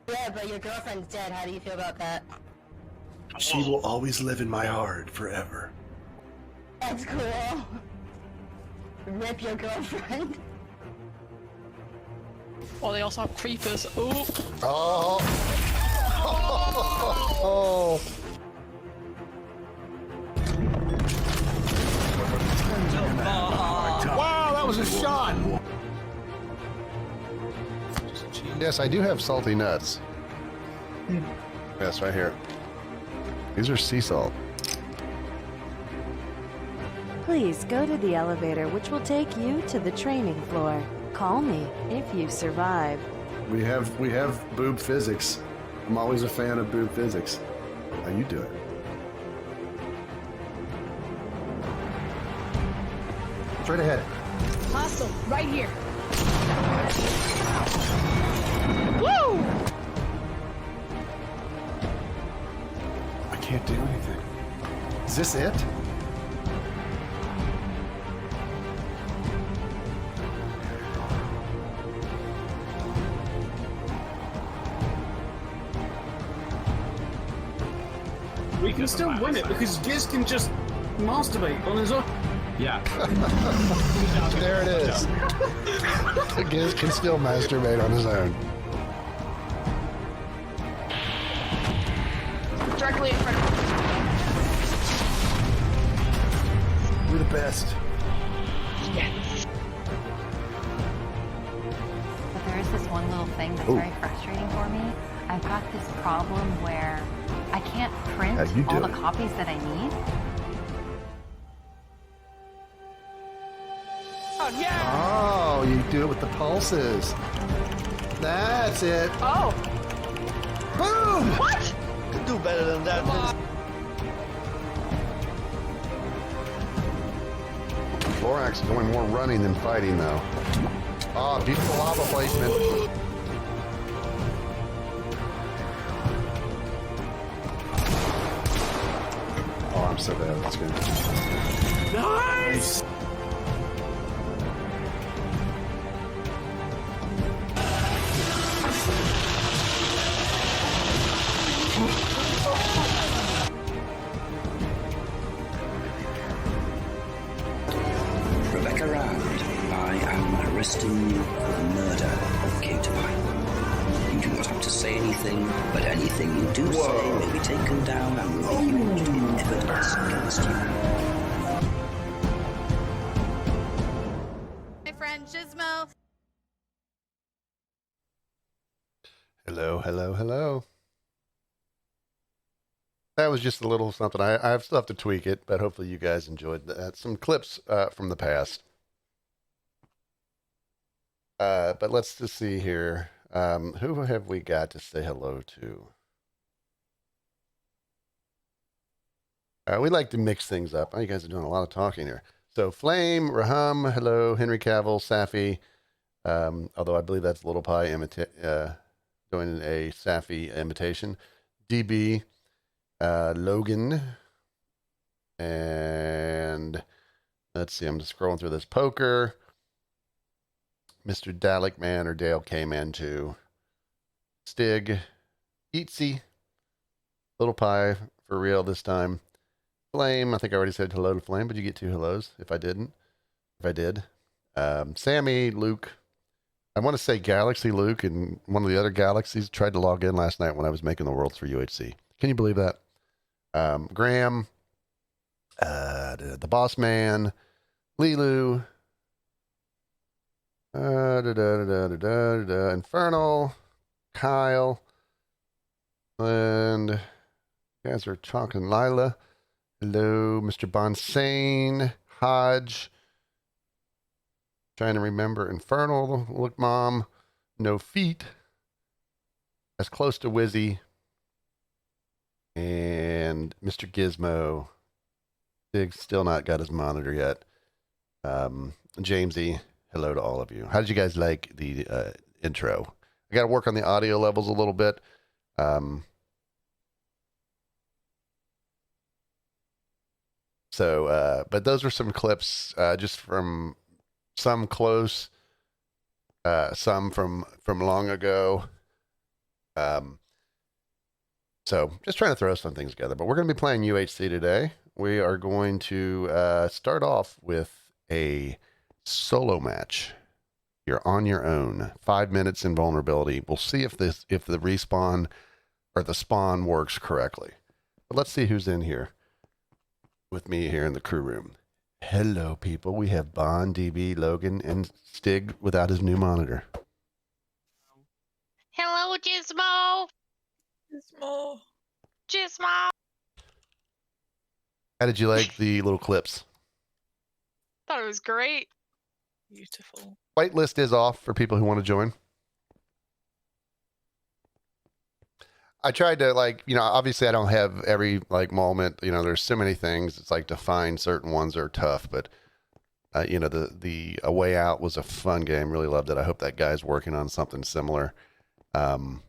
Yeah, but your girlfriend's dead. How do you feel about that? She will always live in my heart forever. That's cool. Rip your girlfriend. Oh, they also have creepers. Ooh. Oh. Oh. Wow, that was a shot. Yes, I do have salty nuts. Yes, right here. These are sea salt. Please go to the elevator, which will take you to the training floor. Call me if you survive. We have boob physics. I'm always a fan of boob physics. How you do it? Straight ahead. Hostile, right here. Woo! I can't do anything. Is this it? We can still win it because Giz can just masturbate on his own. Yeah. There it is. Giz can still masturbate on his own. Directly in front of me. We're the best. Yes. But there is this one little thing that's very frustrating for me. I've got this problem where I can't print all the copies that I need. Oh, yeah! Oh, you do it with the pulses. That's it. Oh! Boom! What? Could do better than that. Lorax is doing more running than fighting, though. Oh, beautiful lava placement. Oh, I'm so bad. That's good. Nice! Rebecca Round, I am arresting you for the murder of Kate Pine. You do not have to say anything, but anything you do say may be taken down and will be used in evidence against you. My friend Gizmo. Hello, hello, hello. That was just a little something. I still have to tweak it, but hopefully you guys enjoyed that. Some clips from the past. But let's just see here. Who have we got to say hello to? We like to mix things up. Oh, you guys are doing a lot of talking here. So Flame, Raham, hello, Henry Cavill, Safi. Although I believe that's Little Pie doing a Safi imitation. DB, Logan, and let's see. I'm just scrolling through this. Poker, Mr. Dalek Man or Dale K Man 2, Stig, Eatsy, Little Pie for real this time. Flame, I think I already said hello to Flame, but you get 2 hellos if I didn't. If I did. Sammy, Luke. I want to say Galaxy Luke and one of the other Galaxies tried to log in last night when I was making the worlds for UHC. Can you believe that? Graham, the Boss Man, Lilu, Infernal, Kyle, and you guys are talking Lila. Hello, Mr. Bonsane, Hodge. Trying to remember Infernal, Look Mom, No Feet, as close to Wizzy, and Mr. Gizmo. Dig's still not got his monitor yet. Jamesy, hello to all of you. How did you guys like the intro? I got to work on the audio levels a little bit. But those were some clips just from some close, some from long ago. So just trying to throw some things together. But we're going to be playing UHC today. We are going to start off with a solo match. You're on your own. 5 minutes invulnerability. We'll see if the respawn or the spawn works correctly. But let's see who's in here with me here in the crew room. Hello, people. We have Bond, DB, Logan, and Stig without his new monitor. Hello, Gizmo. Gizmo. How did you like the little clips? Thought it was great. Beautiful. Whitelist is off for people who want to join. I tried to obviously I don't have every moment, there's so many things. It's like to find certain ones are tough, but the A Way Out was a fun game. Really loved it. I hope that guy's working on something similar. The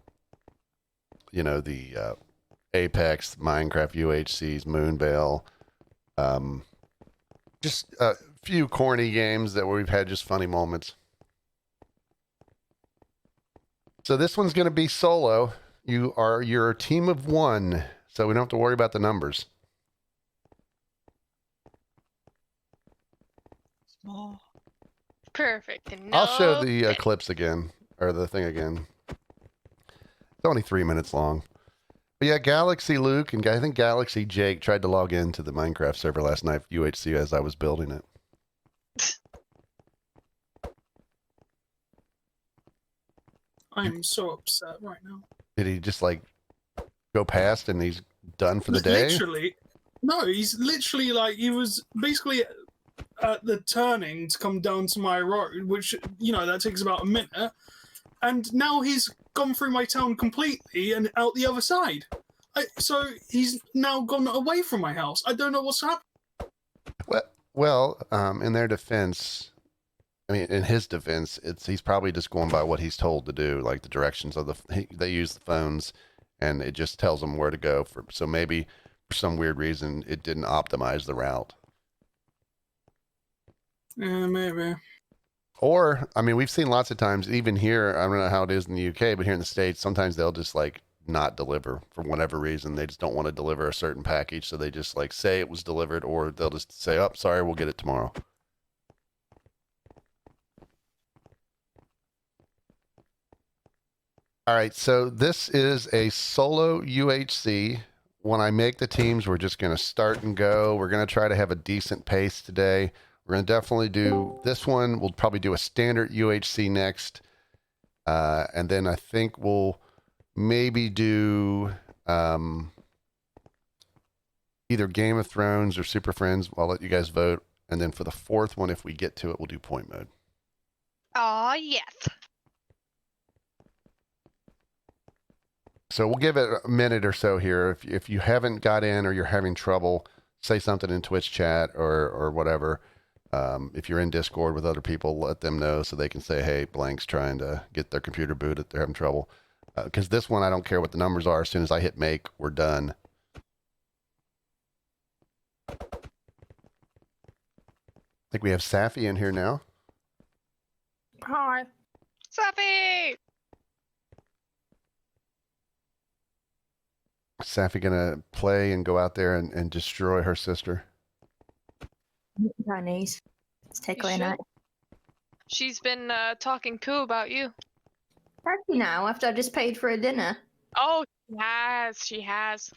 Apex, Minecraft, UHCs, Moonveil, just a few corny games that we've had just funny moments. So this one's going to be solo. You're a team of 1, so we don't have to worry about the numbers. Small. Perfect. I'll show the clips again, or the thing again. It's only 3 minutes long. But yeah, Galaxy Luke and I think Galaxy Jake tried to log into the Minecraft server last night for UHC as I was building it. I'm so upset right now. Did he just go past and he's done for the day? He's literally he was basically at the turning to come down to my road, which, that takes about a minute. And now he's gone through my town completely and out the other side. So he's now gone away from my house. I don't know what's happened. Well, in their defense, in his defense, he's probably just going by what he's told to do, like the directions of they use the phones, and it just tells them where to go. So maybe for some weird reason, it didn't optimize the route. Yeah, maybe. Or, we've seen lots of times, even here, I don't know how it is in the UK, but here in the States, sometimes they'll just not deliver for whatever reason. They just don't want to deliver a certain package. So they just say it was delivered, or they'll just say, oh, sorry, we'll get it tomorrow. All right. So this is a solo UHC. When I make the teams, we're just going to start and go. We're going to try to have a decent pace today. We're going to definitely do this one. We'll probably do a standard UHC next. And then I think we'll maybe do either Game of Thrones or Super Friends. I'll let you guys vote. And then for the fourth one, if we get to it, we'll do point mode. Aw, yes. So we'll give it a minute or so here. If you haven't got in or you're having trouble, say something in Twitch chat or whatever. If you're in Discord with other people, let them know so they can say, hey, blank's trying to get their computer booted. They're having trouble. Because this one, I don't care what the numbers are. As soon as I hit make, we're done. I think we have Safi in here now. Hi. Safi! Safi gonna play and go out there and destroy her sister. Chinese. Let's take away should. night. She's been talking poo about you. Happy now after I just paid for a dinner. Oh, she has.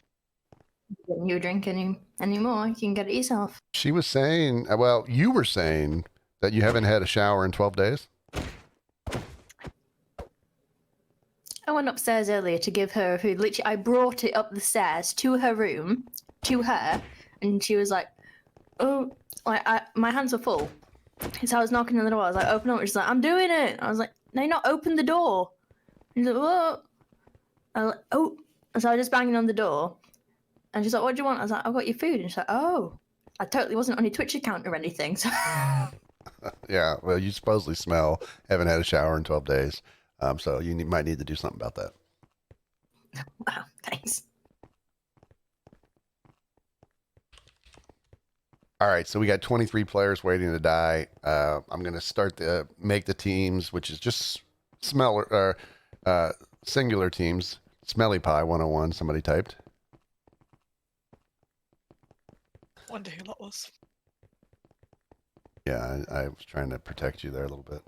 You drink anymore, you can get it yourself. She was saying, well, you were saying that you haven't had a shower in 12 days. I went upstairs earlier to give her food. Literally, I brought it up the stairs to her room, to her, and she was like, oh, my hands were full. So I was knocking on the door. I was like, open up. She's like, I'm doing it. I was like, no, you're not. Open the door. She's like, what? I was like, oh. And so I was just banging on the door. And she's like, what do you want? I was like, I've got your food. And she's like, oh. I totally wasn't on your Twitch account or anything. So. Yeah, well, you supposedly smell, haven't had a shower in 12 days. So you might need to do something about that. Wow, thanks. All right, so we got 23 players waiting to die. I'm going to start to make the teams, which is just singular teams. Smelly Pie 101, somebody typed. Wonder who that was. Yeah, I was trying to protect you there a little bit.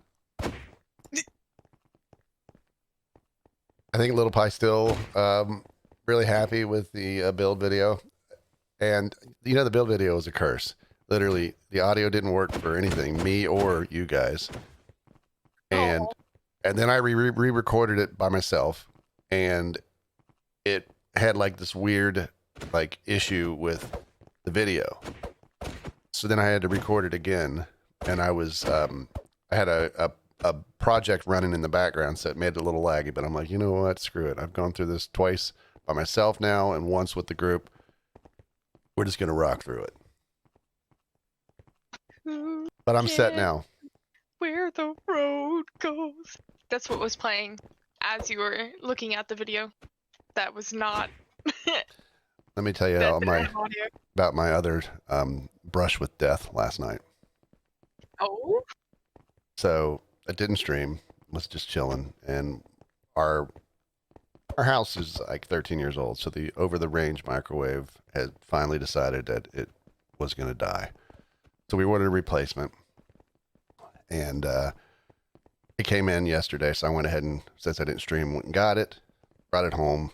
I think Little Pie still really happy with the build video. And, you know, the build video is a curse. Literally, the audio didn't work for anything, me or you guys. And then I re-recorded it by myself. And it had, like, this weird, like, issue with the video. So then I had to record it again. And I was, I had a project running in the background, so it made it a little laggy. But I'm like, you know what? Screw it. I've gone through this twice by myself now and once with the group. We're just going to rock through it. But I'm set now. Where the road goes. That's what was playing as you were looking at the video. That was not. Let me tell you about my other brush with death last night. Oh. So I didn't stream. Was just chilling, and our house is like 13 years old. So the over the range microwave had finally decided that it was going to die. So we ordered a replacement, and it came in yesterday. So I went ahead and, since I didn't stream, went and got it, brought it home,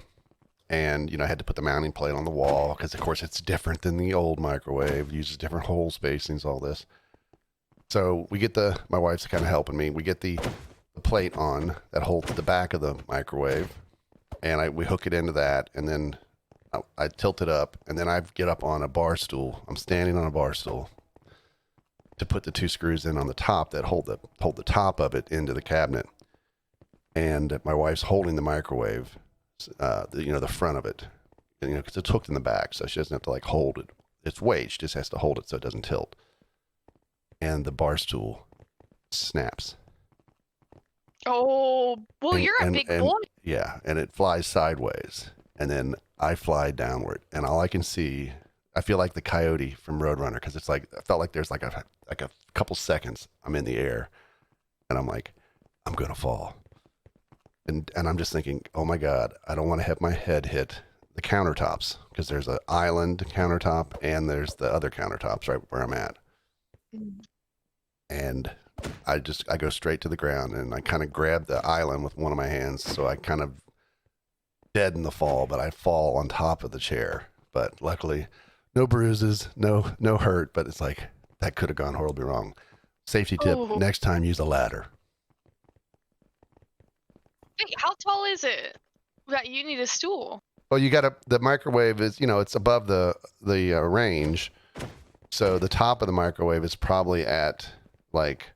and you know I had to put the mounting plate on the wall because of course it's different than the old microwave. Uses different hole spacings, all this. So we get my wife's kind of helping me. We get the plate on that holds the back of the microwave, and we hook it into that, and then I tilt it up, and then I get up on a bar stool. I'm standing on a bar stool to put the two screws in on the top that hold the top of it into the cabinet. And my wife's holding the microwave, the front of it, because it's hooked in the back, so she doesn't have to like hold it. Its weight, she just has to hold it so it doesn't tilt. And the bar stool snaps. Oh, well, you're a big boy. Yeah, and it flies sideways, and then I fly downward, and all I can see, I feel like the coyote from Roadrunner, because it's like I felt like there's like a couple seconds I'm in the air, and I'm like, I'm gonna fall, and I'm just thinking, oh my god, I don't want to have my head hit the countertops, because there's an island countertop and there's the other countertops right where I'm at. And I go straight to the ground, and I kind of grab the island with one of my hands, so I kind of deaden the fall, but I fall on top of the chair. But luckily, no bruises, no hurt, but it's like, that could have gone horribly wrong. Safety tip, next time use a ladder. Wait, how tall is it? That you need a stool. Well, you got the microwave is, it's above the range. So the top of the microwave is probably at like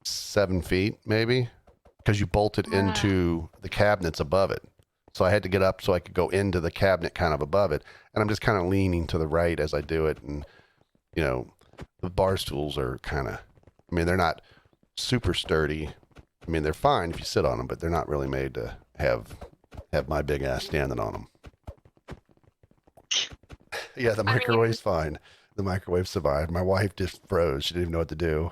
7 feet, maybe, because you bolted into the cabinets above it. So I had to get up so I could go into the cabinet kind of above it. And I'm just kind of leaning to the right as I do it. And, the bar stools are kind of, they're not super sturdy. They're fine if you sit on them, but they're not really made to have my big ass standing on them. Yeah, the microwave's fine. The microwave survived. My wife just froze. She didn't even know what to do.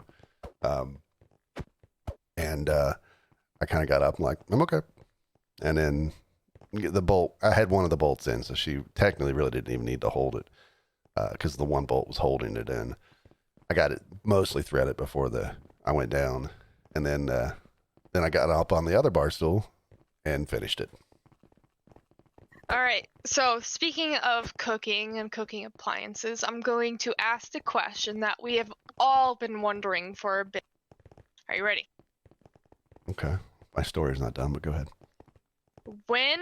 And I kind of got up and like, I'm okay. And then the bolt, I had one of the bolts in, so she technically really didn't even need to hold it because the one bolt was holding it in. I got it mostly threaded before I went down. And then I got up on the other bar stool and finished it. All right. So speaking of cooking and cooking appliances, I'm going to ask the question that we have all been wondering for a bit. Are you ready? Okay. My story's not done, but go ahead. When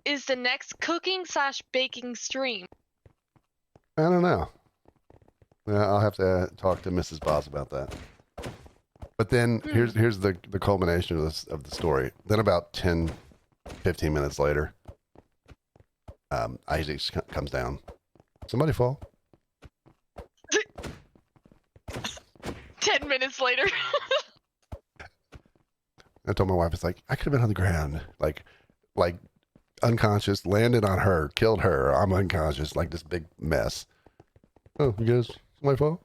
is the next cooking/baking stream? I don't know. I'll have to talk to Mrs. Boz about that. But then here's the culmination of the story. Then about 10, 15 minutes later, Isaac comes down. Somebody fall? 10 minutes later. I told my wife, it's like, I could have been on the ground, like unconscious, landed on her, killed her. I'm unconscious, like this big mess. Oh, you guys, somebody fall?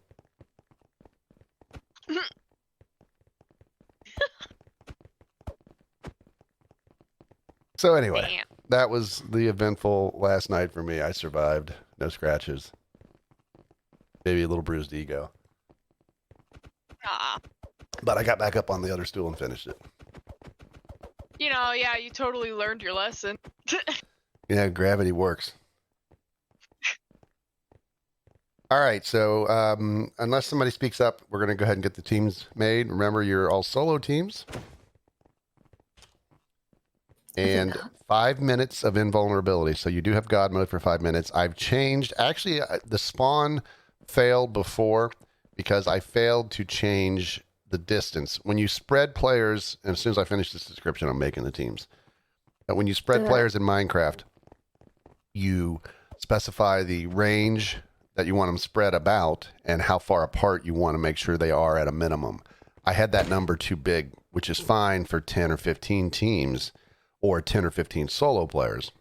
So anyway, that was the eventful last night for me. I survived. No scratches. Maybe a little bruised ego. But I got back up on the other stool and finished it. Yeah, you totally learned your lesson. Yeah, gravity works. All right, so unless somebody speaks up, we're going to go ahead and get the teams made. Remember, you're all solo teams. And 5 minutes of invulnerability. So you do have God mode for 5 minutes. I've changed. Actually, the spawn failed before because I failed to change the distance. When you spread players, and as soon as I finish this description, I'm making the teams. But when you spread players in Minecraft, you specify the range that you want them spread about and how far apart you want to make sure they are at a minimum. I had that number too big, which is fine for 10 or 15 teams or 10 or 15 solo players,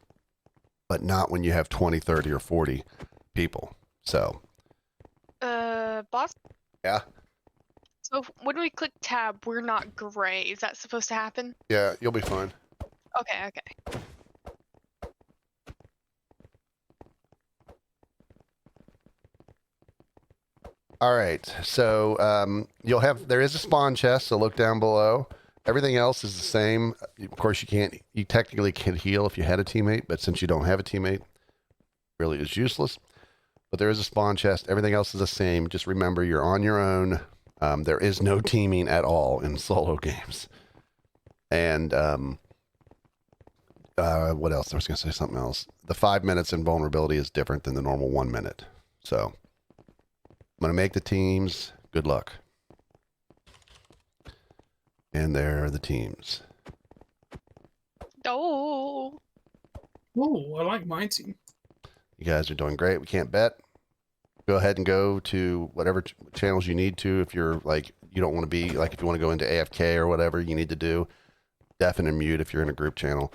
but not when you have 20, 30, or 40 people. So. Boss? Yeah? So when we click tab, we're not gray. Is that supposed to happen? Yeah, you'll be fine. Okay. All right, so there is a spawn chest, so look down below. Everything else is the same. Of course, you technically can heal if you had a teammate, but since you don't have a teammate, really is useless. But there is a spawn chest. Everything else is the same. Just remember, you're on your own. There is no teaming at all in solo games. And what else? I was going to say something else. The 5 minutes in vulnerability is different than the normal 1 minute. So I'm going to make the teams. Good luck. And there are the teams. Oh, I like my team. You guys are doing great. We can't bet. Go ahead and go to whatever channels you need to. If you're like, you don't want to be like, if you want to go into AFK or whatever you need to do, deafen and mute if you're in a group channel.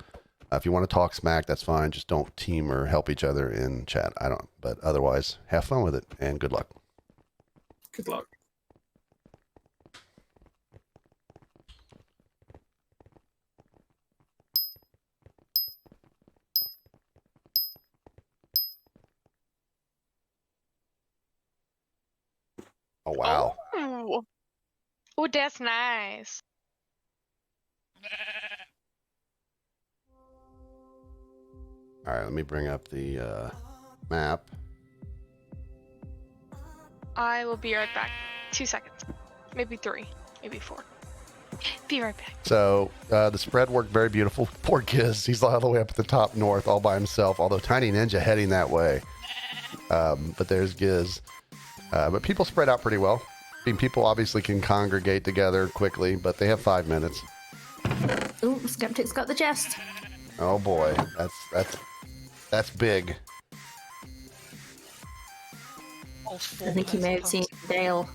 If you want to talk smack, that's fine. Just don't team or help each other in chat. But otherwise, have fun with it and good luck. Good luck. Oh, wow. Oh, that's nice. All right, let me bring up the map. I will be right back. 2 seconds. Maybe 3. Maybe 4. Be right back. So the spread worked very beautiful. Poor Giz, he's all the way up at the top north all by himself, although Tiny Ninja heading that way. But there's Giz. But people spread out pretty well. I mean, people obviously can congregate together quickly, but they have 5 minutes. Ooh, Skeptic's got the chest. Oh boy, that's big. I think he may have seen Dale.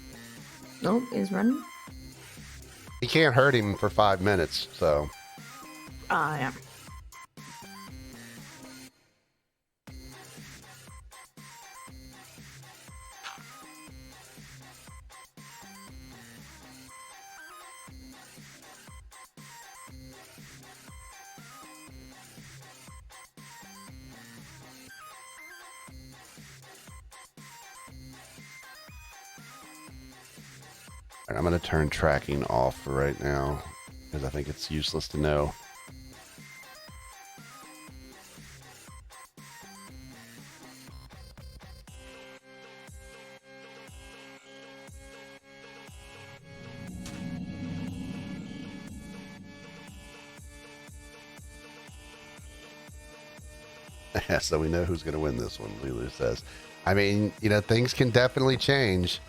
Nope, he's running. He can't hurt him for 5 minutes, so. Ah, yeah. I'm going to turn tracking off for right now because I think it's useless to know. So we know who's going to win this one, Lulu says. I mean, you know, things can definitely change.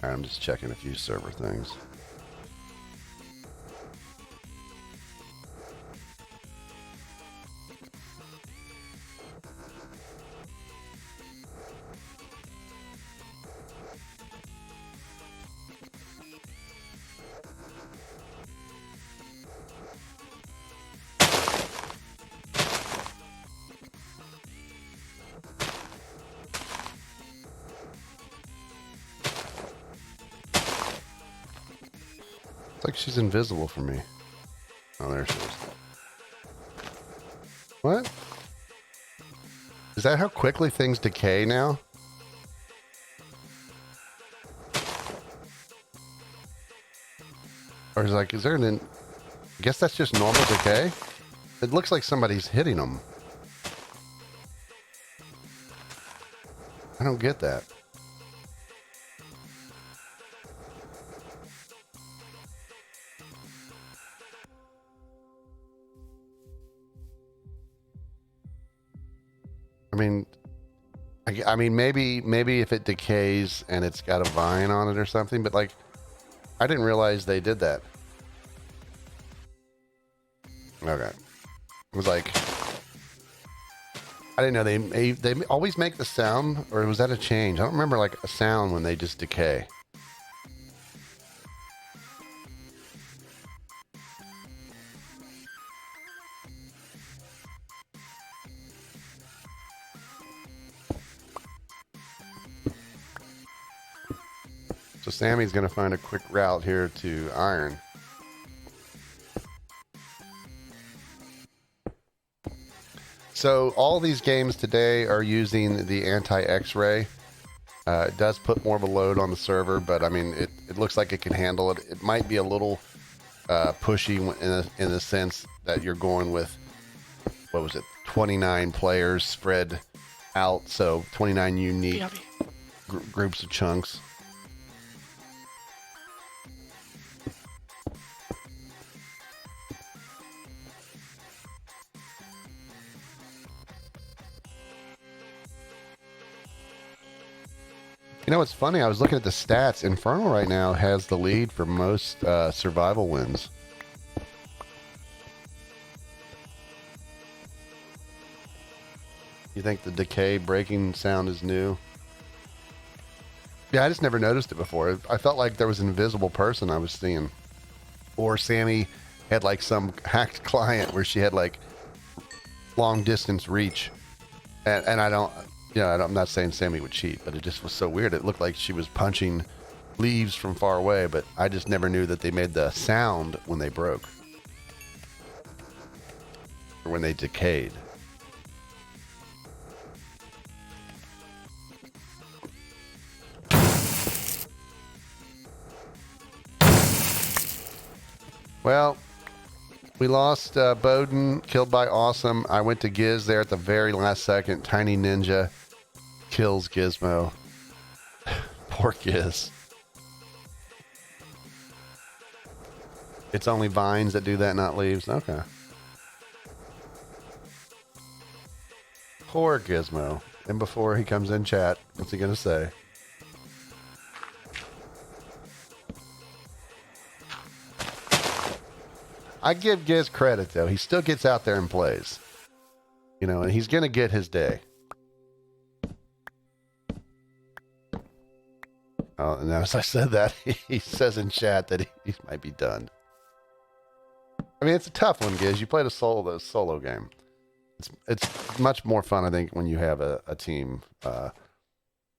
All right, I'm just checking a few server things. It's like she's invisible for me. Oh, there she is. What? Is that how quickly things decay now? Or is like, is there I guess that's just normal decay? It looks like somebody's hitting them. I don't get that. I mean, maybe if it decays and it's got a vine on it or something, but like, I didn't realize they did that. Okay, it was like, I didn't know they always make the sound, or was that a change? I don't remember like a sound when they just decay. So Sammy's going to find a quick route here to iron. So all these games today are using the anti-X-ray. It does put more of a load on the server, but I mean, it looks like it can handle it. It might be a little pushy in the sense that you're going with, what was it, 29 players spread out, so 29 unique groups of chunks. You know, it's funny. I was looking at the stats. Infernal right now has the lead for most survival wins. You think the decay breaking sound is new? Yeah, I just never noticed it before. I felt like there was an invisible person I was seeing. Or Sammy had like some hacked client where she had like long distance reach. And I don't... Yeah, I'm not saying Sammy would cheat, but it just was so weird. It looked like she was punching leaves from far away, but I just never knew that they made the sound when they broke. Or when they decayed. Well, we lost Bowden, killed by Awesome. I went to Giz there at the very last second. Tiny Ninja kills Gizmo. Poor Giz. It's only vines that do that, not leaves. Okay. Poor Gizmo. And before he comes in chat, what's he going to say? I give Giz credit, though. He still gets out there and plays. You know, and he's going to get his day. And as I said that, he says in chat that he might be done. I mean, it's a tough one, Giz. You played a solo game. It's much more fun, I think, when you have a team.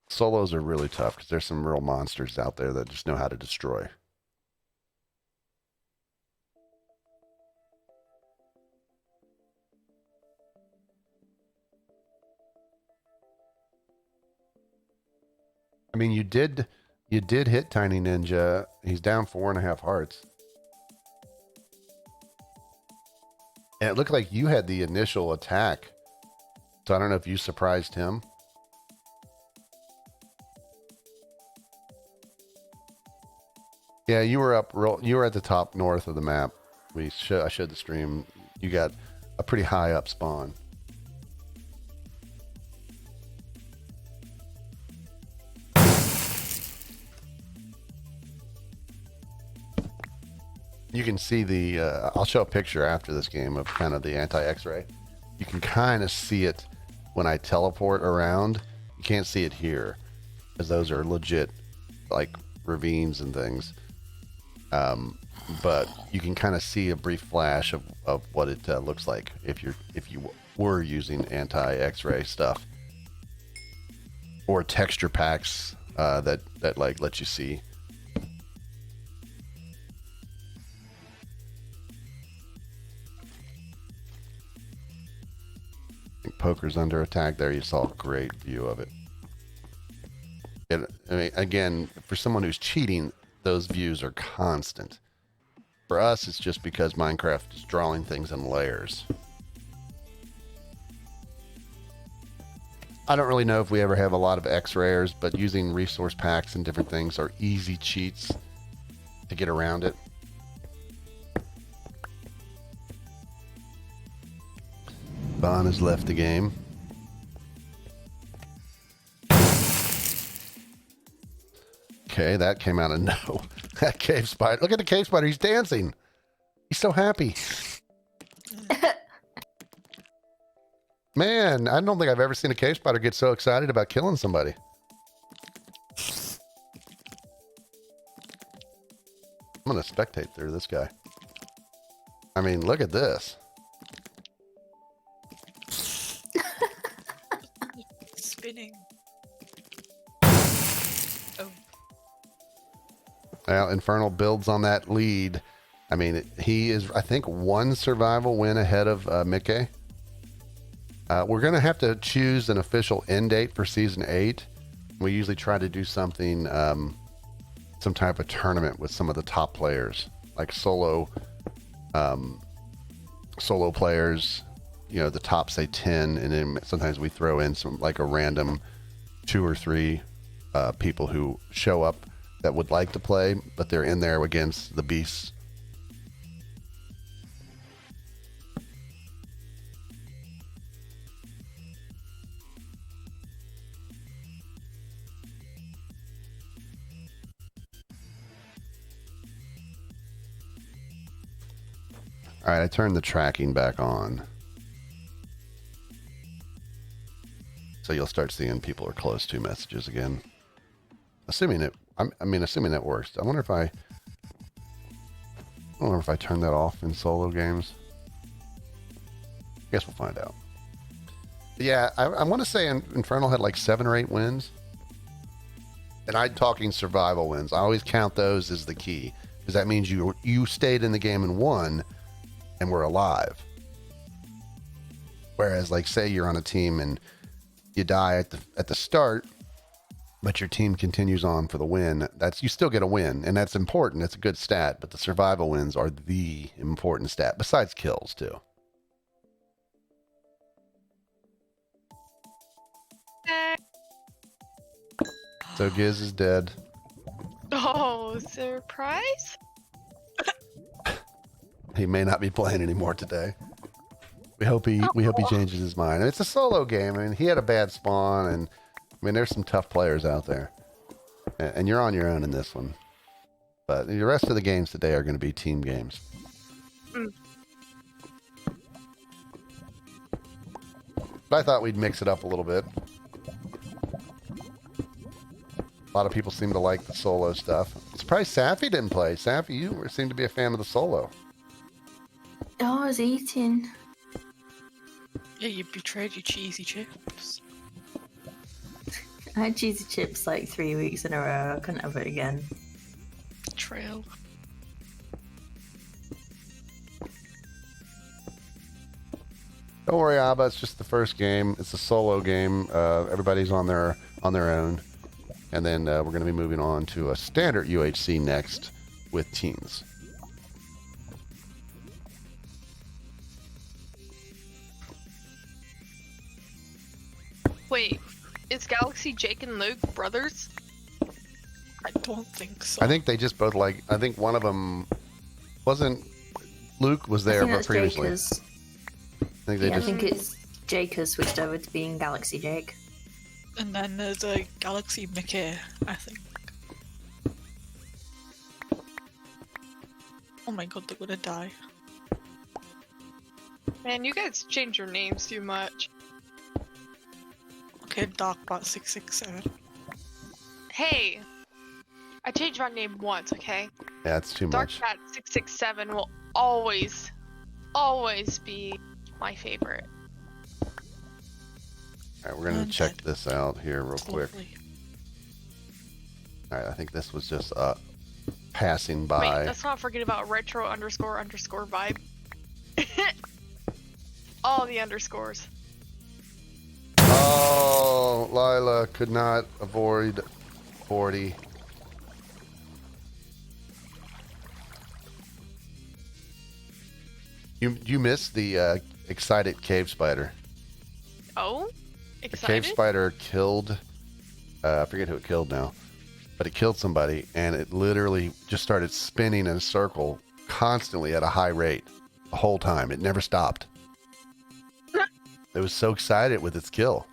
Solos are really tough because there's some real monsters out there that just know how to destroy. I mean, you did hit Tiny Ninja. He's down 4.5 hearts. And it looked like you had the initial attack. So I don't know if you surprised him. Yeah, you were you were at the top north of the map. I showed the stream. You got a pretty high up spawn. You can see the, I'll show a picture after this game of kind of the anti-X-ray. You can kind of see it when I teleport around. You can't see it here, because those are legit, like, ravines and things. But you can kind of see a brief flash of what it looks like if you were using anti-X-ray stuff. Or texture packs that like let you see. Poker's under attack there. You saw a great view of it. I mean, again, for someone who's cheating, those views are constant. For us, it's just because Minecraft is drawing things in layers. I don't really know if we ever have a lot of X-rares, but using resource packs and different things are easy cheats to get around it. Bon has left the game. Okay, that came out of no. That cave spider. Look at the cave spider. He's dancing. He's so happy. Man, I don't think I've ever seen a cave spider get so excited about killing somebody. I'm going to spectate through this guy. I mean, look at this. Spinning. Oh. Well, Infernal builds on that lead. I mean, he is, I think, one survival win ahead of Mickey. We're going to have to choose an official end date for Season 8. We usually try to do something, some type of tournament with some of the top players, like solo players, you know, the top, say, 10, and then sometimes we throw in some, like a random 2 or 3 people who show up that would like to play, but they're in there against the beasts. All right, I turned the tracking back on. So you'll start seeing people are close to messages again. Assuming it works. I wonder if I turn that off in solo games. Guess we'll find out. But yeah, I want to say Infernal had like 7 or 8 wins. And I'm talking survival wins. I always count those as the key, because that means you stayed in the game and won and were alive. Whereas, like, say you're on a team and you die at the start, but your team continues on for the win, you still get a win, and that's important. It's a good stat, but the survival wins are the important stat, besides kills too. So Giz is dead. Oh, surprise! He may not be playing anymore today. We hope he changes his mind. It's a solo game. I mean, he had a bad spawn, and I mean, there's some tough players out there, and you're on your own in this one. But the rest of the games today are going to be team games. But I thought we'd mix it up a little bit. A lot of people seem to like the solo stuff. I'm surprised Safi didn't play. Safi, you seem to be a fan of the solo. Oh, I was eating. Yeah, you betrayed your cheesy chips. I had cheesy chips like 3 weeks in a row. I couldn't have it again. Betrayal. Don't worry, Abba. It's just the first game. It's a solo game. Everybody's on their own, and then we're going to be moving on to a standard UHC next with teams. Wait, is Galaxy Jake and Luke brothers? I don't think so. I think they just both like. I think one of them wasn't. Luke was there, but previously. I think it's Jake has switched over to being Galaxy Jake. And then there's a Galaxy Mickey, I think. Oh my god, they're gonna die. Man, you guys change your names too much. Okay, Darkbat 667. Hey! I changed my name once, okay? Yeah, it's too much. Darkbat 667 will always be my favorite. Alright, we're gonna check this out here real quick. Lovely. Alright, I think this was just passing by. Wait, let's not forget about retro underscore vibe. All the underscores. Oh, Lila could not avoid 40. You missed the excited cave spider. Oh? The Excited? cave spider killed, I forget who it killed now, but it killed somebody, and it literally just started spinning in a circle constantly at a high rate the whole time. It never stopped. It was so excited with its kill.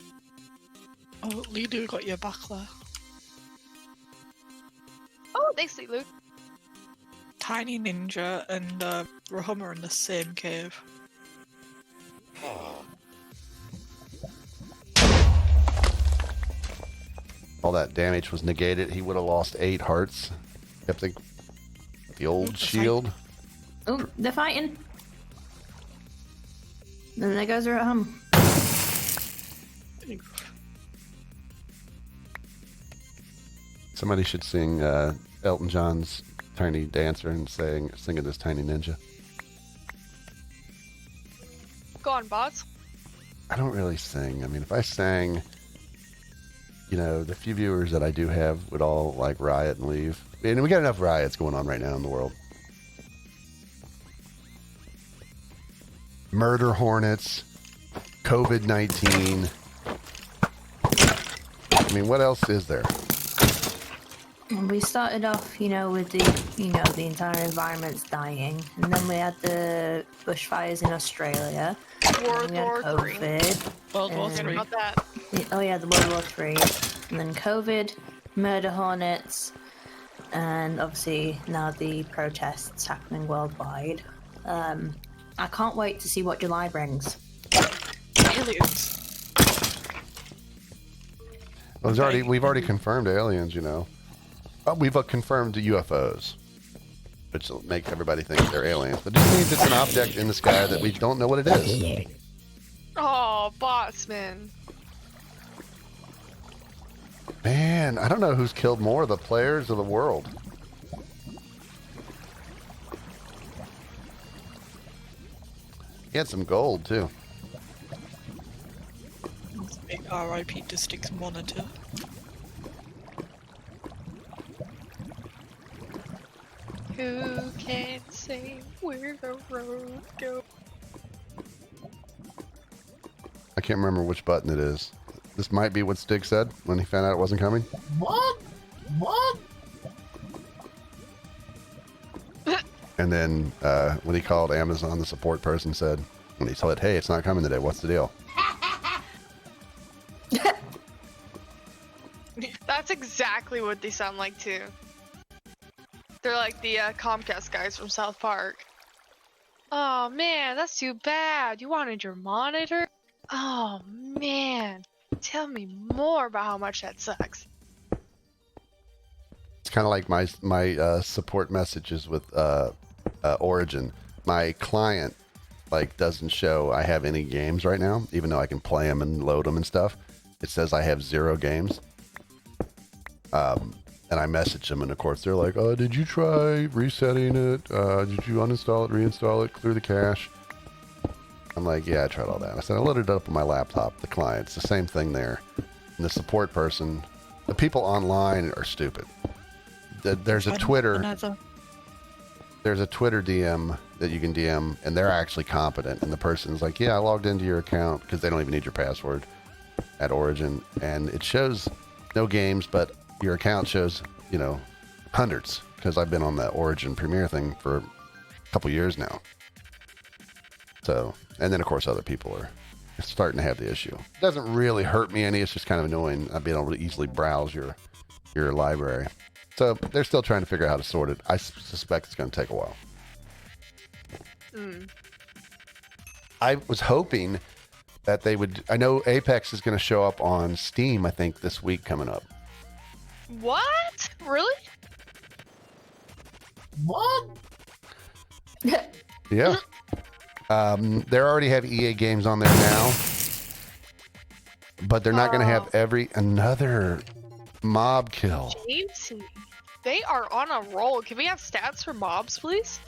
Oh, Lidu got your back there. Oh, thanks, Luke. Tiny Ninja and Rahoma are in the same cave. All that damage was negated. He would have lost 8 hearts. Kept the old shield. Oh, they're fighting. And there goes Rahom. Somebody should sing Elton John's Tiny Dancer and singing this Tiny Ninja. Go on, bots. I don't really sing. I mean, if I sang, you know, the few viewers that I do have would all like riot and leave. And we got enough riots going on right now in the world. Murder hornets, COVID-19. I mean, what else is there? We started off, with the entire environment's dying, and then we had the bushfires in Australia. World War COVID. World War III. About that. Oh yeah, the World War III, and then COVID, murder hornets, and obviously now the protests happening worldwide. I can't wait to see what July brings. Aliens. Well, we've already confirmed aliens, We've confirmed the UFOs, which will make everybody think they're aliens. But it just means it's an object in the sky that we don't know what it is. Oh, Botsman. Man, I don't know who's killed more, the players or the world. He had some gold, too. Big RIP to Sticks Monitor. Who can say where the road goes? I can't remember which button it is. This might be what Stig said when he found out it wasn't coming. What? What? And then when he called Amazon, the support person said, when he said, hey, it's not coming today, what's the deal? That's exactly what they sound like too. They're like the Comcast guys from South Park. Oh man, that's too bad. You wanted your monitor? Oh man, tell me more about how much that sucks. It's kind of like my support messages with Origin. My client doesn't show I have any games right now, even though I can play them and load them and stuff. It says I have 0 games. And I message them, and of course they're like, "Oh, did you try resetting it? Did you uninstall it, reinstall it, clear the cache?" I'm like, "Yeah, I tried all that." I said, "I loaded it up on my laptop." The client's the same thing there. And the support person, the people online are stupid. There's a Twitter DM that you can DM, and they're actually competent. And the person's like, "Yeah, I logged into your account," because they don't even need your password at Origin, and it shows no games, but your account shows, hundreds, because I've been on the Origin Premiere thing for a couple years now. So, and then of course other people are starting to have the issue. It doesn't really hurt me any. It's just kind of annoying not being able to easily browse your library. So they're still trying to figure out how to sort it. I suspect it's going to take a while. I was hoping that they would. I know Apex is going to show up on Steam, I think, this week coming up. What? Really? What? Yeah. They already have EA games on there now, but they're not going to have another mob kill. Jamesy, they are on a roll. Can we have stats for mobs, please?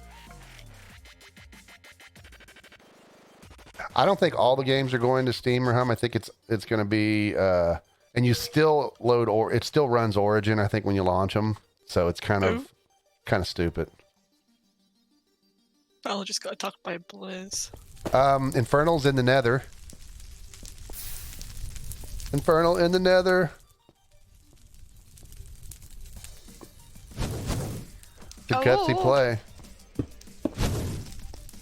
I don't think all the games are going to Steam or Hum. I think it's going to be, and you still load or it still runs Origin. I think when you launch them, so it's kind of stupid. I'll just got attacked by Blizz. Infernal's in the Nether. Infernal in the Nether. Good gutsy play.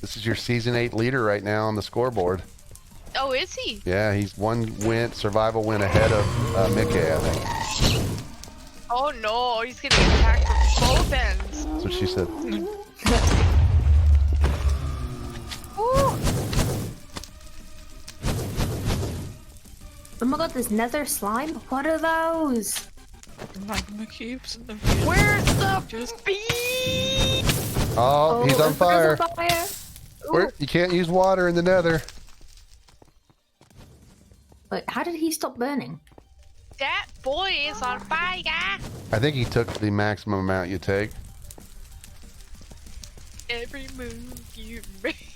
This is your Season 8 leader right now on the scoreboard. Oh, is he? Yeah, he's one survival win ahead of Mickey, I think. Oh no, he's getting attacked from both ends. That's what she said. Oh my god, there's nether slime? What are those? Magma cubes. Where's the bee? Oh, he's on fire. Ooh. You can't use water in the Nether. Wait, how did he stop burning? That boy is on fire. I think he took the maximum amount you take. Every move you make.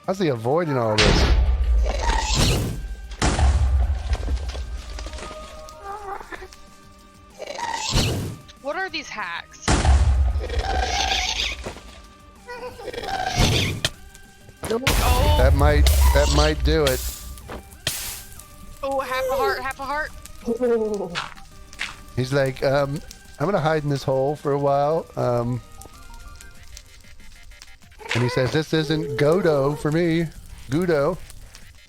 How's he avoiding all this? What are these hacks? Oh. That might do it. Oh, half a heart, half a heart. He's like, I'm gonna hide in this hole for a while. And he says, this isn't Godo for me. Gudo.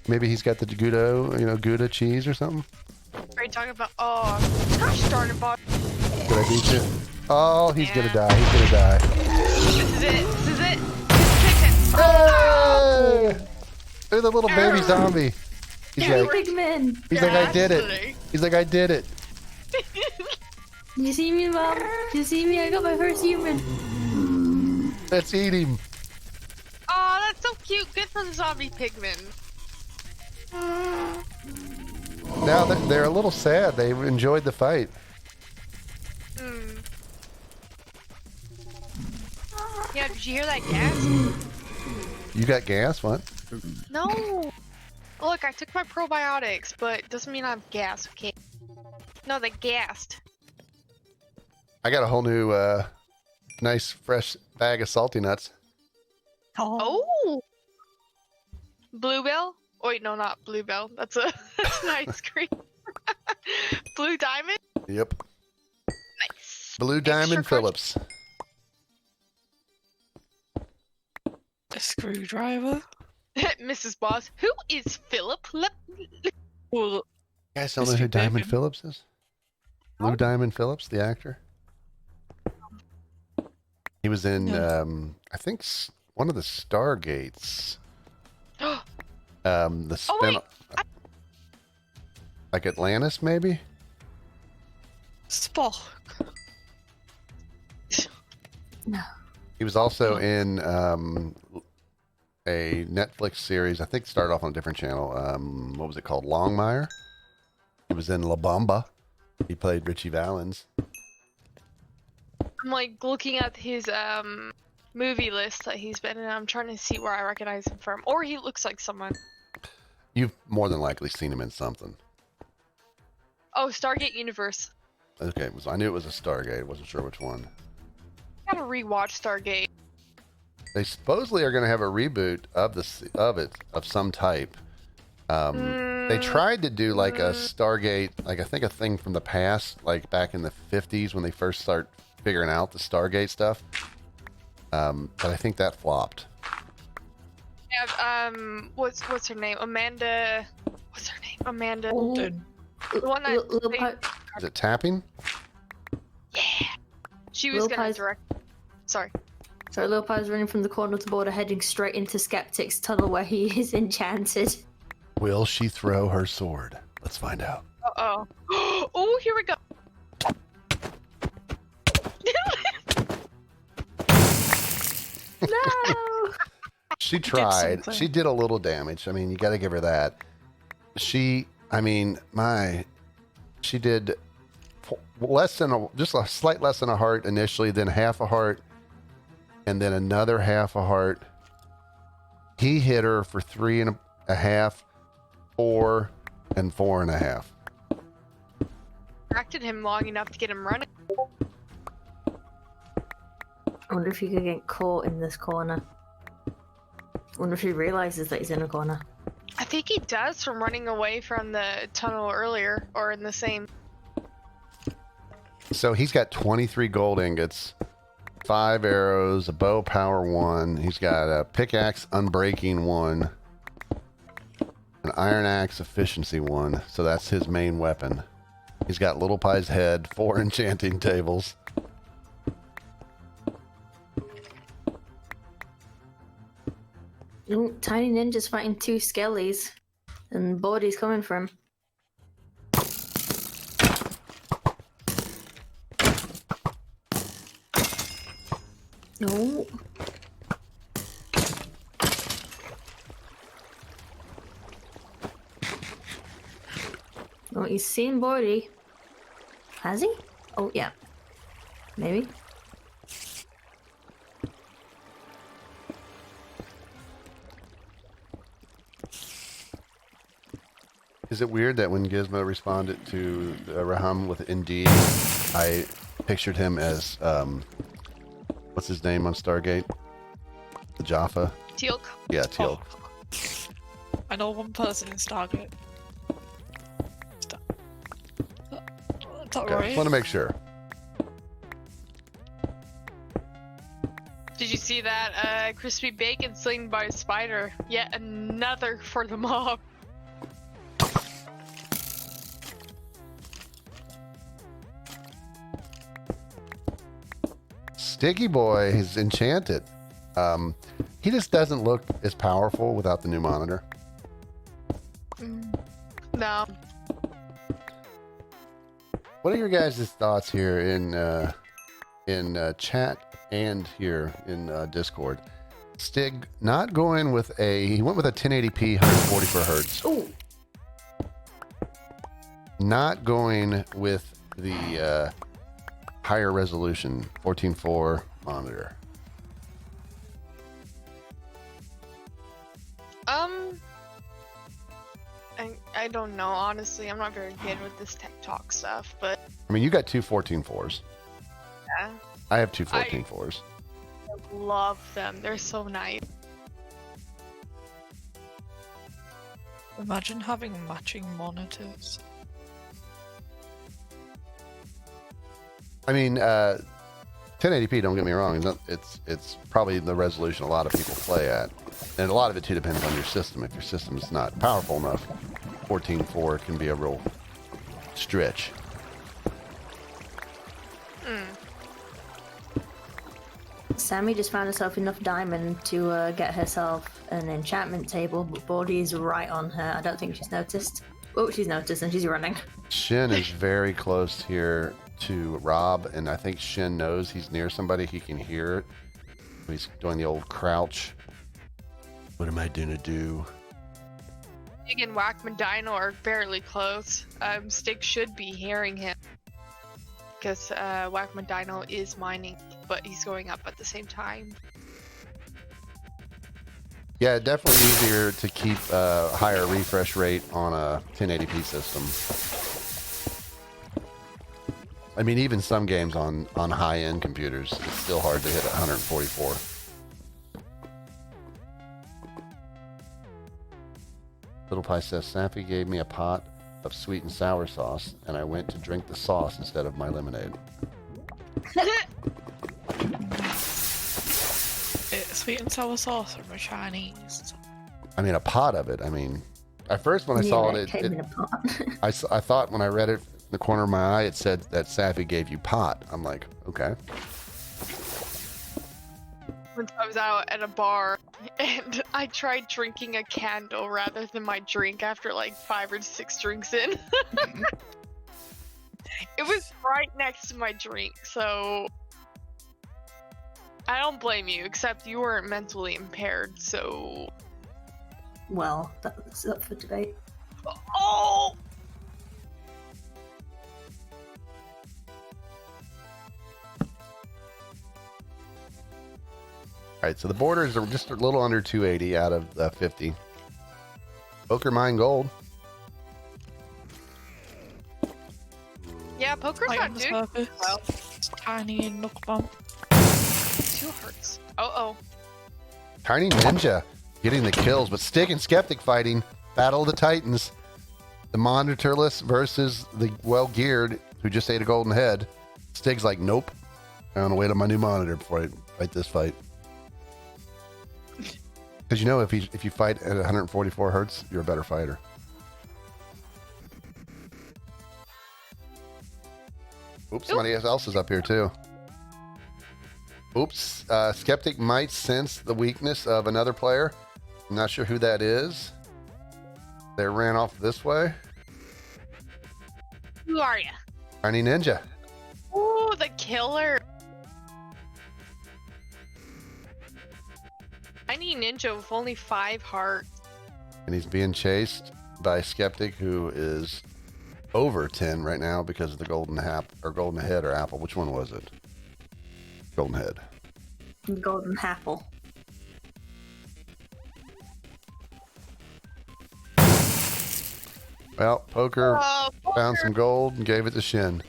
Maybe he's got the Gudo, Gouda cheese or something. Are you talking about, oh, gosh darn it, Bob. Did I beat you? Oh, he's gonna die. He's gonna die. This is it. This is it. Oh, hey! There's a little baby zombie. He's like, I did it. He's like, I did it. You see me, Mom? You see me? I got my first human. Let's eat him. Oh, that's so cute. Good for the zombie pigmen. Now they're a little sad. They enjoyed the fight. Yeah, did you hear that gas? You got gas? What? No. Look, I took my probiotics, but it doesn't mean I have gas, okay? No, they gassed. I got a whole new, nice fresh bag of salty nuts. Oh! Bluebell? Oh, wait, no, not Bluebell. That's an ice cream. Blue Diamond? Yep. Nice. Blue Diamond Extra Phillips. A screwdriver. Mrs. Boss, who is Philip? Well, You guys don't know Mr. who Diamond Bacon. Phillips is? Blue Diamond Phillips, the actor. He was in, I think, one of the Stargates. The spin, wait, like Atlantis, maybe. Spock. No. He was also in a Netflix series. I think it started off on a different channel. What was it called? Longmire. He was in La Bamba. He played Richie Valens. I'm like looking at his movie list that he's been in. I'm trying to see where I recognize him from, or he looks like someone. You've more than likely seen him in something. Oh, Stargate Universe. Okay, so I knew it was a Stargate. Wasn't sure which one. Gotta rewatch Stargate. They supposedly are going to have a reboot of of some type. They tried to do like a Stargate, like I think a thing from the past, like back in the 50s when they first start figuring out the Stargate stuff. But I think that flopped. Yeah, what's her name? Amanda. What's her name? Amanda. Holden. The one that. Is it Tapping? Yeah. She was gonna direct. Sorry. So Lopez running from the corner of the border, heading straight into Skeptic's tunnel where he is enchanted. Will she throw her sword? Let's find out. Uh-oh. Oh, here we go. No! She tried. She did a little damage. I mean, you got to give her that. She did just a slight less than a heart initially, then half a heart, and then another half a heart. He hit her for 3.5, 4, and 4.5. Distracted him long enough to get him running. I wonder if he could get caught in this corner. I wonder if he realizes that he's in a corner. I think he does from running away from the tunnel earlier, or in the same. So he's got 23 gold ingots, 5 arrows, a bow power 1. He's got a pickaxe unbreaking 1, an iron axe efficiency 1. So that's his main weapon. He's got Little Pie's head, 4 enchanting tables. Ooh, Tiny Ninja's fighting 2 skellies, and Bodhi's coming for him. No. Oh, he's seen Bodhi. Has he? Oh, yeah. Maybe. Is it weird that when Gizmo responded to Raham with Indeed, I pictured him as, what's his name on Stargate? The Jaffa? Teal'c. Yeah, Teal'c. Oh. I know one person in Stargate. That's Okay, right. just want to make sure. Did you see that crispy bacon slain by a spider? Yet another for the mob. Sticky Boy is enchanted. He just doesn't look as powerful without the new monitor. No. What are your guys' thoughts here in chat and here in Discord? Stig not going with he went with a 1080p 144 hertz. Ooh. Not going with the higher resolution 14:4 monitor. I don't know. Honestly, I'm not very good with this tech talk stuff, but I mean, you got two 14-4s. yeah, I have two 14-4s. I love them. They're so nice. Imagine having matching monitors. I mean, 1080p. Don't get me wrong. It's probably the resolution a lot of people play at, and a lot of it too depends on your system. If your system is not powerful enough, 14.4 can be a real stretch. Sammy just found herself enough diamond to get herself an enchantment table, but Bordy's right on her. I don't think she's noticed. Oh, she's noticed and she's running. Shin is very close here to Rob, and I think Shin knows he's near somebody. He can hear it. He's doing the old crouch. What am I gonna do? Stig and Whackman Dino are fairly close. Stig should be hearing him because Whackman Dino is mining, but he's going up at the same time. Yeah, definitely easier to keep a higher refresh rate on a 1080p system. I mean, even some games on high-end computers, it's still hard to hit 144. Little Pie says, Sappy gave me a pot of sweet and sour sauce, and I went to drink the sauce instead of my lemonade. It's sweet and sour sauce from a Chinese. I mean, a pot of it. I mean, at first when I saw it, came in a pot. I thought when I read it in the corner of my eye, it said that Sappy gave you pot. I'm like, okay. Once I was out at a bar and I tried drinking a candle rather than my drink after like 5 or 6 drinks in. It was right next to my drink, so I don't blame you, except you weren't mentally impaired, so... Well, that's up for debate. Oh! Alright, so the borders are just a little under 280 out of 50. Poker mine gold. Yeah, poker's Light not on the doing surface. well. It's tiny and knuckle bump. 2 hearts. Uh-oh. Tiny Ninja getting the kills, but Stig and Skeptic fighting. Battle of the Titans. The monitorless versus the well-geared who just ate a golden head. Stig's like, nope. I want to wait on my new monitor before I fight this fight. Because you know, if you fight at 144 hertz, you're a better fighter. Oops, somebody else is up here too. Oops, Skeptic might sense the weakness of another player. I'm not sure who that is. They ran off this way. Who are you? Tiny Ninja. Ooh, the killer. Tiny Ninja with only 5 hearts. And he's being chased by Skeptic, who is over 10 right now because of the golden head or apple. Which one was it? Golden head. Golden apple. Well, poker Poker. found some gold and gave it to Shin.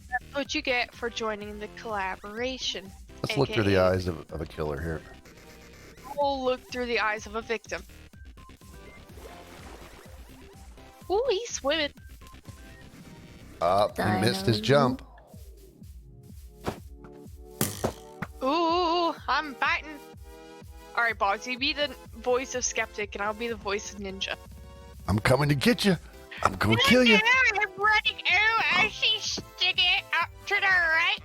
That's what you get for joining the collaboration. Let's look through the eyes of a killer here. We'll look through the eyes of a victim. Ooh, he's swimming. He missed his jump. Ooh, I'm biting. Alright, Boggs, you be the voice of Skeptic and I'll be the voice of Ninja. I'm coming to get you. I'm going to kill you. I'm running. Oh, I see Stig up to the right.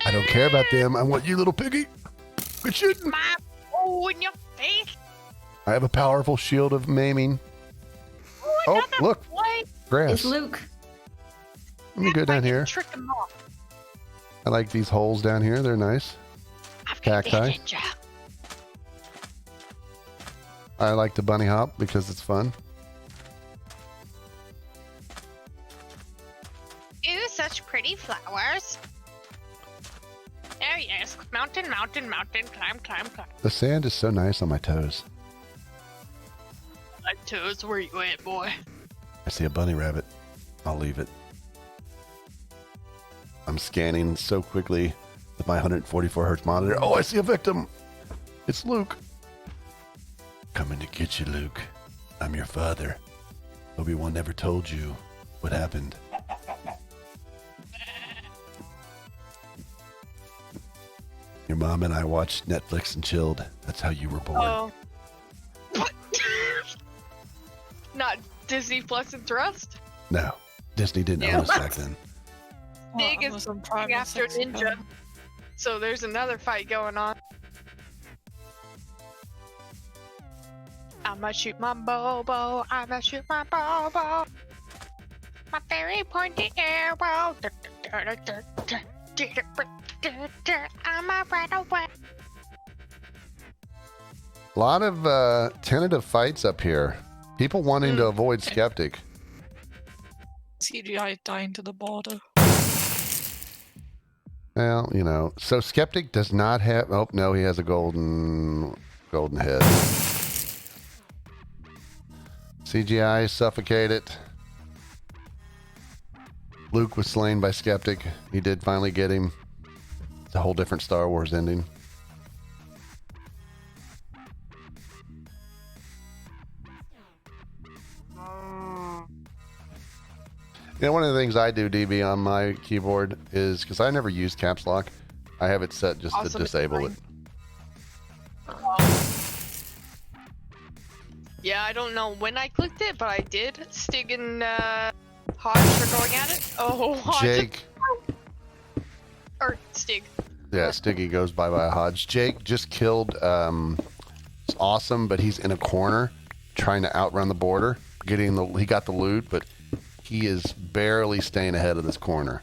I don't care about them. I want you, little piggy. Quit shooting. Oh, in your face. I have a powerful shield of maiming. Ooh, Oh, another look. boy. Grass. It's Luke. Let me go down here. Trick him off. I like these holes down here. They're nice. I've got Cacti. this ninja. I like to bunny hop because it's fun. Ooh, such pretty flowers. Oh yes, mountain, mountain, mountain, climb, climb, climb. The sand is so nice on my toes. Like Toes, where you at, boy? I see a bunny rabbit. I'll leave it. I'm scanning so quickly with my 144 hertz monitor. Oh, I see a victim. It's Luke. Coming to get you, Luke. I'm your father. Obi-Wan never told you what happened. Your mom and I watched Netflix and chilled. That's how you were born. Oh. Not Disney Plus and Thrust? No, Disney didn't own us back then. Big is going after Ninja. So there's another fight going on. I'ma shoot my bow. I'ma shoot my bow. My very pointy arrow. I'ma run away. A lot of tentative fights up here. People wanting to avoid Skeptic. CGI dying to the border. Well, you know, so Skeptic does not have. Oh no, he has a golden head. CGI suffocate it. Luke was slain by Skeptic. He did finally get him. It's a whole different Star Wars ending. You know, one of the things I do, DB, on my keyboard is, because I never use caps lock, I have it set just to disable it. Yeah, I don't know when I clicked it, but I did. Stig and Hodge are going at it. Oh, Hodge. Jake. Or Stig. Yeah, Stiggy goes bye-bye Hodge. Jake just killed, it's awesome, but he's in a corner trying to outrun the border. He got the loot, but he is barely staying ahead of this corner.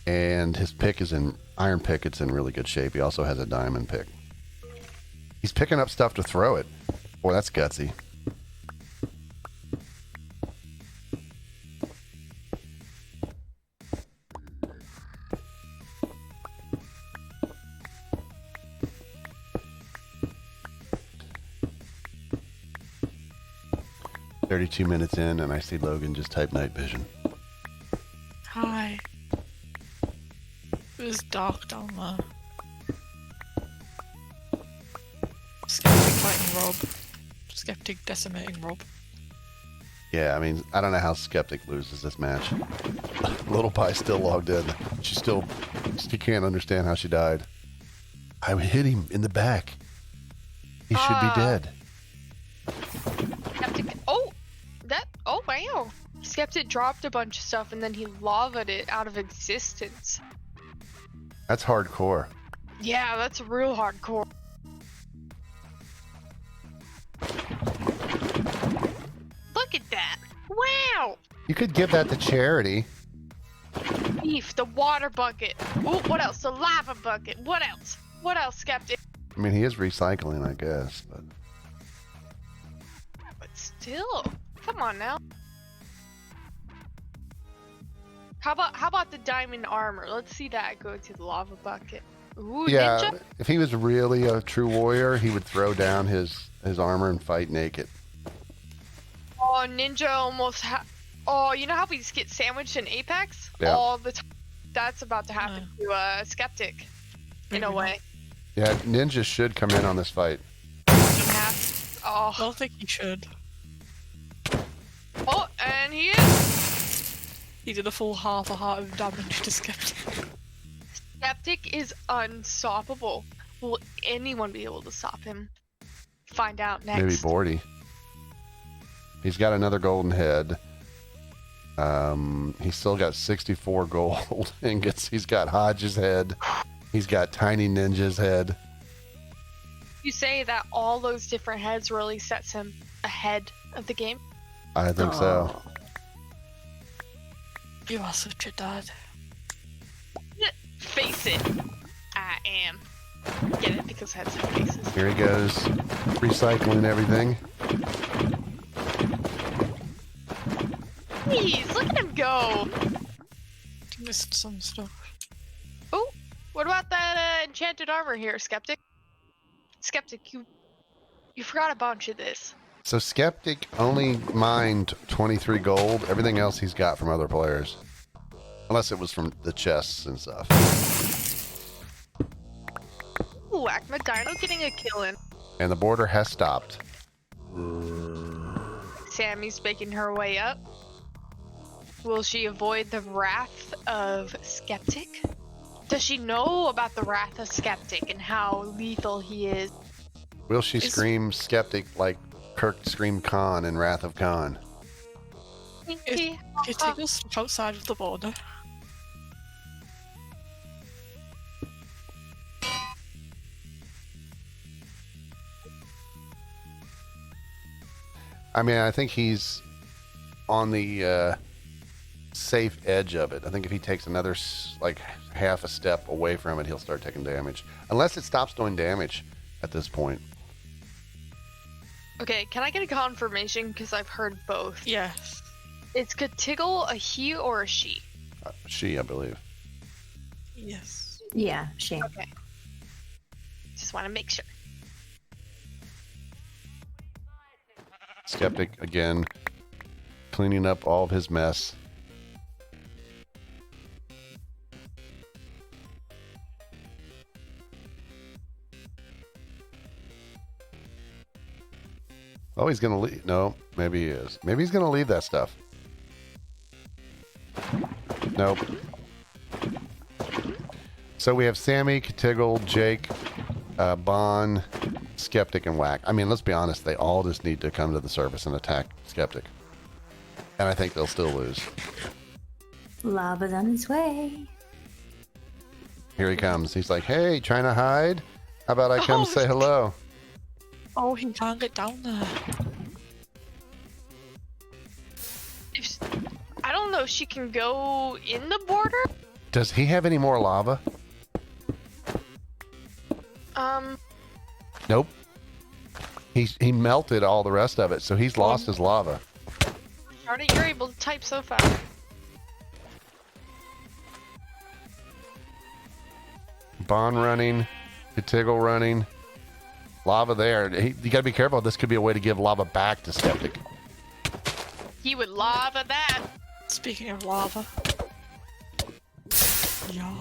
And his pick is iron pick. It's in really good shape. He also has a diamond pick. He's picking up stuff to throw it. Boy, that's gutsy. "32 minutes in, and I see Logan just type night vision." Hi. It was dark down there. Skeptic fighting Rob. Skeptic decimating Rob. Yeah, I mean, I don't know how Skeptic loses this match. Little Pie still logged in. She can't understand how she died. I hit him in the back. He should be dead. Skeptic. Oh, wow. Skeptic dropped a bunch of stuff and then he lavaed it out of existence. That's hardcore. Yeah, that's real hardcore. Look at that. Wow. You could give that to charity. Beef, the water bucket. Ooh, what else? The lava bucket. What else? What else, Skeptic? I mean, he is recycling, I guess, but Still. Come on now. How about the diamond armor? Let's see that go to the lava bucket. Ooh, yeah, ninja? if he was really a true warrior, he would throw down his armor and fight naked. Oh, ninja almost oh, you know how we just get sandwiched in Apex? Yeah. All the time. That's about to happen to Skeptic, in a way. Yeah, Ninja should come in on this fight. Oh. I don't think he should. Oh, and he is. He did a full half a heart of damage to Skeptic. Skeptic is unstoppable. Will anyone be able to stop him? Find out next. Maybe Bordy. He's got another golden head. He's still got 64 gold ingots. He's got Hodge's head. He's got Tiny Ninja's head. You say that all those different heads really sets him ahead of the game? I think so. You are such a dad. Face it. I am. Get it? Because heads have faces. Here he goes. Recycling everything. Jeez, look at him go. Missed some stuff. Oh, what about that enchanted armor here, Skeptic? Skeptic, you forgot a bunch of this. So Skeptic only mined 23 gold. Everything else he's got from other players. Unless it was from the chests and stuff. Ooh, Acma Dino getting a kill in. And the border has stopped. Sammy's making her way up. Will she avoid the wrath of Skeptic? Does she know about the wrath of Skeptic and how lethal he is? Will she scream Skeptic like Kirk screamed Khan in Wrath of Khan? Tiggle's outside of the border. I mean, I think he's on the safe edge of it. I think if he takes another like half a step away from it, he'll start taking damage. Unless it stops doing damage at this point. Okay, can I get a confirmation? Because I've heard both. Yeah. Is Katiggle a he or a she? She, I believe. Yes. Yeah, she. Okay. Just want to make sure. Skeptic, again, cleaning up all of his mess. Oh, he's going to leave. No, maybe he is. Maybe he's going to leave that stuff. Nope. So we have Sammy, Katiggle, Jake, Bon, Skeptic, and Whack. I mean, let's be honest. They all just need to come to the surface and attack Skeptic. And I think they'll still lose. Lava's on its way. Here he comes. He's like, hey, trying to hide? How about I come say hello? Oh, he can't get down there. I don't know if she can go in the border. Does he have any more lava? Nope. He melted all the rest of it, so he's lost his lava. Darn it, you're able to type so fast. Bon running, Katiggle running, lava there. You gotta be careful. This could be a way to give lava back to Skeptic. He would lava that. Speaking of lava. Yeah.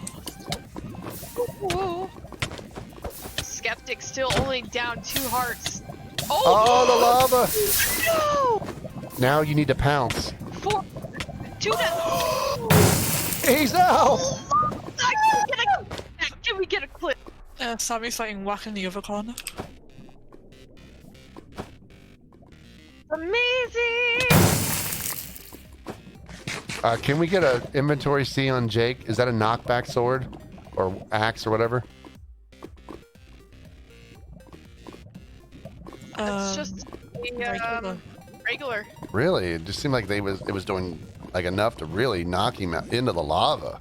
Whoa. Skeptic still only down 2 hearts. Oh, the lava! No! Now you need to pounce. 4, 2 down. He's out! Can we get a clip? Sammy's fighting Whack in the other corner. Amazing! Can we get an inventory C on Jake? Is that a knockback sword? Or axe or whatever? It's just regular. Really? It just seemed like it was doing like enough to really knock him out into the lava.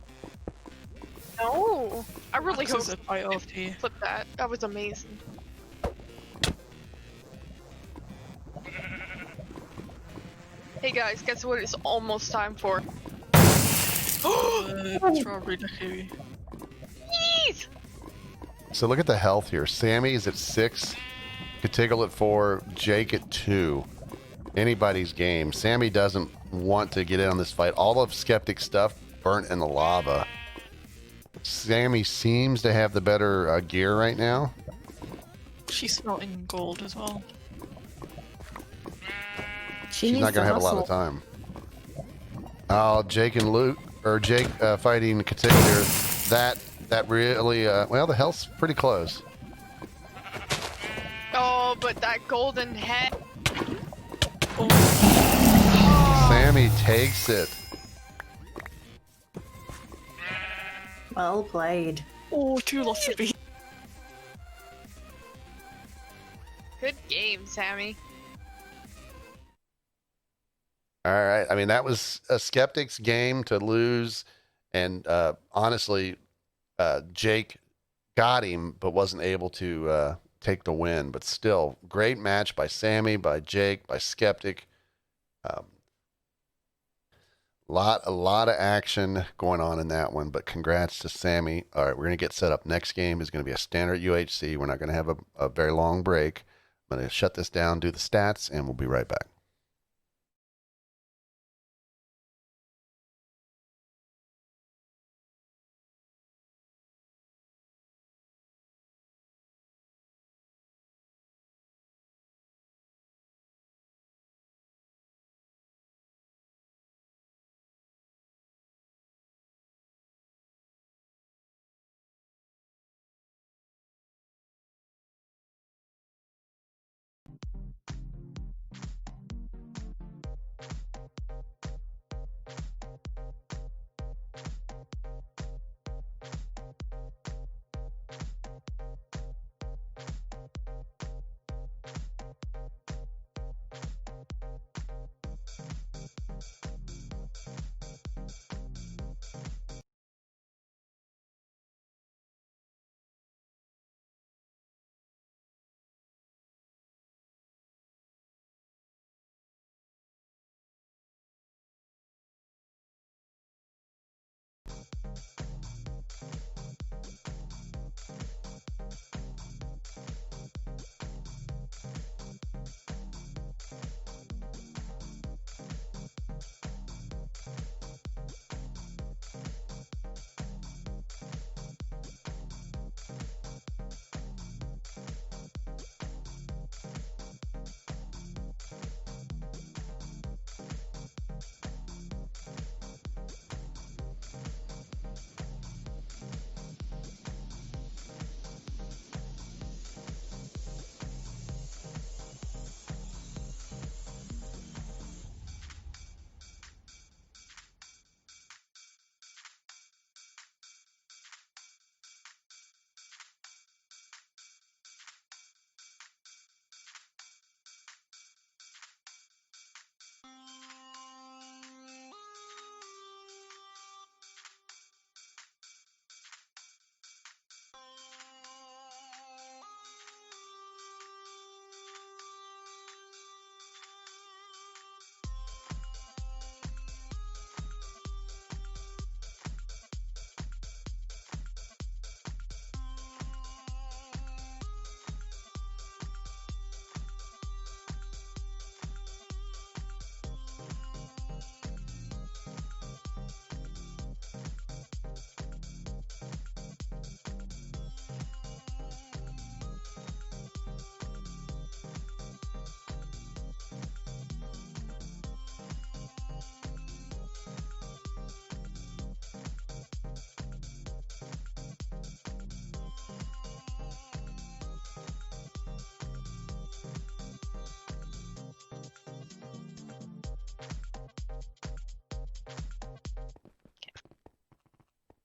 No, I really hope Axes are quite OP. flip that. That was amazing. Hey guys, guess what it's almost time for? Strawberry daiquiri. Yeet! So look at the health here. Sammy is at 6, Katiggle at 4, Jake at 2. Anybody's game. Sammy doesn't want to get in on this fight. All of Skeptic's stuff burnt in the lava. Sammy seems to have the better gear right now. She's smelting gold as well. She's not going to have a lot of time. Oh, Jake and Luke, or Jake fighting Katiggle here. That really, well, the health's pretty close. Oh, but that golden head. Sammy takes it. Well played. Oh, 2 lots of beat. Good game, Sammy. All right. I mean, that was a Skeptic's game to lose. And honestly, Jake got him, but wasn't able to take the win. But still, great match by Sammy, by Jake, by Skeptic. A lot of action going on in that one, but congrats to Sammy. All right, we're going to get set up. Next game is going to be a standard UHC. We're not going to have a very long break. I'm going to shut this down, do the stats, and we'll be right back.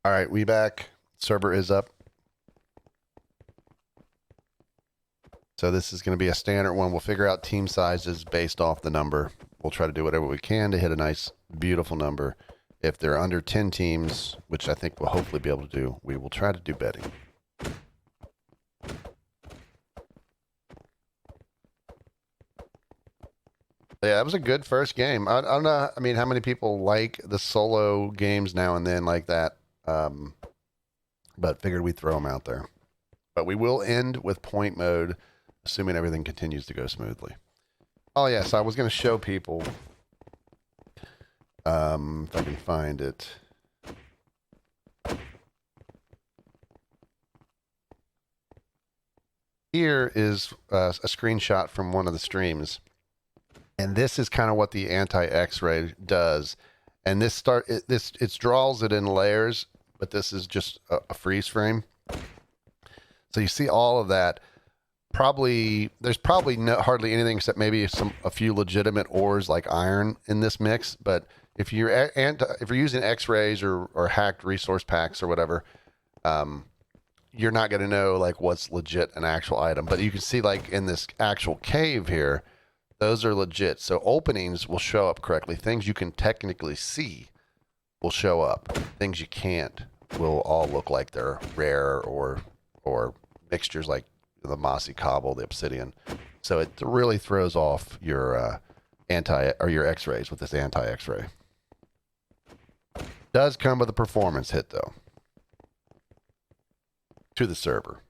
All right, we back. Server is up. So this is going to be a standard one. We'll figure out team sizes based off the number. We'll try to do whatever we can to hit a nice, beautiful number. If they're under 10 teams, which I think we'll hopefully be able to do, we will try to do betting. Yeah, that was a good first game. I don't know. I mean, how many people like the solo games now and then like that? But figured we'd throw them out there. But we will end with point mode, assuming everything continues to go smoothly. Oh, yes, I was going to show people, if I can find it. Here is a screenshot from one of the streams. And this is kind of what the anti-X-ray does. And this it draws it in layers, but this is just a freeze frame. So you see all of that. There's probably hardly anything except maybe a few legitimate ores like iron in this mix. But if you're using X-rays or hacked resource packs or whatever, you're not going to know like what's legit an actual item. But you can see like in this actual cave here, those are legit. So openings will show up correctly. Things you can technically see will show up. Things you can't will all look like they're rare or mixtures like the mossy cobble, the obsidian. So it really throws off your your X-rays with this anti-X-ray. Does come with a performance hit, though. To the server.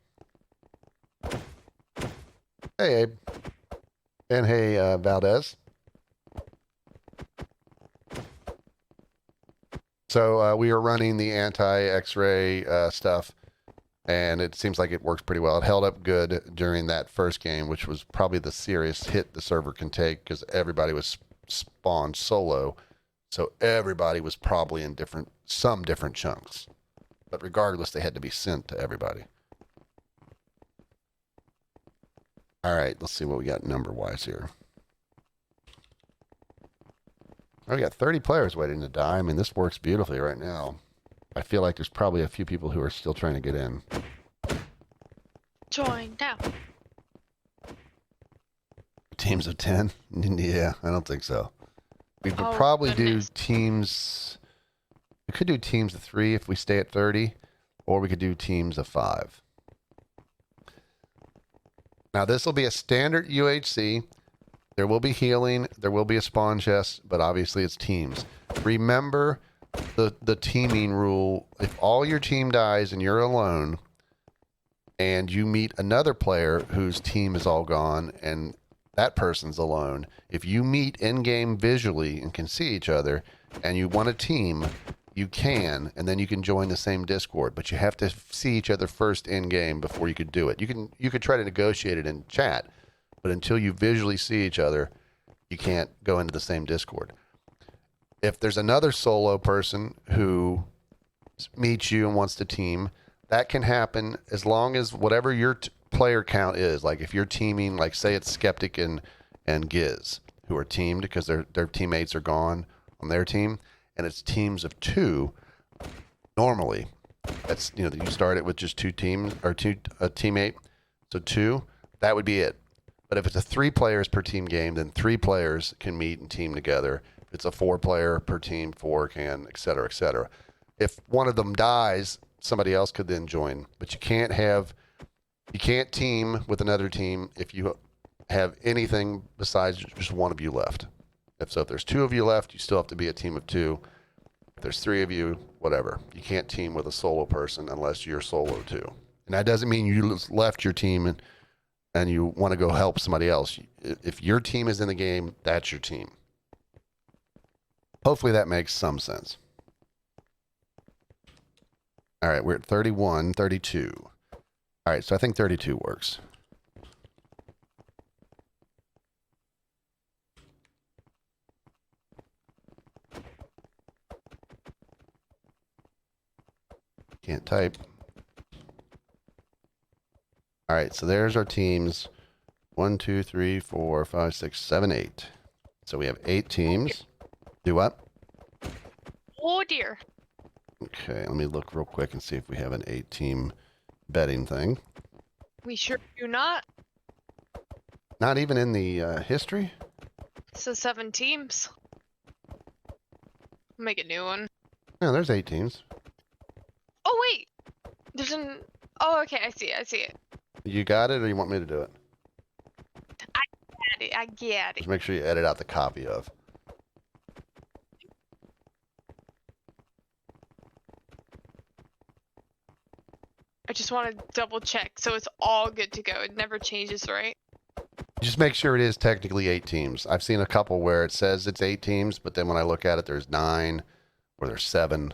Hey, Abe. And hey, Valdez. So we are running the anti-X-ray stuff, and it seems like it works pretty well. It held up good during that first game, which was probably the serious hit the server can take because everybody was spawned solo. So everybody was probably in some different chunks. But regardless, they had to be sent to everybody. All right, let's see what we got number-wise here. Oh, we got 30 players waiting to die. I mean, this works beautifully right now. I feel like there's probably a few people who are still trying to get in. Join now. Teams of 10? Yeah, I don't think so. We could do teams... We could do teams of 3 if we stay at 30, or we could do teams of 5. Now, this will be a standard UHC. There will be healing. There will be a spawn chest, but obviously it's teams. Remember the teaming rule. If all your team dies and you're alone, and you meet another player whose team is all gone, and that person's alone, if you meet in-game visually and can see each other, and you want a team, you can, and then you can join the same Discord. But you have to see each other first in-game before you could do it. You could try to negotiate it in chat, but until you visually see each other, you can't go into the same Discord. If there's another solo person who meets you and wants to team, that can happen as long as whatever your player count is. Like if you're teaming, like say it's Skeptic and Giz, who are teamed because their teammates are gone on their team, and it's teams of 2. Normally, that's you start it with just 2 teams or a teammate, so 2. That would be it. But if it's a 3 players per team game, then 3 players can meet and team together. If it's a 4 player per team, 4 can, et cetera, et cetera. If one of them dies, somebody else could then join. But you can't team with another team if you have anything besides just one of you left. If there's 2 of you left, you still have to be a team of 2. If there's 3 of you, whatever. You can't team with a solo person unless you're solo too. And that doesn't mean you left your team and you want to go help somebody else. If your team is in the game, that's your team. Hopefully that makes some sense. All right, we're at 31, 32. All right, so I think 32 works. Can't type. All right, so there's our teams. 1, 2, 3, 4, 5, 6, 7, 8. So we have 8 teams. Do what? Oh dear. Okay, let me look real quick and see if we have an 8-team betting thing. We sure do not. Not even in the history? So 7 teams. Make a new one. No, there's 8 teams. Oh wait, there's an. Oh okay, I see it. You got it, or you want me to do it? I get it. Just make sure you edit out the copy of. I just want to double check, so it's all good to go. It never changes, right? Just make sure it is technically 8 teams. I've seen a couple where it says it's 8 teams, but then when I look at it, there's 9 or there's 7.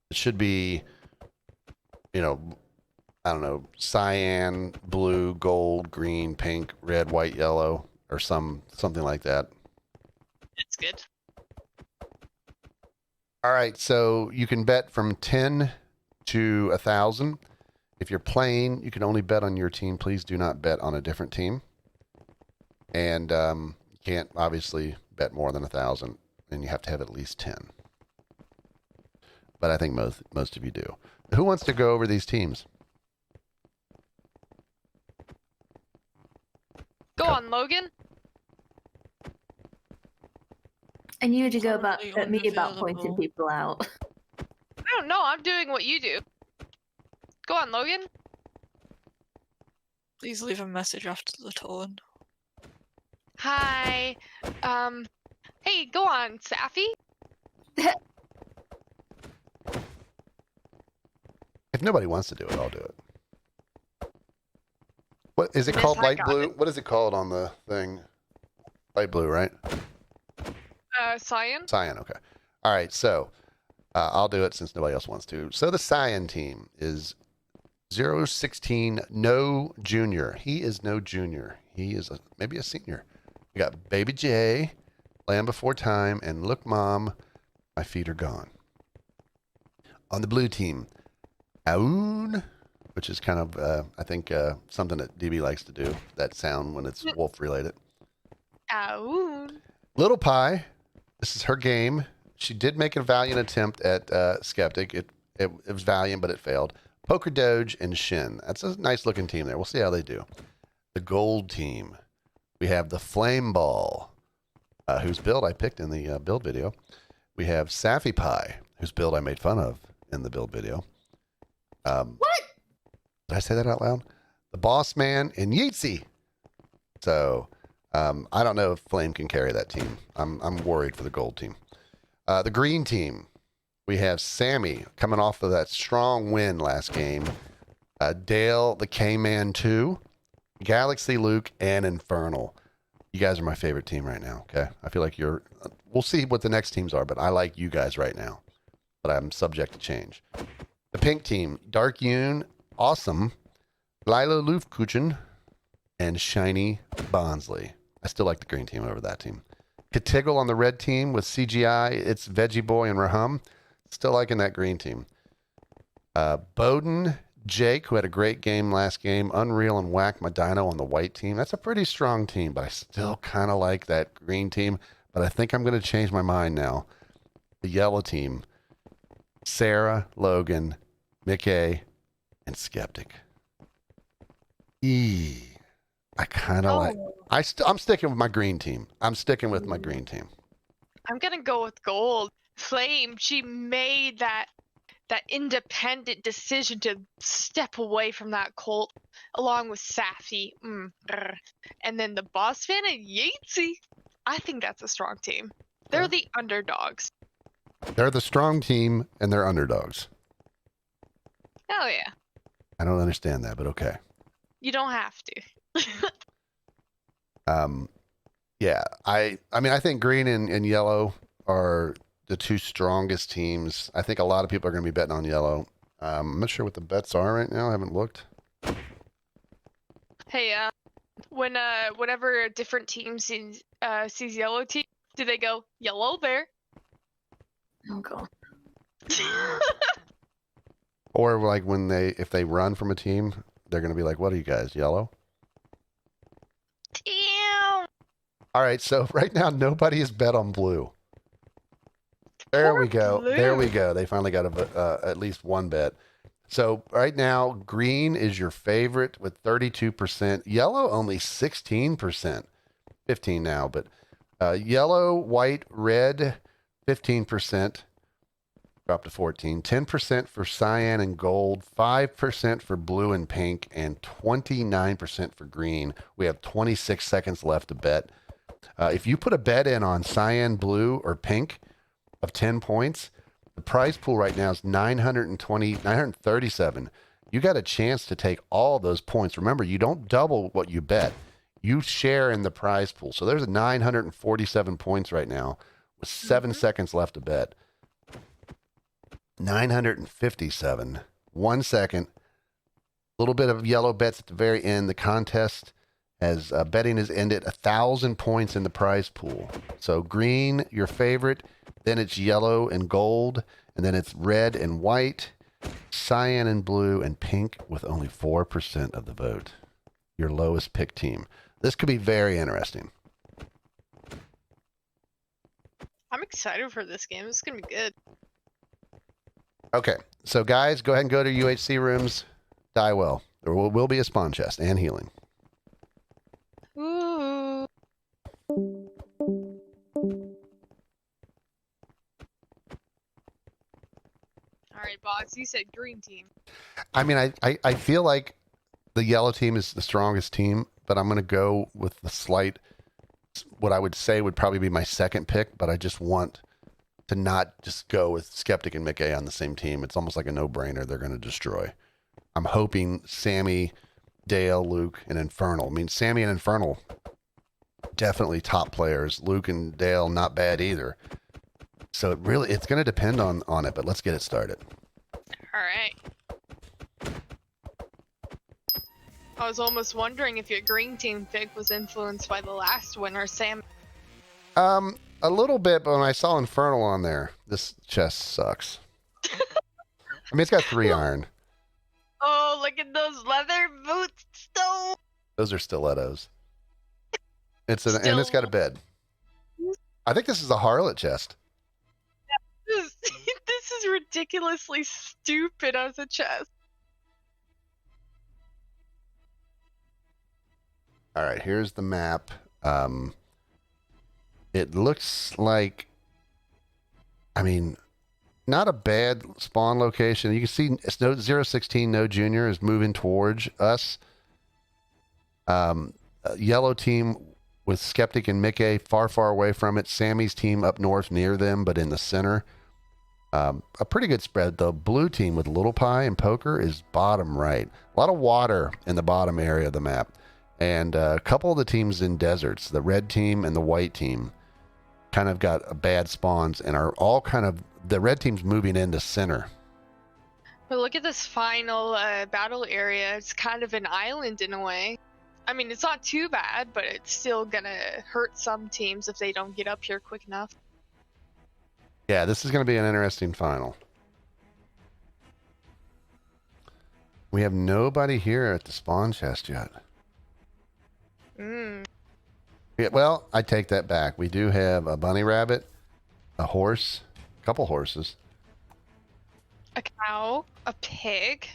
It should be, I don't know, cyan, blue, gold, green, pink, red, white, yellow, or something like that. It's good. All right, so you can bet from 10 to 1,000. If you're playing, you can only bet on your team. Please do not bet on a different team. And you can't obviously bet more than 1,000, and you have to have at least 10. But I think most of you do. Who wants to go over these teams? Go on, Logan. I knew to go about pointing people out. I don't know. I'm doing what you do. Go on, Logan. Please leave a message after the tone. Hi. Hey, go on, Safi. If nobody wants to do it, I'll do it. What is it Miss, called? I Light got blue? it. What is it called on the thing? Light blue, right? Cyan? Cyan, okay. All right, so I'll do it since nobody else wants to. So the Cyan team is 016 No Junior. He is no junior. He is maybe a senior. We got Baby J, Land Before Time, and Look Mom, My Feet Are Gone. On the blue team, Aoun, which is kind of, I think, something that DB likes to do, that sound when it's wolf related. Ow. Little Pie, this is her game. She did make a valiant attempt at Skeptic. It was valiant, but it failed. Poker Doge and Shin. That's a nice looking team there. We'll see how they do. The gold team. We have the Flame Ball, whose build I picked in the build video. We have Saffy Pie, whose build I made fun of in the build video. What? Did I say that out loud? The Boss Man and Yeatsy. So I don't know if Flame can carry that team. I'm worried for the gold team. The green team. We have Sammy coming off of that strong win last game. Dale, the K-Man 2, Galaxy Luke, and Infernal. You guys are my favorite team right now, okay? I feel like we'll see what the next teams are, but I like you guys right now. But I'm subject to change. The pink team, Dark Yoon, Awesome, Lila Lufkuchen, and Shiny Bonsley. I still like the green team over that team. Katiggle on the red team with CGI, it's Veggie Boy and Raham. Still liking that green team. Bowden, Jake, who had a great game last game. Unreal and Whack Medino on the white team. That's a pretty strong team, but I still kind of like that green team. But I think I'm going to change my mind now. The yellow team. Sarah, Logan, Mickey, and Skeptic. I kind of like... I'm sticking with my green team. I'm sticking with my green team. I'm gonna go with gold. Flame, she made that independent decision to step away from that cult, along with Safi. And then the Boss Fan and Yeatsy. I think that's a strong team. They're the underdogs. They're the strong team, and they're underdogs. Oh yeah. I don't understand that, but okay. You don't have to. Yeah, I mean, I think green and yellow are the two strongest teams. I think a lot of people are going to be betting on yellow. I'm not sure what the bets are right now. I haven't looked. Hey, whenever a different team sees yellow team, do they go yellow there? Oh god. Or like if they run from a team, they're going to be like, "What are you guys, yellow?" Damn. All right, so right now nobody has bet on blue. There we go. Blue. There we go. They finally got at least one bet. So right now, green is your favorite with 32%. Yellow only 16%. 15 now, but yellow, white, red, 15%. Dropped to 14. 10% for cyan and gold, 5% for blue and pink, and 29% for green. We have 26 seconds left to bet. If you put a bet in on cyan, blue, or pink of 10 points, the prize pool right now is 937. You got a chance to take all those points. Remember, you don't double what you bet. You share in the prize pool. So there's 947 points right now with 7 seconds left to bet. 957. 1 second. A little bit of yellow bets at the very end. The contest as betting has ended. 1,000 points in the prize pool. So green, your favorite. Then it's yellow and gold. And then it's red and white. Cyan and blue and pink with only 4% of the vote. Your lowest pick team. This could be very interesting. I'm excited for this game. It's gonna be good. Okay, so guys, go ahead and go to UHC rooms. Die well. There will be a spawn chest and healing. Ooh. All right, boss. You said green team. I mean, I feel like the yellow team is the strongest team, but I'm going to go with the slight, what I would say would probably be my second pick, but I just want to not just go with Skeptic and Mickey on the same team. It's almost like a no-brainer they're going to destroy. I'm hoping Sammy, Dale, Luke, and Infernal. I mean, Sammy and Infernal, definitely top players. Luke and Dale, not bad either. So it's going to depend on it, but let's get it started. All right. I was almost wondering if your green team pick was influenced by the last winner, Sam. A little bit, but when I saw Infernal on there, this chest sucks. I mean, it's got 3 iron. Oh, look at those leather boots, though. Those are stilettos. And it's got a bed. I think this is a harlot chest. This is ridiculously stupid as a chest. All right, here's the map. It looks like, I mean, not a bad spawn location. You can see 016 No Junior is moving towards us. Yellow team with Skeptic and Mickey far, far away from it. Sammy's team up north near them, but in the center. A pretty good spread, though. Blue team with Little Pie and Poker is bottom right. A lot of water in the bottom area of the map. And a couple of the teams in deserts, the red team and the white team, kind of got bad spawns and are all kind of, the red team's moving into center. But look at this final battle area. It's kind of an island in a way. I mean, it's not too bad, but it's still gonna hurt some teams if they don't get up here quick enough. Yeah, this is going to be an interesting final. We have nobody here at the spawn chest yet. Yeah, well, I take that back. We do have a bunny rabbit, a horse, a couple horses. A cow, a pig.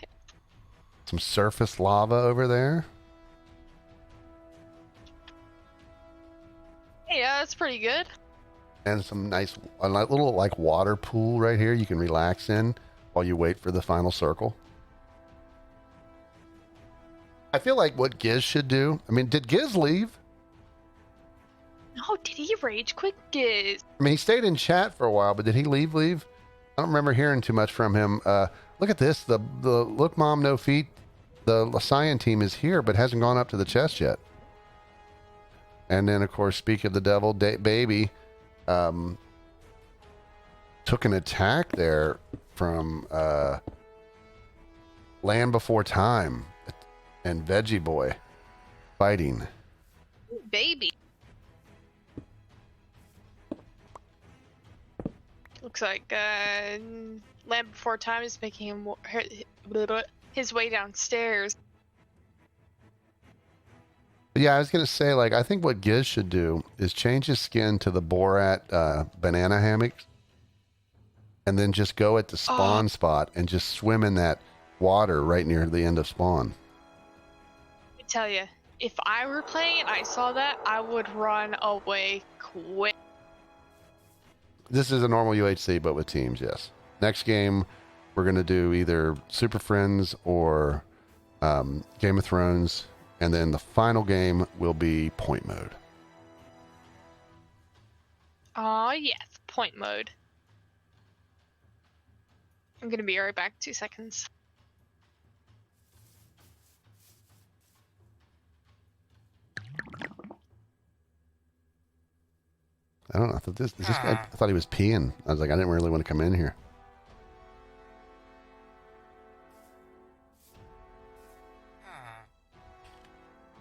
Some surface lava over there. Yeah, that's pretty good. And some nice, a little like water pool right here you can relax in while you wait for the final circle. I feel like what Giz should do, I mean, did Giz leave? No, did he rage quit, Giz? I mean, he stayed in chat for a while, but did he leave? I don't remember hearing too much from him. Look at this. The Look Mom No Feet, the Cyan team is here, but hasn't gone up to the chest yet. And then, of course, speak of the devil, Baby took an attack there from Land Before Time and Veggie Boy fighting. Baby. Looks like Land Before Time is making him his way downstairs. Yeah, I was going to say, like, I think what Giz should do is change his skin to the Borat banana hammock and then just go at the spawn spot and just swim in that water right near the end of spawn. Let me tell you, if I were playing and I saw that, I would run away quick. This is a normal UHC, but with teams, yes. Next game, we're going to do either Super Friends or Game of Thrones. And then the final game will be point mode. Oh, yes, point mode. I'm going to be right back. 2 seconds. I don't know. I thought this guy, I thought he was peeing. I was like, I didn't really want to come in here.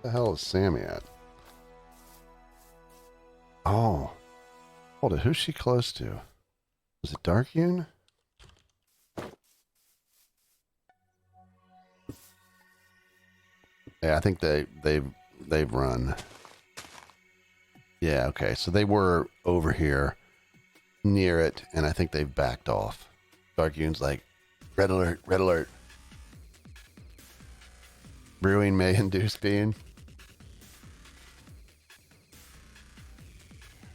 Where the hell is Sammy at? Oh. Hold it. Who's she close to? Is it Darkune? Yeah, I think they've run. Yeah, okay. So they were over here near it, and I think they've backed off. Darkune's like, red alert, red alert. Brewing may induce being.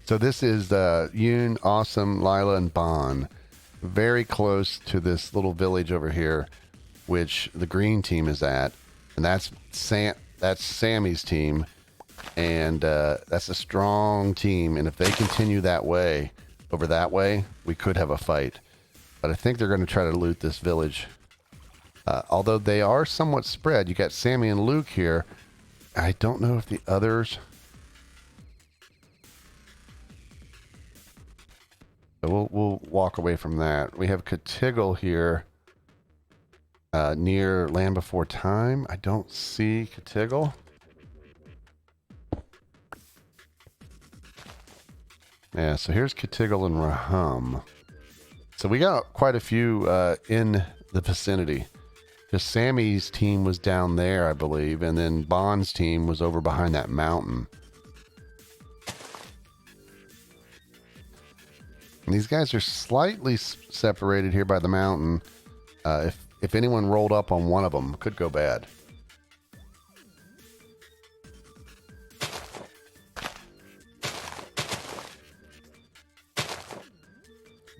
So this is Yoon, Awesome, Lila, and Bon. Very close to this little village over here, which the green team is at. And that's Sammy's team. And that's a strong team. And if they continue that way, over that way, we could have a fight. But I think they're going to try to loot this village. Although they are somewhat spread. You got Sammy and Luke here. I don't know if the others... So we'll walk away from that. We have Katiggle here near Land Before Time. I don't see Katiggle. Yeah, so here's Katiggle and Rahum. So we got quite a few in the vicinity. Because Sammy's team was down there, I believe, and then Bond's team was over behind that mountain. And these guys are slightly separated here by the mountain. If anyone rolled up on one of them, it could go bad.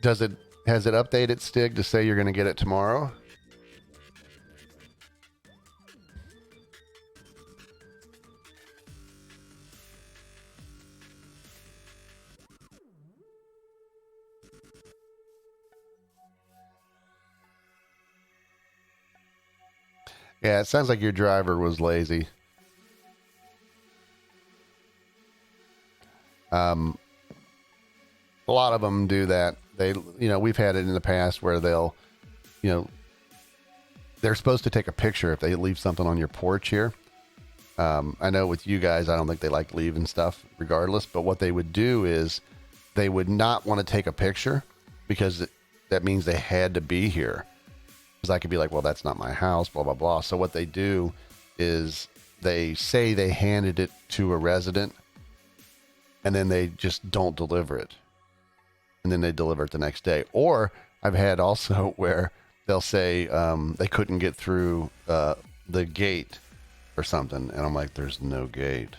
Has it updated, Stig, to say you're going to get it tomorrow? Yeah, it sounds like your driver was lazy. A lot of them do that. We've had it in the past where they're supposed to take a picture if they leave something on your porch here. I know with you guys, I don't think they like leaving stuff regardless, but what they would do is they would not want to take a picture because that means they had to be here. Because I could be like, well, that's not my house, blah, blah, blah. So what they do is they say they handed it to a resident and then they just don't deliver it. And then they deliver it the next day. Or I've had also where they'll say they couldn't get through the gate or something. And I'm like, there's no gate.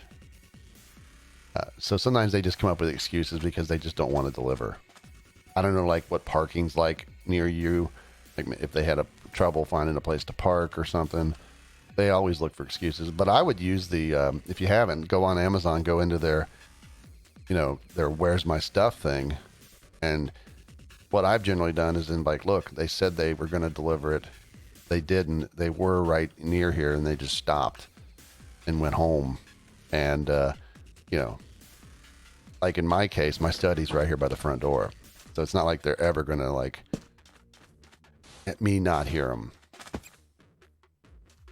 So sometimes they just come up with excuses because they just don't want to deliver. I don't know, like what parking's like near you. Like if they had trouble finding a place to park or something, they always look for excuses. But I would use the, if you haven't, go on Amazon, go into their Where's My Stuff thing. And what I've generally done is look, they said they were going to deliver it. They didn't. They were right near here and they just stopped and went home. And, like in my case, my study's right here by the front door. So it's not like they're ever going to let me not hear them.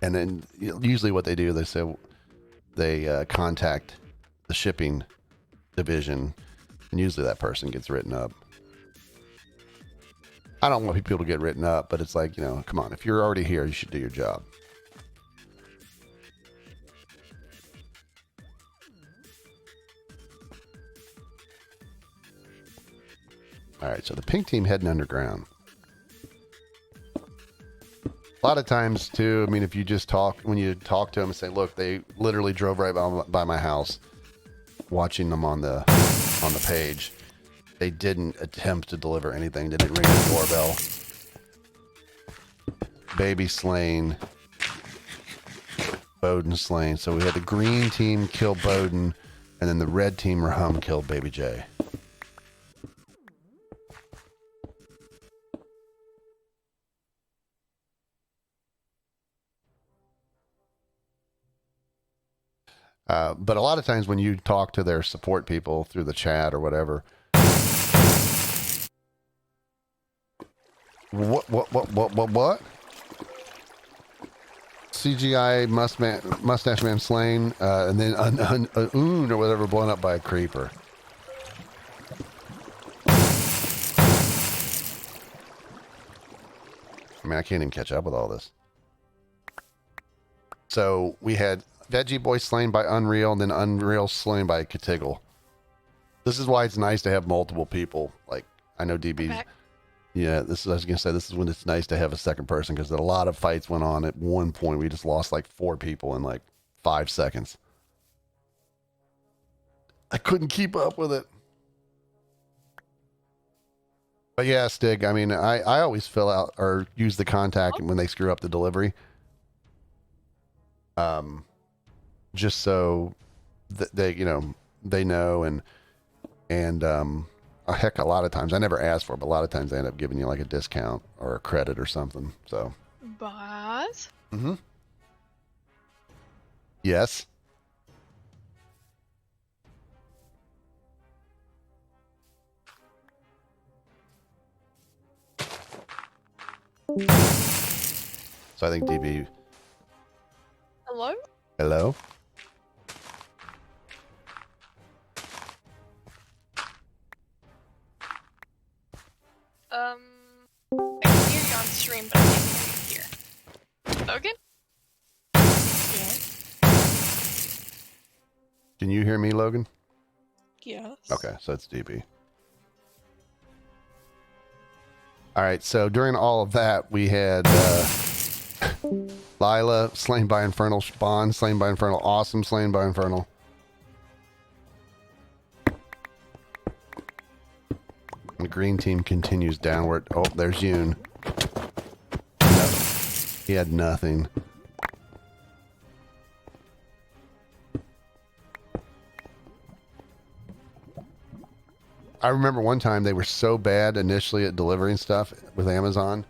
And then usually what they do, they say they contact the shipping division, and usually that person gets written up. I don't want people to get written up, but it's like, come on, if you're already here, you should do your job. All right, so the pink team heading underground. A lot of times too, I mean, if you just when you talk to them and say, look, they literally drove right by my house, watching them on the page. They didn't attempt to deliver anything. They didn't ring the doorbell. Baby slain. Bowden slain. So we had the green team kill Bowden, and then the red team Rahum killed Baby J. But a lot of times when you talk to their support people through the chat or whatever, what? CGI mustache man slain, and then or whatever blown up by a creeper. I mean, I can't even catch up with all this. So we had Veggie Boy slain by Unreal, and then Unreal slain by Katiggle. This is why it's nice to have multiple people. Like, I know DB. Yeah, I was going to say, this is when it's nice to have a second person, because a lot of fights went on. At one point, we just lost like 4 people in like 5 seconds. I couldn't keep up with it. But yeah, Stig, I mean, I always fill out or use the contact when they screw up the delivery. Just so they know, and a heck, a lot of times I never ask for it, but a lot of times they end up giving you like a discount or a credit or something. So. Boss? Mm-hmm. Yes. So I think DB. Hello? Hello? I can hear you on stream, but I can't hear you here. Logan? Yes. Can you hear me, Logan? Yes. Okay, so it's DB. All right, so during all of that, we had Lila slain by Infernal, Spawn slain by Infernal, Awesome slain by Infernal. The green team continues downward. Oh, there's Yoon. No, he had nothing. I remember one time they were so bad initially at delivering stuff with Amazon.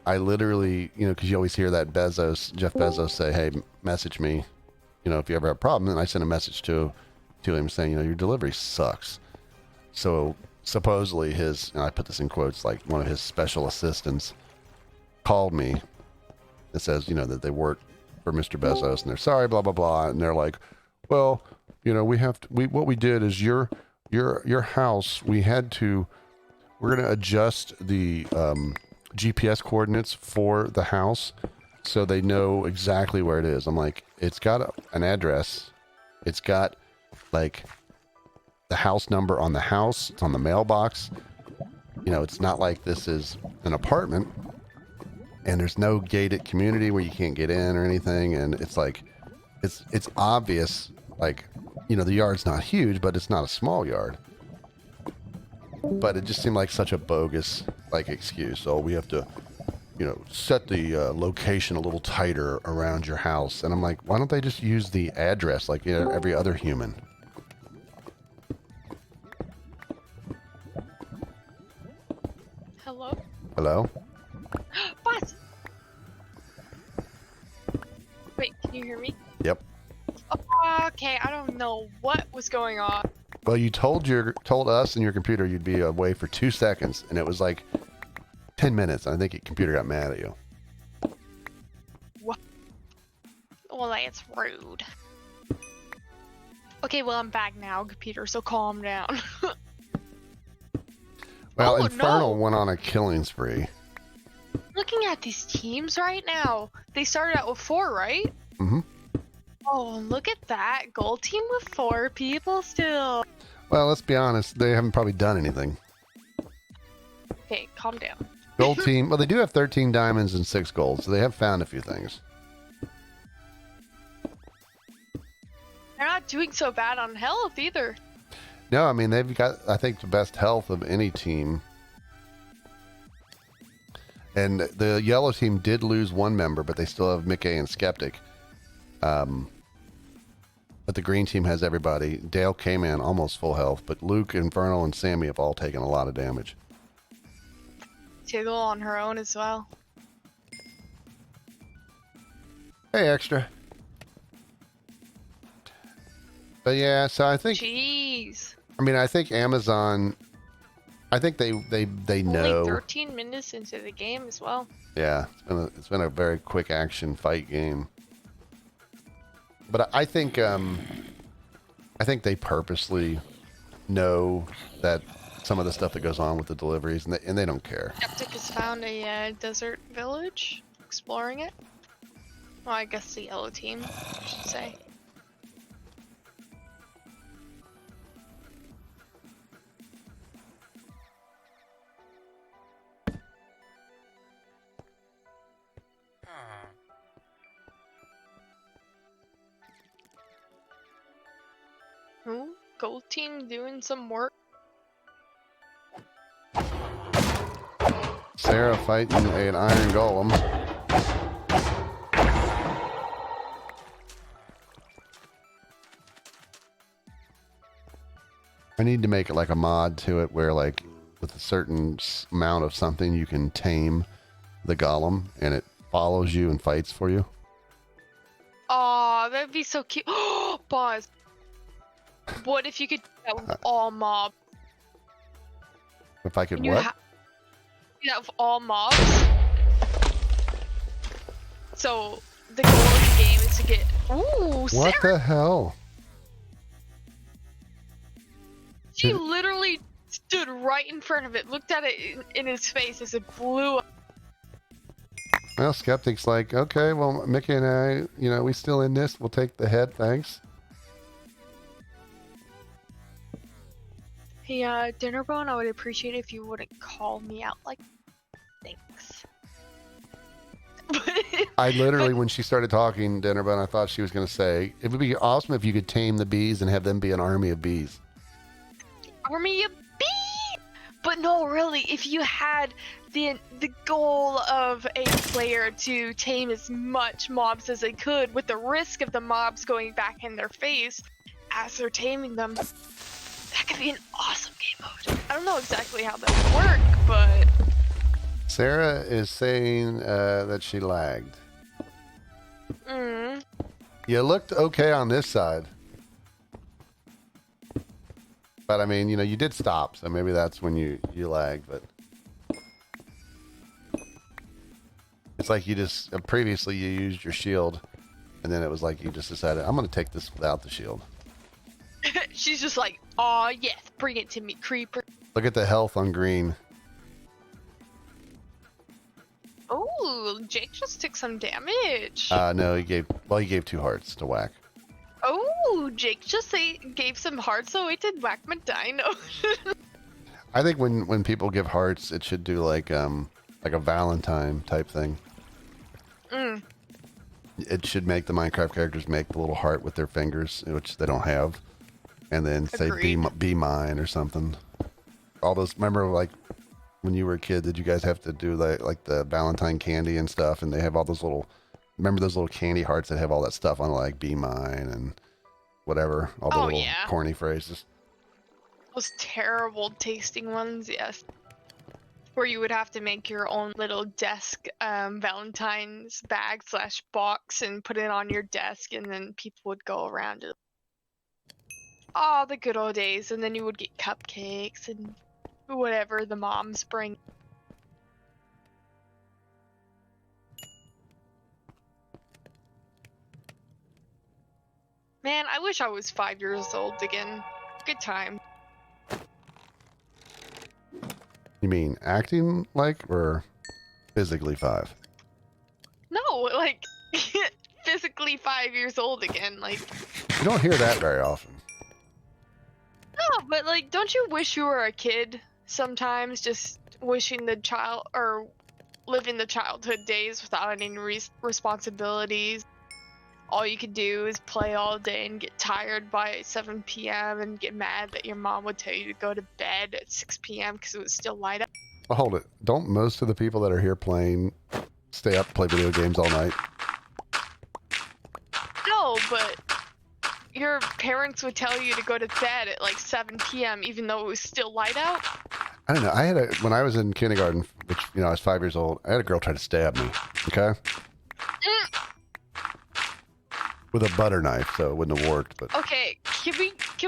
I literally, because you always hear that Jeff Bezos say, hey, message me, if you ever have a problem. And I sent a message to him saying, your delivery sucks. So supposedly his, and I put this in quotes, like one of his special assistants called me and says, that they work for Mr. Bezos and they're sorry, blah, blah, blah. And they're like, well, what we did is your house, we're going to adjust the GPS coordinates for the house so they know exactly where it is. I'm like, it's got an address. It's got like the house number on the house. It's on the mailbox. It's not like this is an apartment and there's no gated community where you can't get in or anything. And it's like, it's obvious, like, the yard's not huge, but it's not a small yard. But it just seemed like such a bogus, excuse. So we have to, set the location a little tighter around your house. And I'm like, why don't they just use the address like every other human? Hello? Hello? What? Wait, can you hear me? Yep. Okay, I don't know what was going on. Well, you told us and your computer you'd be away for 2 seconds, and it was like 10 minutes. I think your computer got mad at you. What? Well, that's rude. Okay, well, I'm back now, computer, so calm down. Well, Infernal went on a killing spree. Looking at these teams right now, they started out with 4, right? Mm-hmm. Oh, look at that. Gold team with 4 people still. Well, let's be honest. They haven't probably done anything. Okay, calm down. Gold team. Well, they do have 13 diamonds and 6 gold, so they have found a few things. They're not doing so bad on health either. No, I mean, they've got, I think, the best health of any team. And the yellow team did lose 1 member, but they still have Mickey and Skeptic. But the green team has everybody. Dale came in almost full health, but Luke, Infernal, and Sammy have all taken a lot of damage. Tiggle on her own as well. Hey, Extra. But yeah, so I think... Jeez. I mean, I think Amazon... I think they know... Only 13 minutes into the game as well. Yeah, it's been a very quick action fight game. But I think they purposely know that some of the stuff that goes on with the deliveries, and they don't care. Skeptic has found a desert village, exploring it. Well, I guess the yellow team, I should say. Ooh, gold team doing some work. Sarah fighting an iron golem. I need to make it like a mod to it where like with a certain amount of something you can tame the golem and it follows you and fights for you. Oh, that'd be so cute. Pause. What if you could do that with all mobs? If I could Do what? that with all mobs. So the goal of the game is to get. Ooh, What Sarah! the hell? She literally stood right in front of it, looked at it in his face as it blew up. Well, Skeptic's like, okay, well, Mickey and I, you know, we still in this. We'll take the head, thanks. Hey, Dinnerbone, I would appreciate it if you wouldn't call me out like thanks. I literally, when she started talking, Dinnerbone, I thought she was going to say, it would be awesome if you could tame the bees and have them be an army of bees. Army of bees! But no, really, if you had the goal of a player to tame as much mobs as they could with the risk of the mobs going back in their face as they're taming them, that could be an awesome game mode. I don't know exactly how that would work, but... Sarah is saying that she lagged. You looked okay on this side. But I mean, you know, you did stop, so maybe that's when you lagged, but... It's like you just, previously you used your shield, and then it was like you just decided, I'm going to take this without the shield. She's just like, aw, yes, bring it to me, creeper. Look at the health on green. Oh, Jake just took some damage. No, he gave 2 hearts to whack. Oh, Jake just gave some hearts so it did whack my dino. I think when people give hearts, it should do like a Valentine type thing. It should make the Minecraft characters make the little heart with their fingers, which they don't have, and then say be mine or something. All those, remember like when you were a kid, did you guys have to do like the Valentine candy and stuff, and they have all those little, remember those little candy hearts that have all that stuff on, like be mine and whatever, all the little corny phrases. Those terrible tasting ones, yes. Where you would have to make your own little desk Valentine's bag / box and put it on your desk, and then people would go around it. Oh, the good old days. And then you would get cupcakes and whatever the moms bring. Man, I wish I was 5 years old again. Good time. You mean acting like or physically 5? No, like physically 5 years old again. Like, you don't hear that very often. No, but like, don't you wish you were a kid sometimes? Just wishing the child or living the childhood days without any responsibilities. All you could do is play all day and get tired by 7 p.m. and get mad that your mom would tell you to go to bed at 6 p.m. because it was still light up. Well, hold it. Don't most of the people that are here playing stay up, play video games all night? No, but your parents would tell you to go to bed at like 7 p.m. even though it was still light out? I don't know. When I was in kindergarten, which, you know, I was 5 years old, I had a girl try to stab me. Okay? With a butter knife, so it wouldn't have worked. But okay, can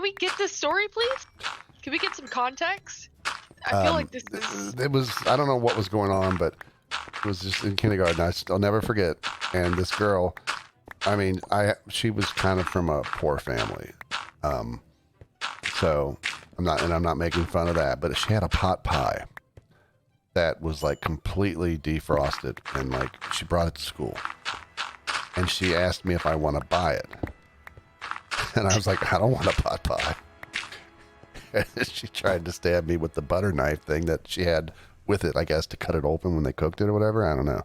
we get this story, please? Can we get some context? I feel like this is. It was, I don't know what was going on, but it was just in kindergarten. I'll never forget. And this girl, I mean, she was kind of from a poor family, so I'm not making fun of that. But she had a pot pie that was like completely defrosted, and like she brought it to school. And she asked me if I want to buy it. And I was like, I don't want a pot pie. And she tried to stab me with the butter knife thing that she had with it, I guess, to cut it open when they cooked it or whatever. I don't know.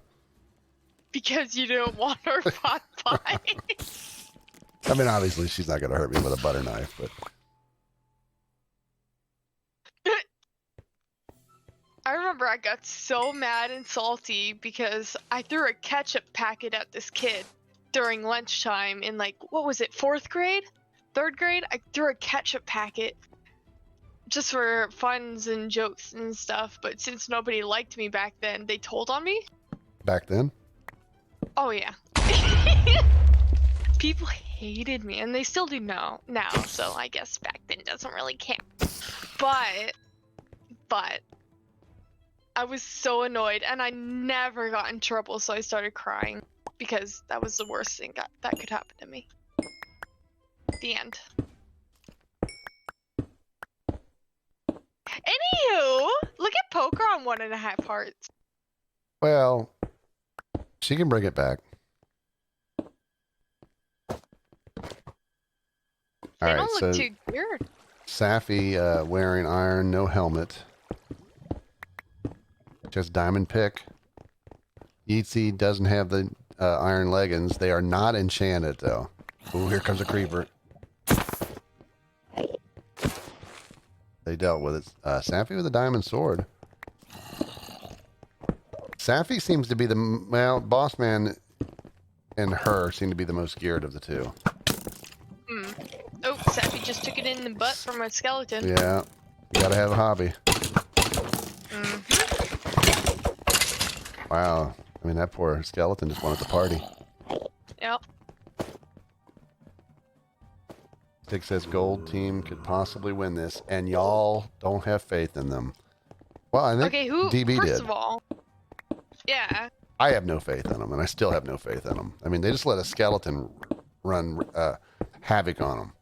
Because you didn't want her pot pie. I mean, obviously, she's not going to hurt me with a butter knife, but... I remember I got so mad and salty because I threw a ketchup packet at this kid during lunchtime in, like, what was it, 4th grade? 3rd grade? I threw a ketchup packet just for funs and jokes and stuff, but since nobody liked me back then, they told on me. Back then? Oh yeah. People hated me, and they still do now, so I guess back then doesn't really count. But I was so annoyed, and I never got in trouble, so I started crying because that was the worst thing that could happen to me. The end. Anywho, look at poker on 1.5 hearts. Well, she can bring it back. They All right, don't so look too weird. Safi wearing iron, no helmet. Just diamond pick. Yeezy doesn't have the iron leggings. They are not enchanted, though. Ooh, here comes a creeper. They dealt with it. Safi with a diamond sword. Safi seems to be the... Well, Boss Man and her seem to be the most geared of the two. Oh, Safi just took it in the butt from a skeleton. Yeah. You gotta have a hobby. Wow. I mean, that poor skeleton just wanted to party. Yep. Stick says gold team could possibly win this, and y'all don't have faith in them. Well, I think Okay, who? DB First did. of all, yeah. I have no faith in them, and I still have no faith in them. I mean, they just let a skeleton run havoc on them.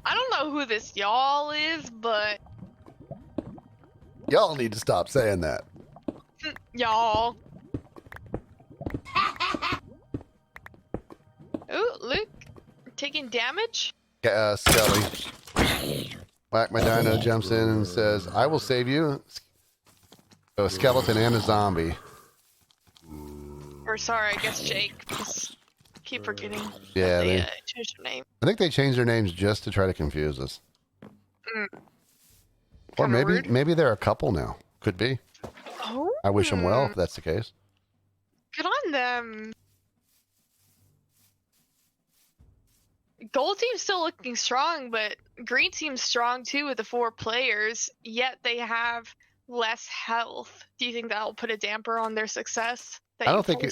I don't know who this y'all is, but Y'all need to stop saying that. y'all. Oh, look, taking damage. Skelly. Whack My Dino jumps in and says, I will save you. So a skeleton and a zombie. Or sorry, I guess Jake. Just keep forgetting. Yeah, they they changed their name. I think they changed their names just to try to confuse us. Or Kinda rude. maybe they're a couple now. Could be. Oh. I wish them well if that's the case. Good on them. Gold team's still looking strong, but green team's strong too with the 4 players, yet they have less health. Do you think that'll put a damper on their success? I don't think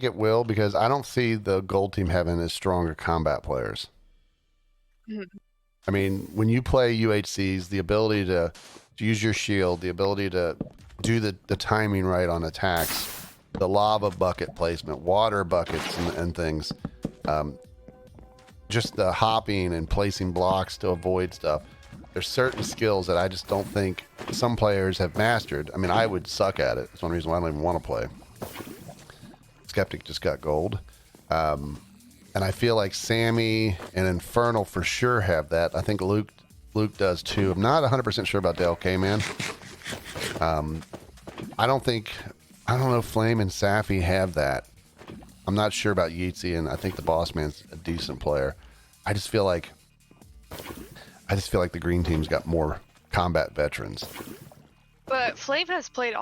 it will, because I don't see the gold team having as stronger combat players. I mean, when you play UHCs, the ability to use your shield, the ability to do the timing right on attacks, the lava bucket placement, water buckets and things, just the hopping and placing blocks to avoid stuff. There's certain skills that I just don't think some players have mastered. I mean, I would suck at it. That's one reason why I don't even want to play. Skeptic just got gold. And I feel like Sammy and Infernal for sure have that. I think Luke does too. I'm not 100% sure about Dale K-Man. I don't know if Flame and Safi have that. I'm not sure about Yeezy, and I think the Boss Man's a decent player. I just feel like the green team's got more combat veterans. But Flame has played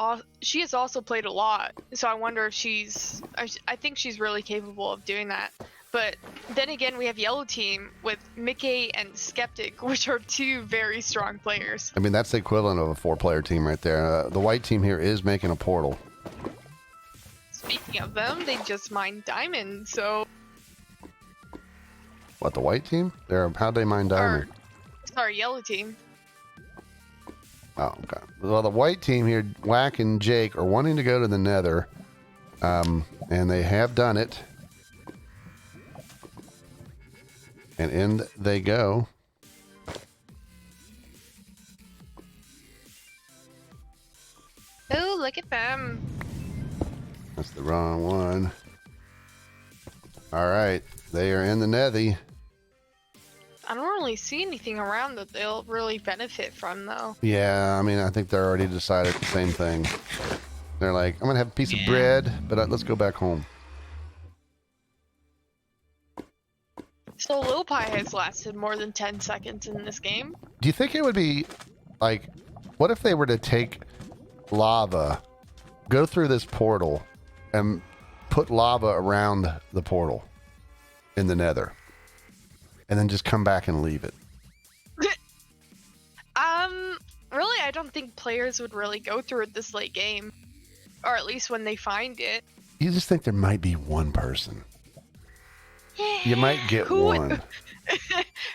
she has also played a lot, so I wonder if I think she's really capable of doing that. But then again, we have Yellow Team with Mickey and Skeptic, which are 2 very strong players. I mean, that's the equivalent of a 4-player team right there. The white team here is making a portal. Speaking of them, they just mined diamond, so... What, the white team? How'd they mine diamond? Sorry, Yellow Team. Oh, okay. Well, the white team here, Whack and Jake, are wanting to go to the Nether, and they have done it. And in they go. Oh, look at them. That's the wrong one. All right. They are in the Nether. I don't really see anything around that they'll really benefit from, though. Yeah, I mean, I think they're already decided the same thing. They're like, I'm going to have a piece of bread, but let's go back home. So Lil Pie has lasted more than 10 seconds in this game. Do you think it would be, like, what if they were to take lava, go through this portal, and put lava around the portal in the Nether? and then just come back and leave it? Really, I don't think players would really go through it this late game, or at least when they find it. You just think there might be one person. You might get one.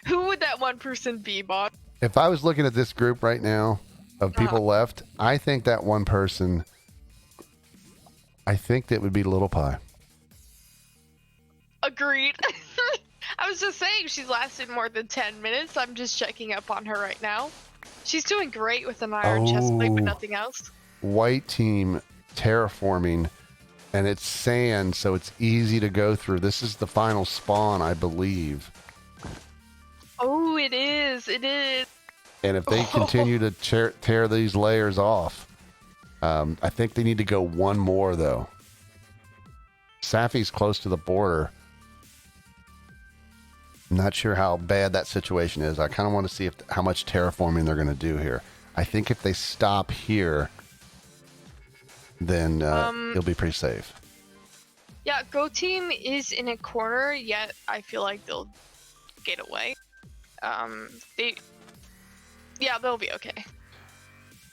Who would that one person be, Bob? If I was looking at this group right now of people left, I think that one person, I think that would be Little Pie. Agreed. I was just saying she's lasted more than 10 minutes. I'm just checking up on her right now. She's doing great with an iron chest plate, but nothing else. White team terraforming, and it's sand, so it's easy to go through. This is the final spawn, I believe. Oh, it is. It is. And if they continue to tear these layers off, I think they need to go one more, though. Safi's close to the border. I'm not sure how bad that situation is. I kind of want to see how much terraforming they're going to do here. I think if they stop here, then it'll be pretty safe. Yeah, Go Team is in a corner, yet I feel like they'll get away. They'll be okay.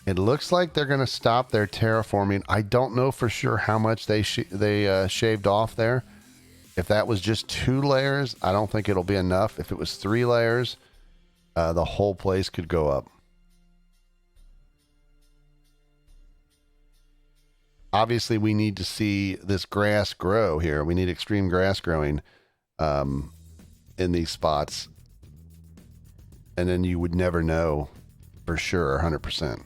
It looks like they're going to stop their terraforming. I don't know for sure how much they shaved off there. If that was just 2 layers, I don't think it'll be enough. If it was 3 layers, the whole place could go up. Obviously, we need to see this grass grow here. We need extreme grass growing in these spots. And then you would never know for sure, 100%.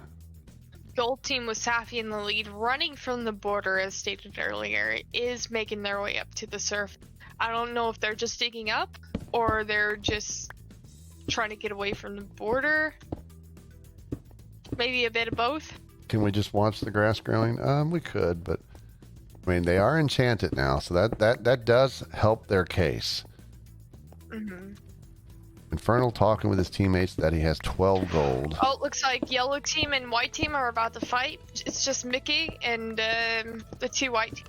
Gold Team with Safi in the lead, running from the border, as stated earlier, is making their way up to the surface. I don't know if they're just digging up or they're just trying to get away from the border. Maybe a bit of both. Can we just watch the grass growing? We could, but I mean, they are enchanted now, so that does help their case. Mm-hmm. Infernal talking with his teammates that he has 12 gold. Oh, it looks like Yellow Team and White Team are about to fight. It's just Mickey and the 2 White Team.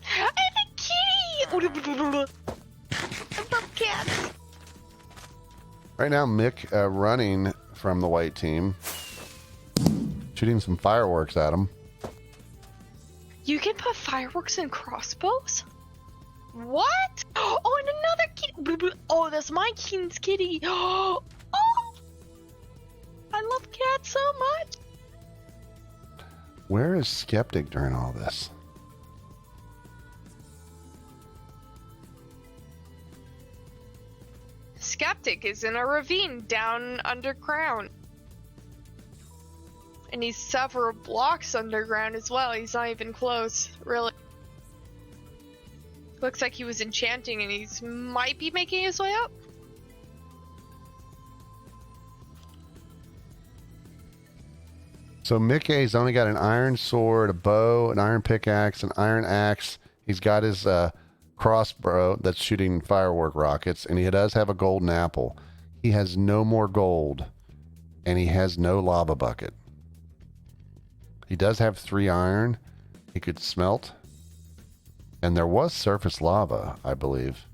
I'm a kitty! I love cats! Right now, Mick running from the white team, shooting some fireworks at him. You can put fireworks in crossbows? What? Oh, and another kitty! Oh, that's my king's kitty! Oh! I love cats so much! Where is Skeptic during all this? Skeptic is in a ravine down underground. And he's several blocks underground as well. He's not even close, really. Looks like he was enchanting and he's might be making his way up. So Mickey's only got an iron sword, a bow, an iron pickaxe, an iron axe. He's got his crossbow that's shooting firework rockets, and he does have a golden apple. He has no more gold, and he has no lava bucket. He does have 3 iron he could smelt, and there was surface lava, I believe.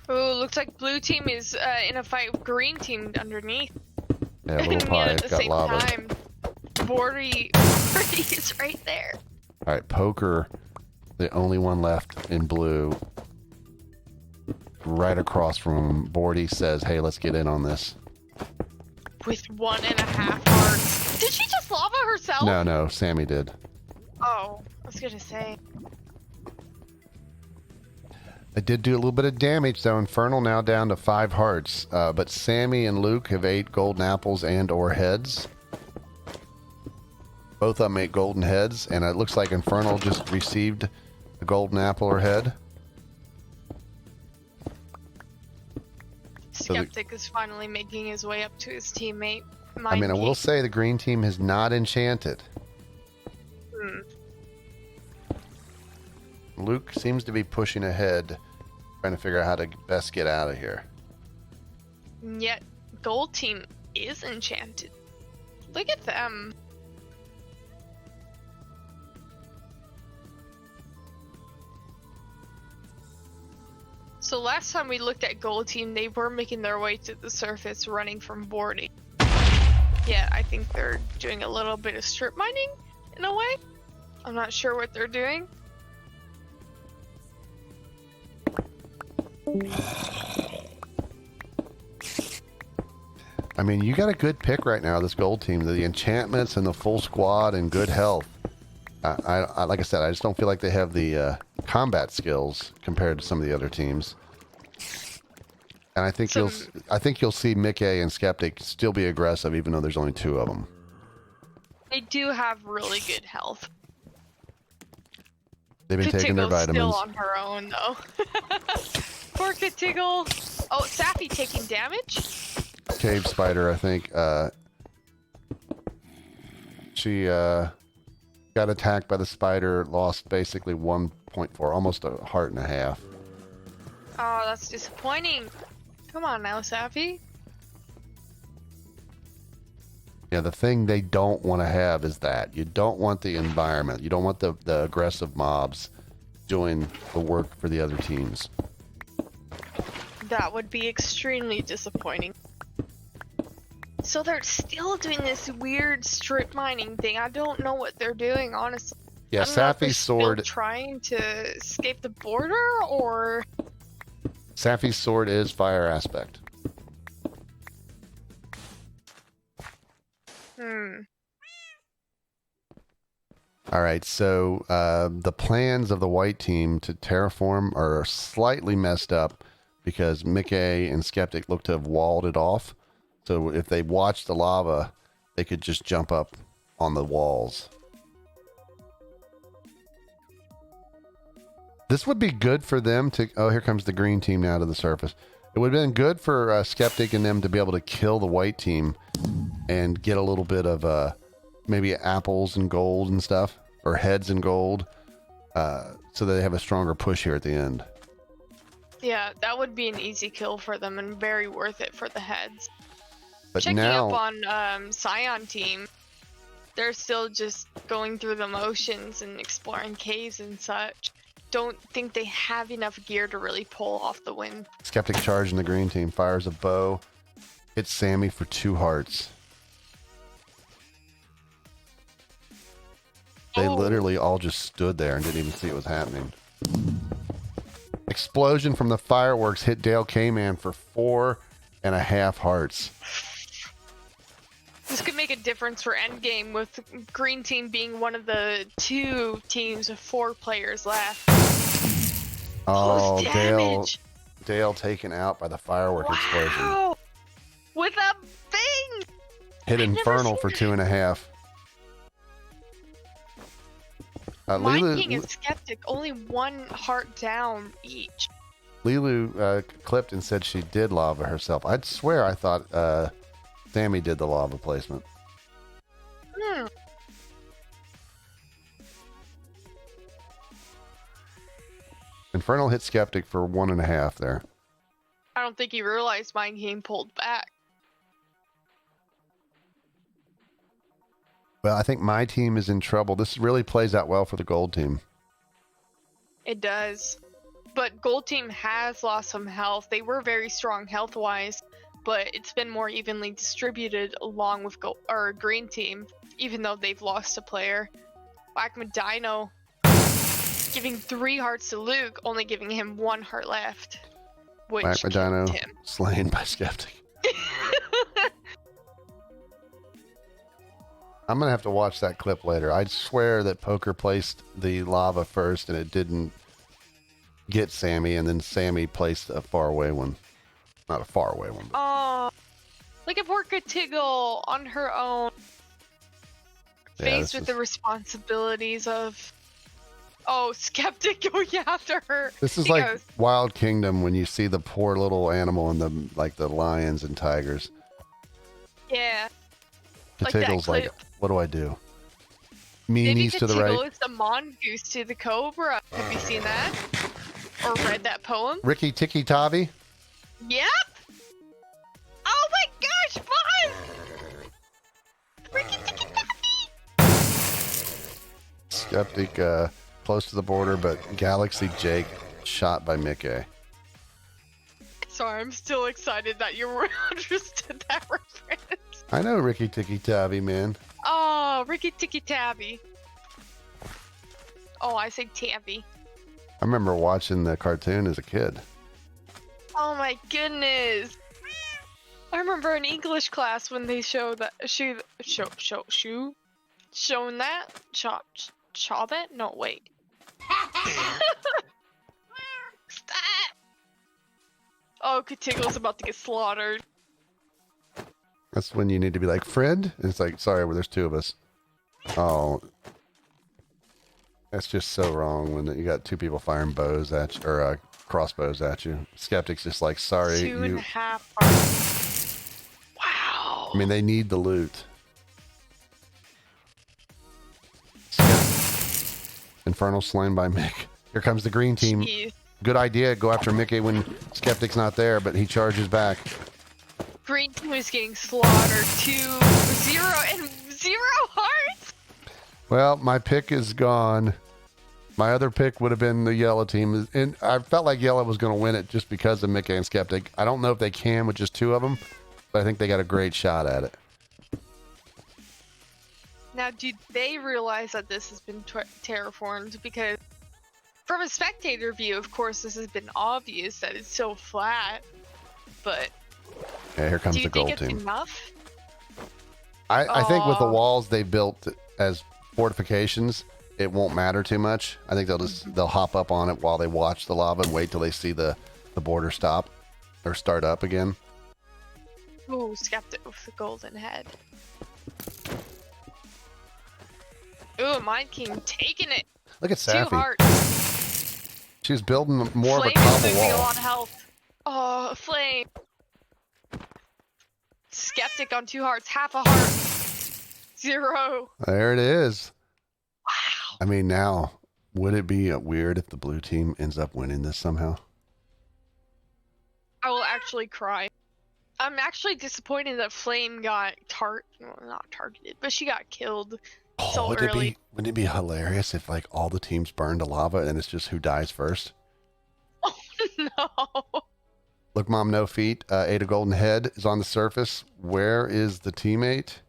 Oh, looks like blue team is in a fight with green team underneath. Yeah, Little Pie at the got same lava. time, Bordy is right there. All right, Poker, the only one left in blue. Right across from him, Bordy says, hey, let's get in on this. With 1.5 hearts. Did she just lava herself? No, Sammy did. Oh, I was gonna say. I did do a little bit of damage, though. Infernal now down to 5 hearts. But Sammy and Luke have 8 golden apples and or heads. Both of them 8 golden heads, and it looks like Infernal just received a golden apple or head. Skeptic is finally making his way up to his teammate. I will say the green team has not enchanted. Luke seems to be pushing ahead, trying to figure out how to best get out of here. Yet, gold team is enchanted. Look at them. So last time we looked at Gold Team, they were making their way to the surface running from boarding. Yeah, I think they're doing a little bit of strip mining in a way. I'm not sure what they're doing. I mean, you got a good pick right now, this gold team. The enchantments and the full squad and good health. I like I said, I just don't feel like they have the combat skills compared to some of the other teams. And I think you'll see Mickey and Skeptic still be aggressive, even though there's only 2 of them. They do have really good health. They've been taking their vitamins. Still on her own, though. Poor Katiggle. Oh, Sappy taking damage? Cave spider, I think. She got attacked by the spider, lost basically 1.4, almost a heart and a half. Oh, that's disappointing. Come on now, Sappy. Yeah, the thing they don't want to have is that. You don't want the environment. You don't want the aggressive mobs doing the work for the other teams. That would be extremely disappointing. So they're still doing this weird strip mining thing. I don't know what they're doing, honestly. Yeah, Sappy's sword. Trying to escape the border, or Sappy's sword is fire aspect. All right, so the plans of the white team to terraform are slightly messed up because Mickey and Skeptic look to have walled it off. So if they watch the lava, they could just jump up on the walls. This would be good for them to... Oh, here comes the green team now to the surface. It would have been good for Skeptic and them to be able to kill the white team and get a little bit of maybe apples and gold and stuff, or heads and gold, so that they have a stronger push here at the end. yeah, that would be an easy kill for them and very worth it for the heads. But Checking now, up on Scion team, they're still just going through the motions and exploring caves and such. Don't think they have enough gear to really pull off the win. Skeptic charge in the green team, fires a bow, hits Sammy for 2 hearts. They literally all just stood there and didn't even see what was happening. Explosion from the fireworks hit Dale K-Man for 4.5 hearts. This could make a difference for endgame, with green team being one of the 2 teams with 4 players left. Oh, Dale taken out by the firework explosion. With a thing! Hit Infernal for 2.5. Mind King and Skeptic, only 1 heart down each. Lilu clipped and said she did lava herself. I'd swear I thought Sammy did the lava placement. Infernal hit Skeptic for 1.5 there. I don't think he realized Mind King pulled back. Well, I think my team is in trouble. This really plays out well for the gold team. It does. But gold team has lost some health. They were very strong health-wise, but it's been more evenly distributed along with green team, even though they've lost a player. Black Medino giving 3 hearts to Luke, only giving him 1 heart left. Which Black Medino slain by Skeptic. I'm going to have to watch that clip later. I swear that Poker placed the lava first and it didn't get Sammy, and then Sammy placed a faraway one. Not a faraway one. Oh, look at poor Katiggle on her own. Faced with the responsibilities of... Oh, Skeptic going after her. This is like Wild Kingdom when you see the poor little animal and the lions and tigers. Yeah. Katiggle's like, what do I do? Meanies to the right. Maybe Katiggle is the mongoose to the cobra. Have you seen that? Or read that poem? Ricky Tikki Tavi? Yep! Oh my gosh, fun! Ricky Tikki Tavi! Skeptic close to the border, but Galaxy Jake shot by Mickey. sorry. I'm still excited that you understood that reference. I know Ricky Tikki Tavi, man. Oh, Ricky Tikki Tavi. Oh, I say Tavi. I remember watching the cartoon as a kid. Oh my goodness. I remember in English class when they show that shown that chaw that? No, wait. Stop. Oh, Katiggle's about to get slaughtered. That's when you need to be like, friend? And it's like, sorry, well, there's two of us. Oh. That's just so wrong when you got two people firing bows at you, or crossbows at you. Skeptic's just like, sorry. 2.5 hours. Wow. I mean, they need the loot. Infernal slain by Mick. Here comes the green team. Jeez. Good idea. Go after Mickey when Skeptic's not there, but he charges back. Green team is getting slaughtered. 2-0 and 0 hearts. Well, my pick is gone. My other pick would have been the yellow team, and I felt like yellow was going to win it just because of Mickey and Skeptic. I don't know if they can with just two of them, but I think they got a great shot at it. Now, do they realize that this has been terraformed? Because from a spectator view, of course, this has been obvious that it's so flat. But okay, here comes do you the gold think it's team. enough? I think with the walls they built as fortifications, it won't matter too much. I think they'll hop up on it while they watch the lava and wait till they see the border stop or start up again. Ooh, Skeptic with the golden head. Ooh, Mind King taking it. Look at 2 Safi. hearts. She's building more Flame of a cobble is losing a wall. lot of health. Oh, Flame. Skeptic on 2 hearts, half a heart. 0. There it is. Wow. I mean, now, would it be weird if the blue team ends up winning this somehow? I will actually cry. I'm actually disappointed that Flame got not targeted, but she got killed so early. Wouldn't it be hilarious if like all the teams burned to lava and it's just who dies first? Oh no. Look, Mom, no feet. Ada Golden Head is on the surface. Where is the teammate?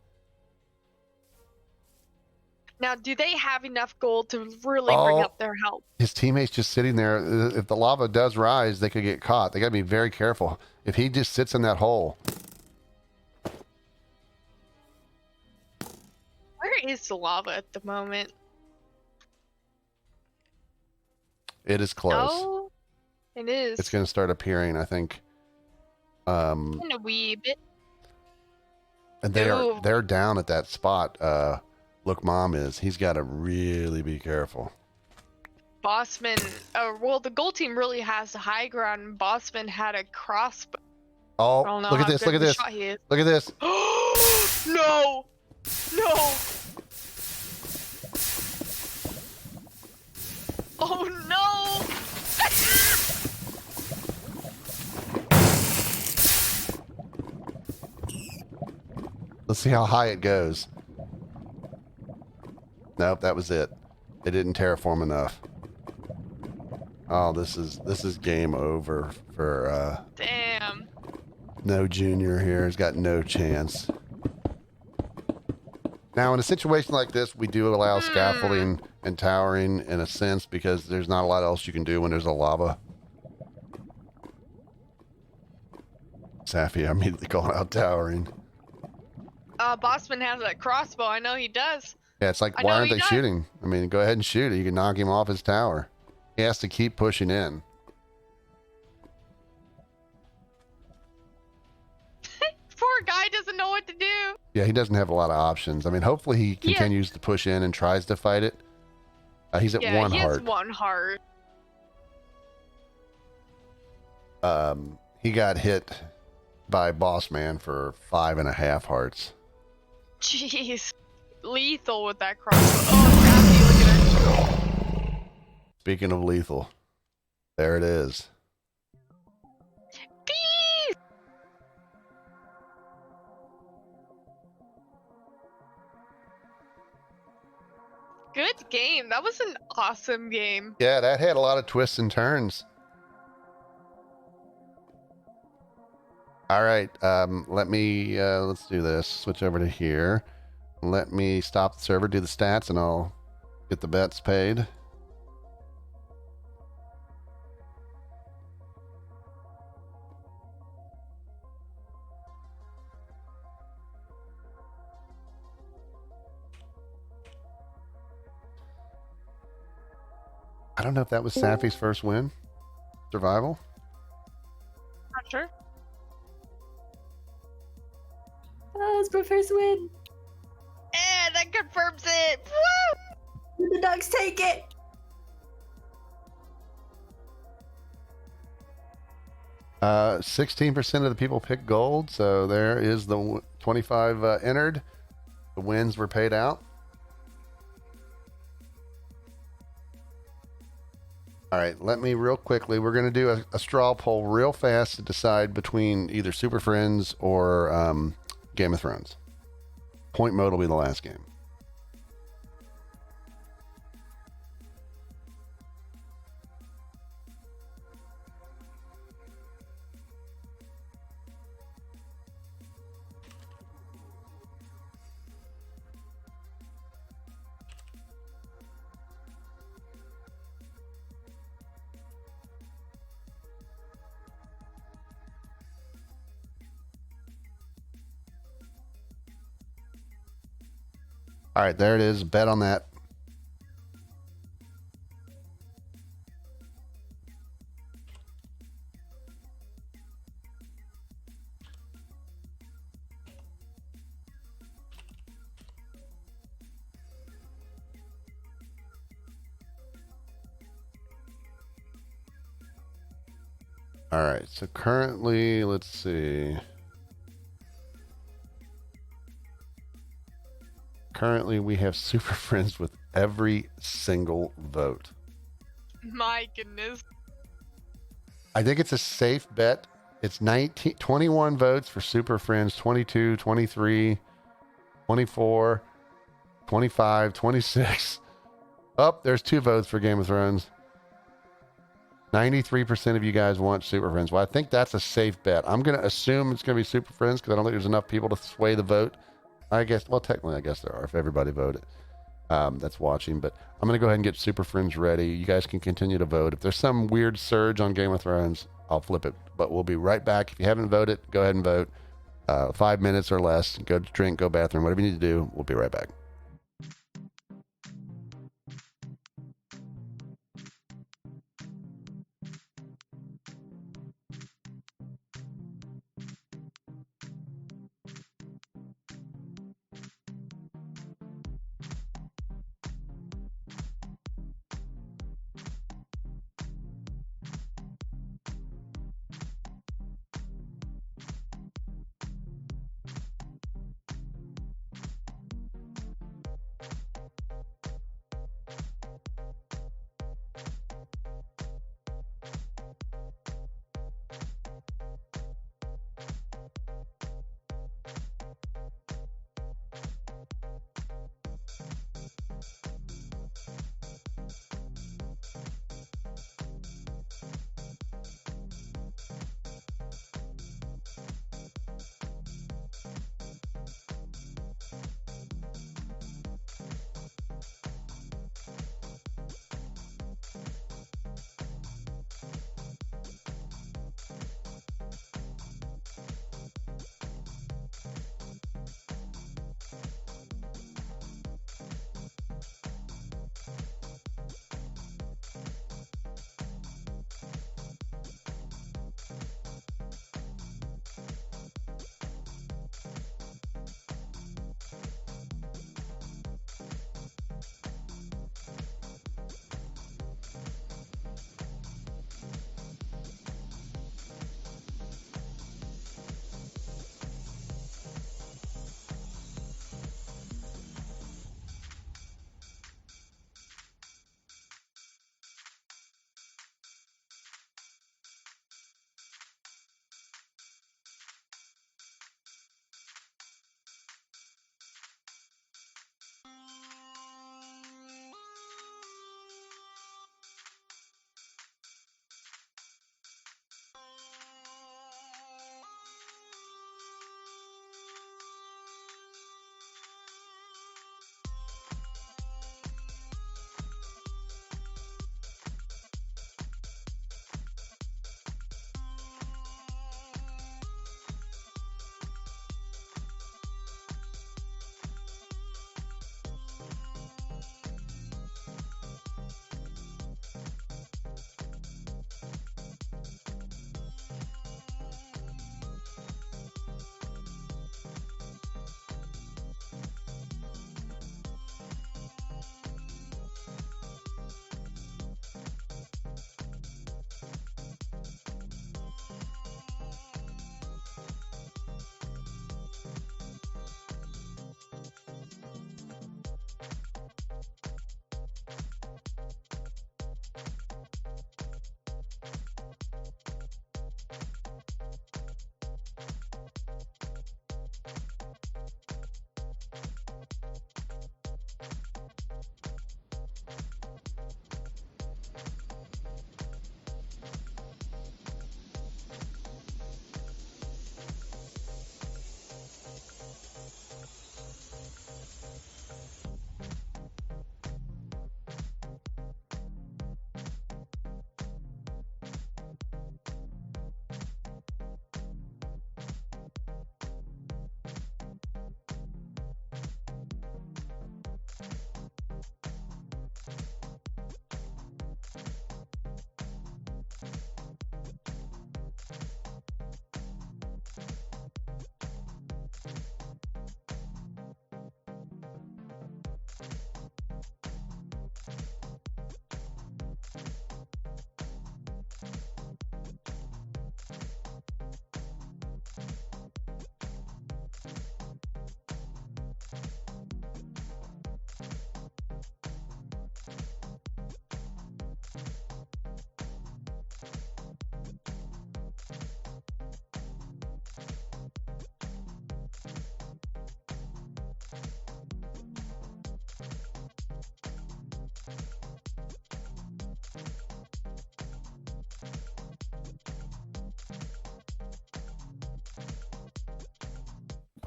Now, do they have enough gold to really bring up their help? His teammate's just sitting there. If the lava does rise, they could get caught. They got to be very careful. If he just sits in that hole. Where is the lava at the moment? It is close. Oh, it is. It's going to start appearing, I think. In a wee bit. And they're down at that spot. Look, Mom is. He's got to really be careful. Bossman, well, the gold team really has the high ground. Bossman had a crossbow. Oh, look at this! Look at this! Look at this! No! No! Oh no! Let's see how high it goes. Nope, that was it. They didn't terraform enough. Oh, this is game over for Damn. No Junior here. He's got no chance. Now, in a situation like this, we do allow scaffolding and towering in a sense because there's not a lot else you can do when there's a lava. Safi, I'm immediately calling out towering. Bossman has that crossbow. I know he does. Yeah, it's like, why aren't they shooting? I mean, go ahead and shoot it. You can knock him off his tower. He has to keep pushing in. Poor guy doesn't know what to do. Yeah, he doesn't have a lot of options. I mean, hopefully he continues to push in and tries to fight it. He's at 1 heart. Yeah, he has 1 heart. He got hit by Boss Man for 5.5 hearts. Jeez. Lethal with that crossbow. Oh, Safi, look at her. Speaking of lethal, there it is. Beep! Good game. That was an awesome game. Yeah, that had a lot of twists and turns. All right. Let me, let's do this. Switch over to here. Let me stop the server, do the stats, and I'll get the bets paid. I don't know if that was Safi's first win. Survival? Not sure. Oh, it's my first win. And that confirms it. Woo! The dogs take it. Uh, 16% of the people picked gold, so there is the 25 entered. The wins were paid out. All right, let me real quickly. We're going to do a straw poll real fast to decide between either Super Friends or Game of Thrones. Point mode will be the last game. All right, there it is. Bet on that. All right, so currently, let's see. Currently, we have Super Friends with every single vote. My goodness. I think it's a safe bet. It's 21 votes for Super Friends, 22, 23, 24, 25, 26. Oh, there's 2 votes for Game of Thrones. 93% of you guys want Super Friends. Well, I think that's a safe bet. I'm going to assume it's going to be Super Friends because I don't think there's enough people to sway the vote. I guess, well, technically, I guess there are if everybody voted that's watching. But I'm going to go ahead and get Super Friends ready. You guys can continue to vote. If there's some weird surge on Game of Thrones, I'll flip it. But we'll be right back. If you haven't voted, go ahead and vote. 5 minutes or less. Go drink, go bathroom, whatever you need to do. We'll be right back.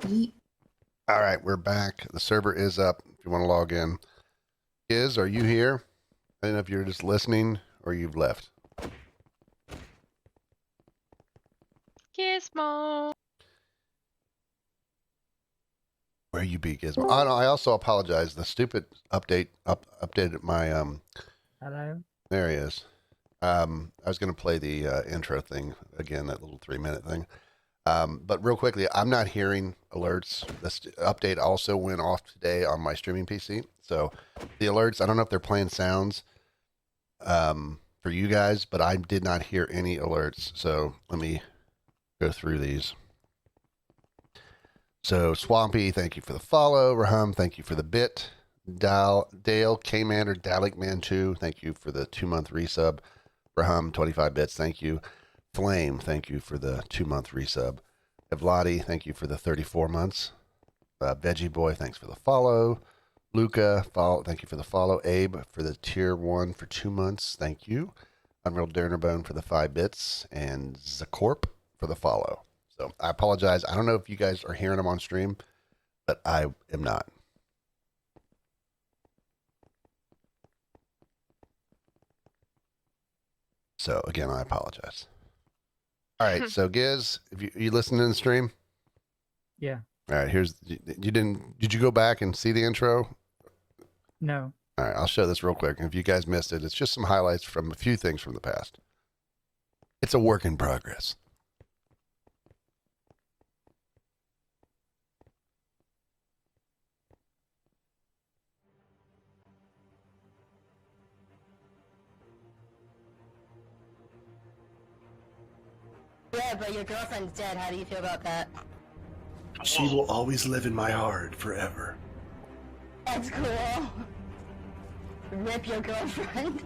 All right, we're back. The server is up. If you want to log in, are you here? I don't know if you're just listening or you've left. Gizmo. Where you be, Gizmo? Oh, no, I also apologize. The stupid updated my Hello. There he is. I was going to play the intro thing again, that little 3-minute thing. But real quickly, I'm not hearing alerts. This update also went off today on my streaming PC. So the alerts, I don't know if they're playing sounds for you guys, but I did not hear any alerts. So let me go through these. So Swampy, thank you for the follow. Raham, thank you for the bit. Dale, K-Man or Dalek Man 2, thank you for the 2-month resub. Raham, 25 bits, thank you. Flame, thank you for the 2-month resub. Evladi, thank you for the 34 months. Veggie Boy, thanks for the follow. Luca, thank you for the follow. Abe for the tier 1 for 2 months, thank you. Unreal Dernerbone for the 5 bits. And Zacorp for the follow. So I apologize. I don't know if you guys are hearing them on stream, but I am not. So again, I apologize. All right, so Giz, if you listened to the stream? Yeah. All right, did you go back and see the intro? No. All right, I'll show this real quick. And if you guys missed it, it's just some highlights from a few things from the past. It's a work in progress. Yeah, but your girlfriend's dead. How do you feel about that? She will always live in my heart forever. That's cool. Rip your girlfriend.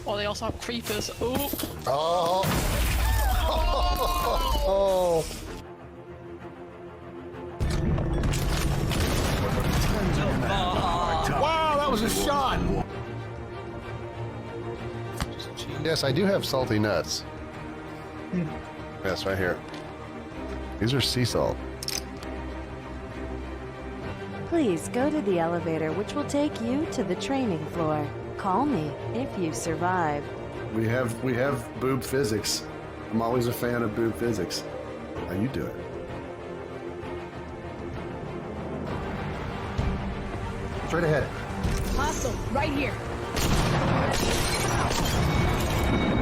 Oh, they also have creepers. Oh. Oh. Oh. Wow, that was a shot. Yes, I do have salty nuts. Yes, right here. These are sea salt. Please go to the elevator, which will take you to the training floor. Call me if you survive. We have boob physics. I'm always a fan of boob physics. How you doing? Straight ahead. Hostile, right here.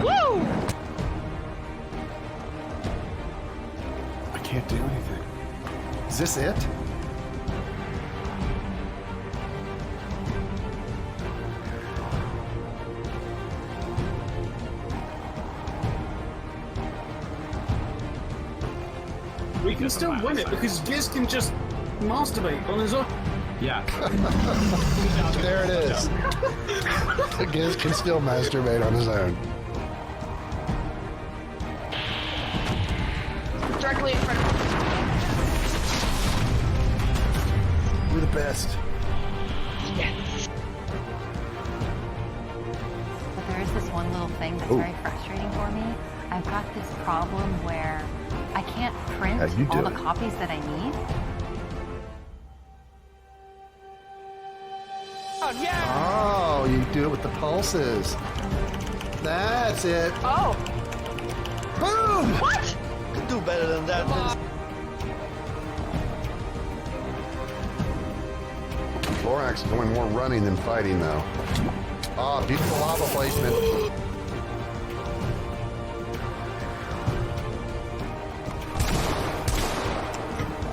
Woo! I can't do anything. Is this it? We can still win it because Giz can just masturbate on his own. Yeah. There it is. Giz can still masturbate on his own. Directly in front of We're the best. Yes. But there is this one little thing that's very frustrating for me. I've got this problem where I can't print all the copies that I need. Oh, yeah! Oh, you do it with the pulses. That's it. Oh. Boom! What? Could do better than that. Lorax is doing more running than fighting, though. Oh, beautiful lava placement.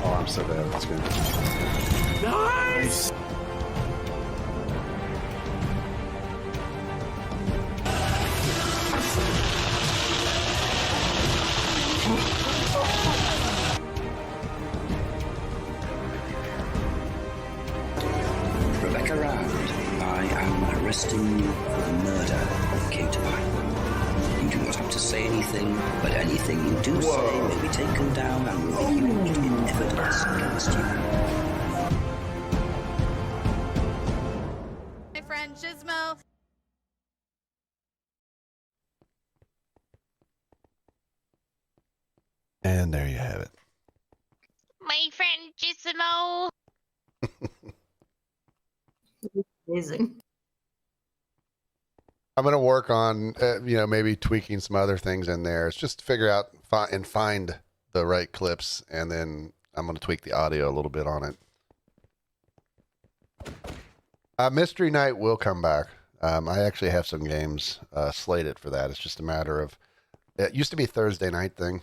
Oh, I'm so bad. That's good. Nice! Rebecca Round, I am arresting you for the murder of Kate Pine. You do not have to say anything, but anything you do say may be taken down and will be used in evidence against you. My friend Gizmo. And there you have it. Grandissimo. Amazing. I'm going to work on, maybe tweaking some other things in there. It's just to figure out and find the right clips, and then I'm going to tweak the audio a little bit on it. Mystery Night will come back. I actually have some games slated for that. It's just a matter of, it used to be a Thursday night thing,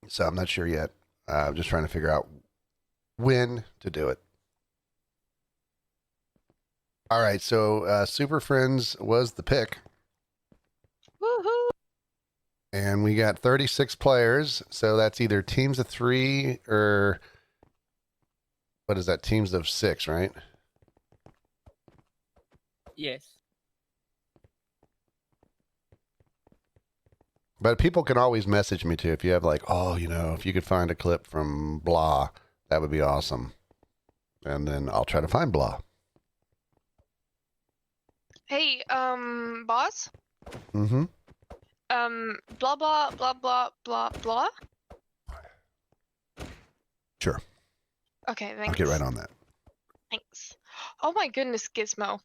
so I'm not sure yet. I'm just trying to figure out when to do it. All right, so Super Friends was the pick. Woohoo! And we got 36 players, so that's either teams of 3 or what is that? Teams of 6, right? Yes. But people can always message me too if you have like, if you could find a clip from blah, that would be awesome. And then I'll try to find blah. Hey, boss? Mm-hmm. Blah, blah, blah, blah, blah, blah? Sure. Okay, thanks. I'll get right on that. Thanks. Oh my goodness, Gizmo.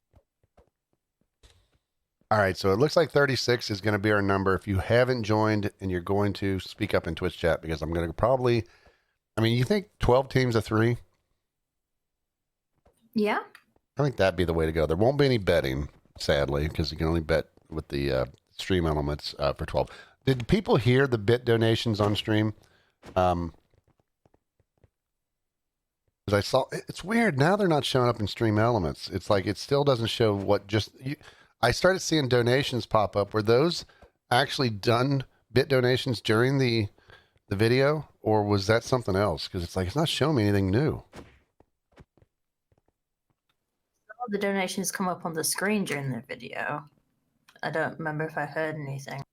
All right, so it looks like 36 is going to be our number. If you haven't joined and you're going to speak up in Twitch chat, because I'm going to probably, you think 12 teams of 3? Yeah. I think that'd be the way to go. There won't be any betting, sadly, because you can only bet with the stream elements for 12. Did people hear the bit donations on stream? Because I saw, it's weird. Now they're not showing up in stream elements. It's like it still doesn't show what I started seeing donations pop up. Were those actually done bit donations during the video, or was that something else? Because it's like it's not showing me anything new. All the donations come up on the screen during the video. I don't remember if I heard anything.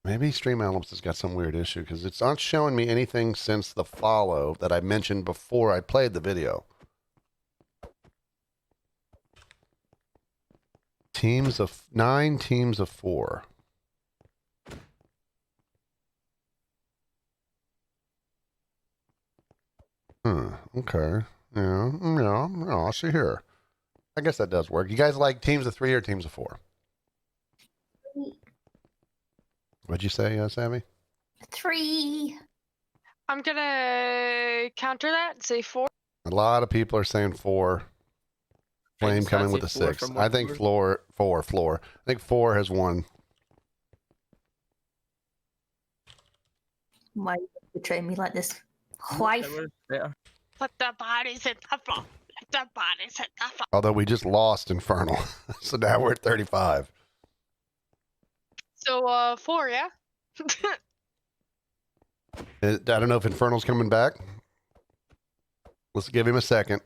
Maybe Stream Elements has got some weird issue because it's not showing me anything since the follow that I mentioned before I played the video. Teams of 9 teams of 4. Okay. Yeah. I see here. I guess that does work. You guys like teams of 3 or teams of 4? What'd you say, Sammy? 3. I'm gonna counter that and say 4. A lot of people are saying 4. Flame coming with a 6. I think four. I think 4 has won. Why you betray me like this? Wife. Put the bodies in the floor. Put the bodies in the floor. Although we just lost Infernal. So now we're at 35. So, 4, yeah? I don't know if Infernal's coming back. Let's give him a second.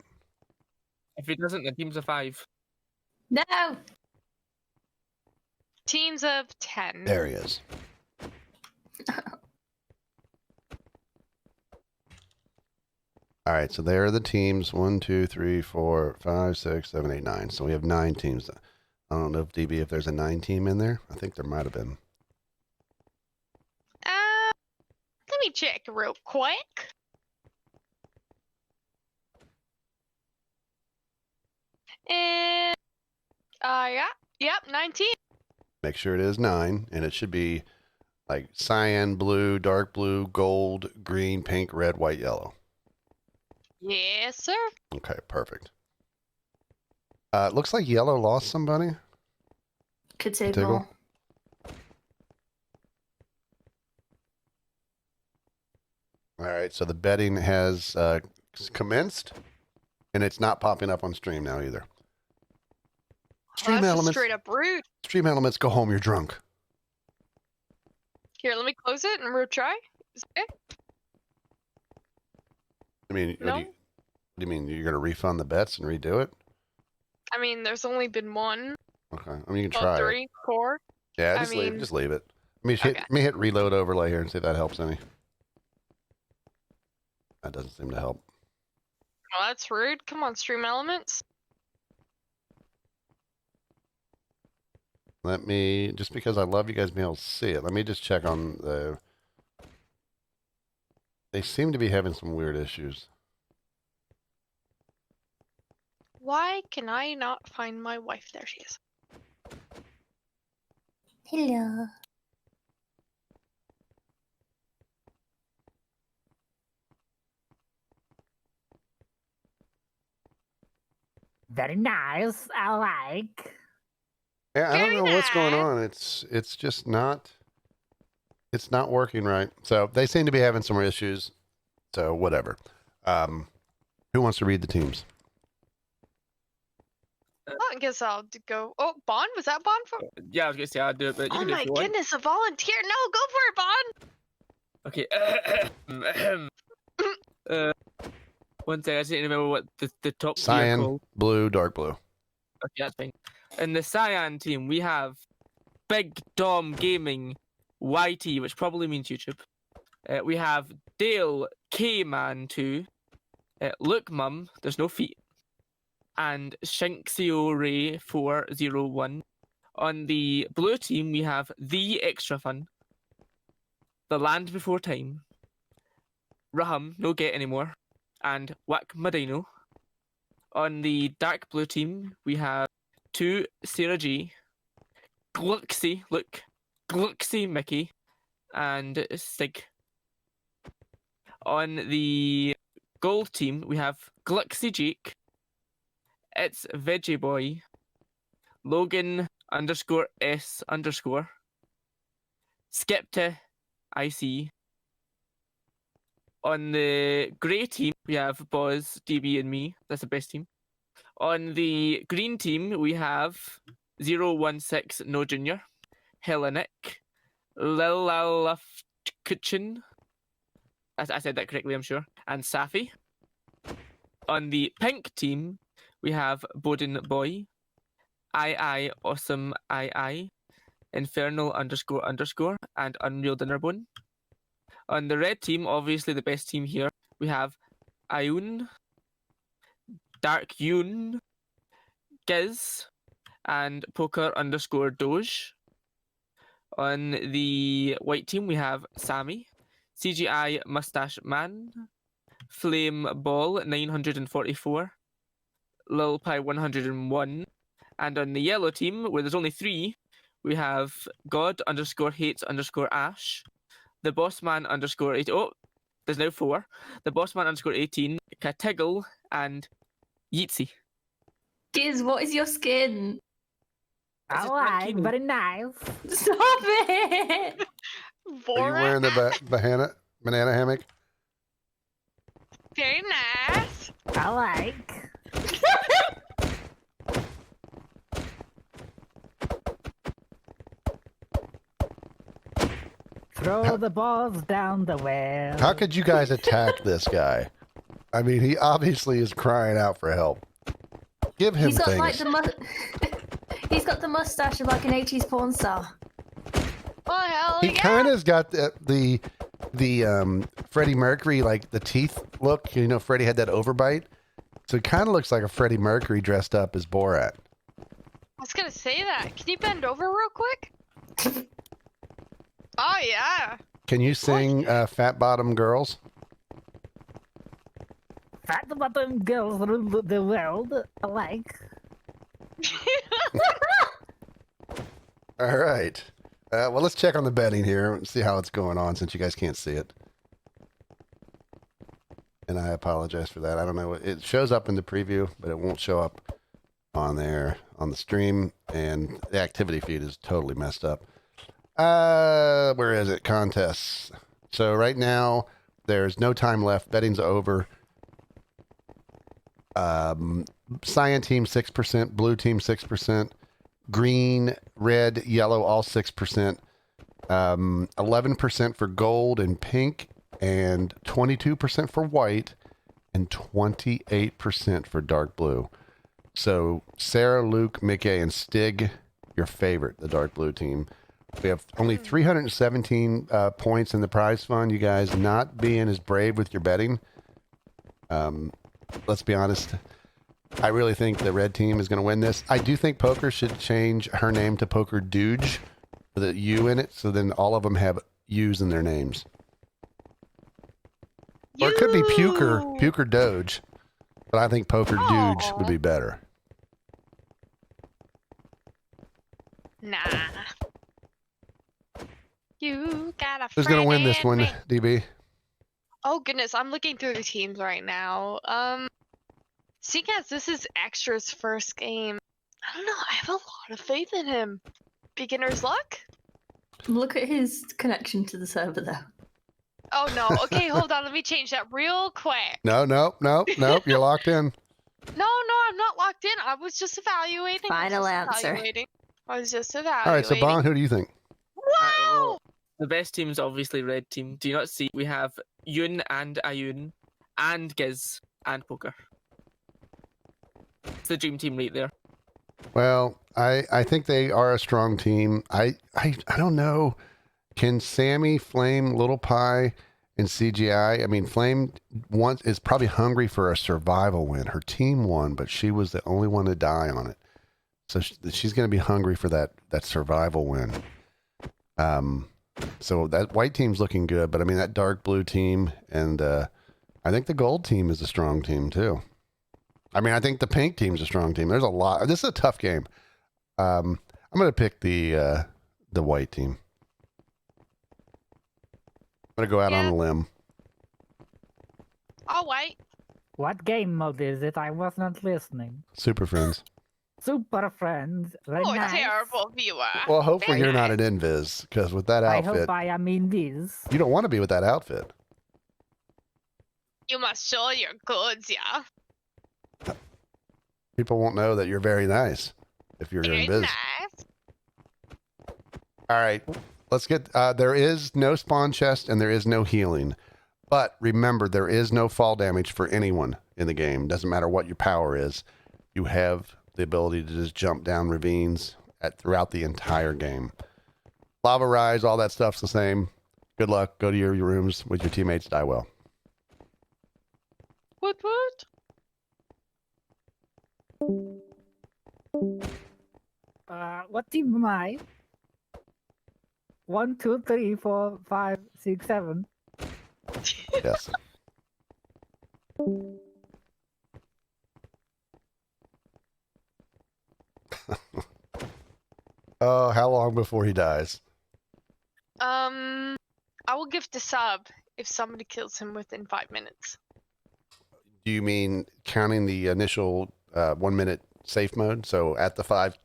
If he doesn't, the teams of 5. No. Teams of 10. There he is. All right, so there are the teams. 1, 2, 3, 4, 5, 6, 7, 8, 9. So we have 9 teams. I don't know if there's a 9 team in there. I think there might have been. Let me check real quick. And yep, 19. Make sure it is 9, and it should be like cyan, blue, dark blue, gold, green, pink, red, white, yellow. Yes, sir. Okay, perfect. It looks like yellow lost somebody. Katiggle. All right, so the betting has commenced, and it's not popping up on stream now either. Stream That's Elements. straight up rude. Stream Elements, go home. You're drunk. Here, let me close it and retry. Is it okay? I mean, No? what do you mean? You're going to refund the bets and redo it? I mean, there's only been 1. Okay. I mean, you can Well, try 3, it. 4. Yeah, I just leave. mean- Just leave it. Let me hit reload overlay here and see if that helps any. That doesn't seem to help. Well, that's rude. Come on, Stream Elements. Let me, just because I love you guys being able to see it, let me just check on the... They seem to be having some weird issues. Why can I not find my wife? There she is. Hello. Very nice. I like. Yeah, I don't Very know what's going nice. on. It's just not. It's not working right. So they seem to be having some issues. So whatever. Who wants to read the teams? I guess I'll go. Oh, Bond? Was that Bond? Yeah, I was gonna say I'll do it, but you Oh can do it my if you want. goodness, a volunteer! No, go for it, Bond! Okay. One second, I just need to remember what the top three are Cyan, called. blue, dark blue. Okay, that's fine. In the Cyan team, we have Big Dom Gaming YT, which probably means YouTube. We have Dale K-Man 2, Look Mum, there's no feet, and Shinxio Ray 401. On the blue team, we have The Extra Fun, The Land Before Time, Raham, no get anymore, and Whack Madino. On the dark blue team, we have 2 Sarah G, Gluxy, look, Gluxy Mickey, and Stig. On the gold team, we have Gluxy Jake, It's Veggie Boy, Logan _S_, Skepta IC. On the grey team, we have Boz, DB, and me. That's the best team. On the green team, we have 016 No Junior, Hellenic, Lilafkuchin. I said that correctly, I'm sure. And Safi. On the pink team, we have Bowden Boy, II Awesome II, Infernal __, and Unreal Dinnerbone. On the red team, obviously the best team here, we have Ayun, Dark Yoon, Giz, and Poker _Doge. On the white team, we have Sammy, CGI Mustache Man, Flame Ball 944, Lil Pie 101, and on the yellow team, where there's only 3, we have God _hates _Ash, the Bossman _8. Oh, there's now 4. The Bossman _18, Katiggle, and Yeetsy. Giz, what is your skin? I like. Very nice. Stop it! Are you wearing the banana hammock? Very nice. I like. Throw the balls down the well. How could you guys attack this guy? I mean, he obviously is crying out for help. Give him He's got things. like he's got the mustache of like an 80s porn star. Oh hell He kind of's got the Freddie Mercury, like the teeth look. You know, Freddie had that overbite. So it kind of looks like a Freddie Mercury dressed up as Borat. I was gonna say that. Can you bend over real quick? Oh yeah. Can you sing Fat Bottom Girls? Fat bottom girls rule the world. I like. All right. Well, let's check on the betting here and see how it's going on since you guys can't see it. And I apologize for that. I don't know. It shows up in the preview, but it won't show up on there on the stream. And the activity feed is totally messed up. Where is it? Contests. So right now, there's no time left. Betting's over. Cyan team 6%, blue team 6%, green, red, yellow, all 6%, 11% for gold and pink, and 22% for white, and 28% for dark blue. So Sarah, Luke, Mickey, and Stig, your favorite, the dark blue team. We have only 317 points in the prize fund. You guys not being as brave with your betting. Let's be honest. I really think the red team is going to win this. I do think Poker should change her name to Poker Dooge with a U in it, so then all of them have U's in their names. Or it could be Puker Doge. But I think Poker Dooge would be better. Nah. You got a Who's going to win this one, me. DB? Oh goodness, I'm looking through the teams right now. Seeing as this is Extra's first game, I don't know, I have a lot of faith in him. Beginner's luck? Look at his connection to the server though. Oh no, okay, hold on, let me change that real quick. No, you're locked in. No, I'm not locked in. I was just evaluating. Final answer. I was just evaluating. All right, so Bond, who do you think? Wow! The best team is obviously red team. Do you not see? We have Yoon and Ayun and Giz and Poker. It's the dream team right there. Well, I think they are a strong team. I don't know. Can Sammy, Flame, Little Pie, and CGI? I mean, Flame is probably hungry for a survival win. Her team won, but she was the only one to die on it. So she's going to be hungry for that survival win. So that white team's looking good, but I mean that dark blue team and I think the gold team is a strong team too. I mean, I think the pink team's a strong team. There's a lot. This is a tough game. I'm going to pick the white team. I'm going to go out on a limb. All white. What game mode is it? I was not listening. Super Friends. Super Friends. Very Oh, nice. terrible viewer. Well, hopefully Very you're not nice. an Invis, because with that I outfit, hope I am in this. you don't want to be with that outfit. You must show your goods, yeah. People won't know that you're very nice if you're Very Invis. nice. All right, let's get. There is no spawn chest and there is no healing, but remember there is no fall damage for anyone in the game. Doesn't matter what your power is. You have the ability to just jump down ravines throughout the entire game. Lava rise, all that stuff's the same. Good luck. Go to your rooms with your teammates. Die well. What? What team am I? 1, 2, 3, 4, 5, 6, 7. Yes. Oh, how long before he dies? I will gift a sub if somebody kills him within 5 minutes. Do you mean counting the initial 1 minute safe mode? So at the 5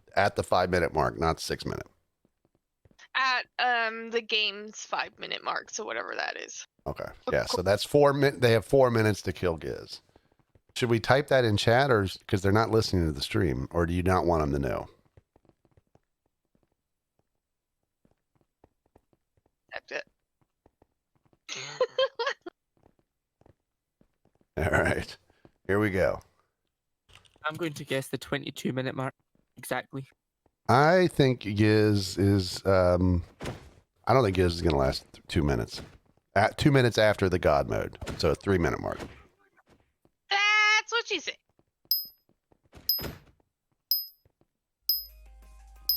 minute mark, not 6 minute. At the game's 5 minute mark, so whatever that is. Okay. Yeah. So that's 4 minutes. They have 4 minutes to kill Giz. Should we type that in chat, or because they're not listening to the stream, or do you not want them to know? That's it. All right. Here we go. I'm going to guess the 22-minute mark exactly. I think Giz is. I don't think Giz is going to last 2 minutes. 2 minutes after the God mode, so a 3 minute mark. That's what she said.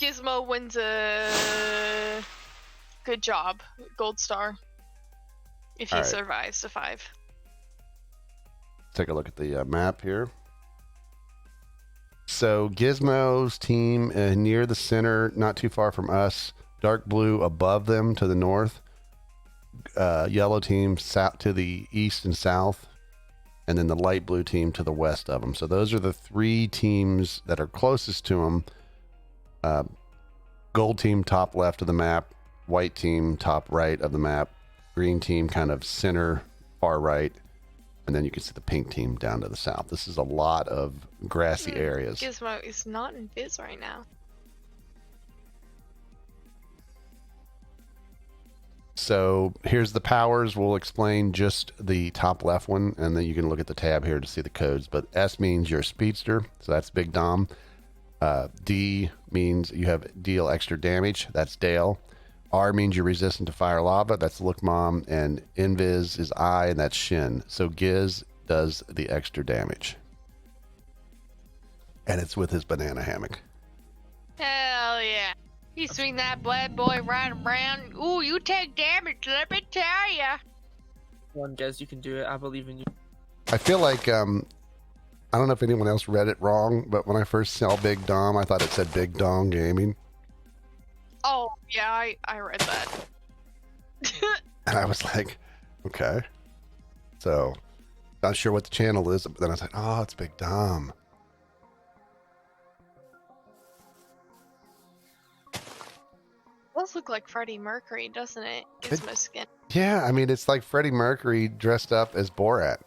Gizmo wins a good job, gold star, if he All right. survives to 5. Take a look at the map here. So Gizmo's team near the center, not too far from us. Dark blue above them to the north. Yellow team south to the east and south, and then the light blue team to the west of them. So those are the 3 teams that are closest to them. Gold team top left of the map, white team top right of the map, green team kind of center far right, and then you can see the pink team down to the south. This is a lot of grassy areas. Gizmo is not in Viz right now. So here's the powers. We'll explain just the top left one, and then you can look at the tab here to see the codes. But S means you're a speedster, so that's Big Dom. D means you have deal extra damage, that's Dale. R means you're resistant to fire lava, that's Look Mom. And Invis is I, and that's Shin. So Giz does the extra damage. And it's with his banana hammock. Hell yeah. You swing that bad boy right around. Ooh, you take damage, let me tell ya. Come on, Giz, you can do it. I believe in you. I feel like I don't know if anyone else read it wrong, but when I first saw Big Dom, I thought it said Big Dong Gaming. Oh, yeah, I read that. And I was like, okay. So, not sure what the channel is, but then I was like, oh, it's Big Dom. Does look like Freddie Mercury, doesn't it? Gizmo skin. Yeah, I mean, it's like Freddie Mercury dressed up as Borat.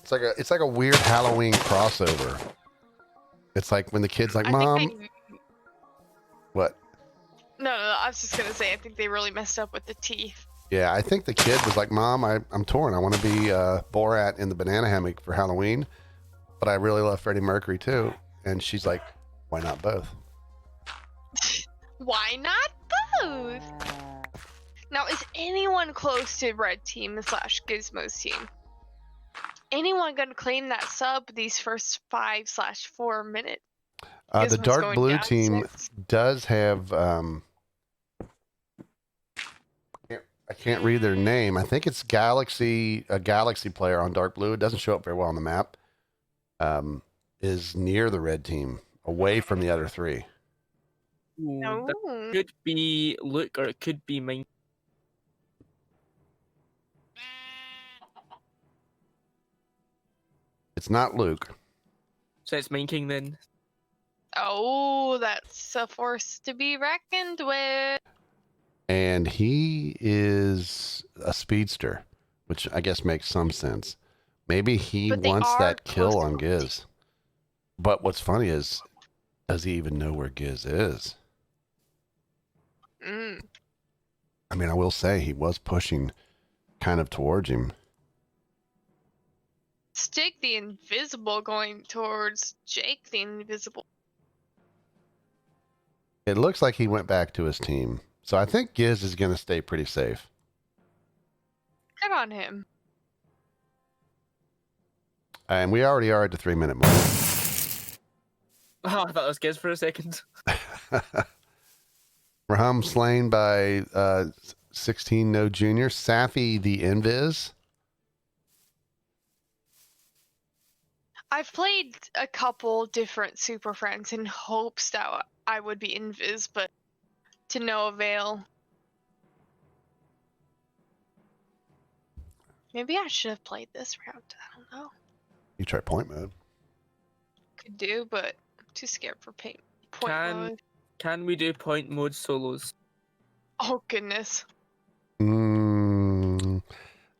It's like a weird Halloween crossover. It's like when the kid's like, Mom. What? No, I was just gonna say, I think they really messed up with the teeth. Yeah, I think the kid was like, Mom, I'm torn. I want to be Borat in the banana hammock for Halloween, but I really love Freddie Mercury too. And she's like, why not both? Why not both? Now, is anyone close to Red Team / Gizmo's team? Anyone gonna claim that sub these first 5/4 minutes? The dark blue team does have. I can't read their name. I think it's Galaxy, a Galaxy player on dark blue. It doesn't show up very well on the map. Is near the red team, away from the other three. No. That could be Luke or it could be mine. It's not Luke. So it's Mine King then. Oh, that's a force to be reckoned with. And he is a speedster, which I guess makes some sense. Maybe he wants that kill on Giz. But what's funny is, does he even know where Giz is? I mean, I will say he was pushing kind of towards him. Stick the invisible going towards Jake the invisible. It looks like he went back to his team. So I think Giz is going to stay pretty safe. Good on him. And we already are at the 3-minute mark. Oh, I thought that was Giz for a second. Raham slain by 16 No Junior. Safi the Invis. I've played a couple different Super Friends in hopes that I would be Invis, but to no avail. Maybe I should have played this round. I don't know. You try point mode. Could do, but I'm too scared for point mode. Can we do point mode solos? Oh goodness.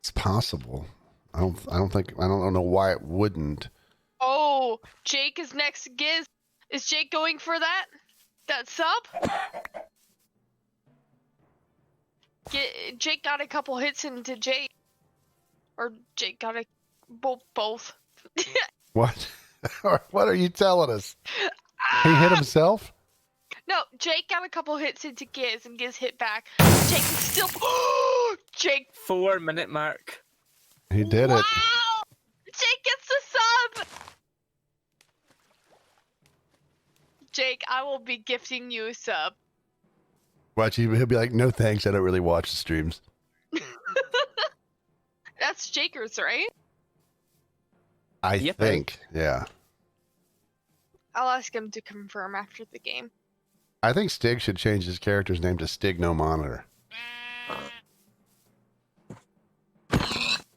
It's possible. I don't know why it wouldn't. Oh, Jake is next to Giz. Is Jake going for that sub? Jake got a couple hits into Jake. Or Jake got both. What? What are you telling us? He hit himself? No, Jake got a couple hits into Giz and Giz hit back. Jake is still. Jake. 4-minute mark. He did it. Jake gets the sub. Jake, I will be gifting you a sub. Watch, he'll be like, no thanks, I don't really watch the streams. That's Jakers, right? I think, yeah. I'll ask him to confirm after the game. I think Stig should change his character's name to Stig No Monitor.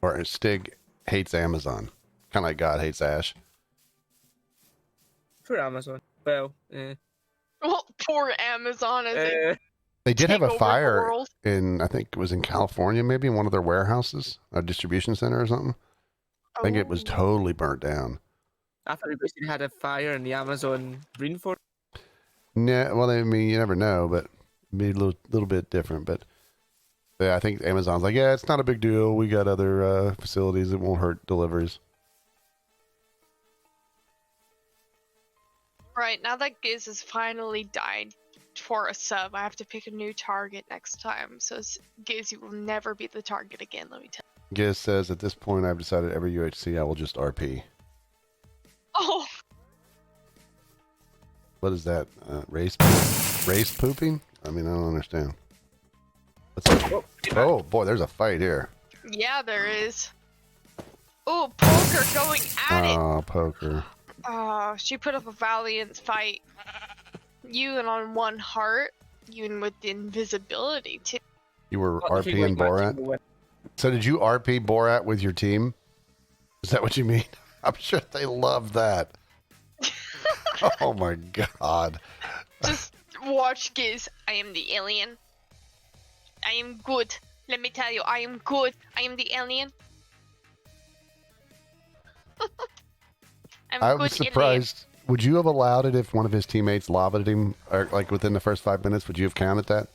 Or Stig hates Amazon. Kind of like God hates Ash. For Amazon. Well, Well, poor Amazon. They did have a fire in, I think it was in California, maybe in one of their warehouses, a distribution center or something. I think it was totally burnt down. I thought we basically had a fire in the Amazon rainforest. Yeah, well, I mean, you never know, but maybe a little bit different. But yeah, I think Amazon's like, yeah, it's not a big deal. We got other facilities that won't hurt deliveries. Right, now that Giz has finally died for a sub, I have to pick a new target next time. So Giz, you will never be the target again, let me tell you. Giz says, at this point, I've decided every UHC I will just RP. Oh! What is that? Race pooping? I mean, I don't understand. Oh, boy, there's a fight here. Yeah, there is. Oh, poker going at it! Oh, poker. Oh, she put up a valiant fight. Even on one heart, even with the invisibility too. You were Well, if you RP and like my team Borat? will win. So did you RP Borat with your team? Is that what you mean? I'm sure they love that. Oh my god. Just watch Giz. I am the alien. I am good. Let me tell you, I am good. I am the alien. I'm I good was surprised. Would you have allowed it if one of his teammates lavaed him, or like within the first 5 minutes? Would you have counted that?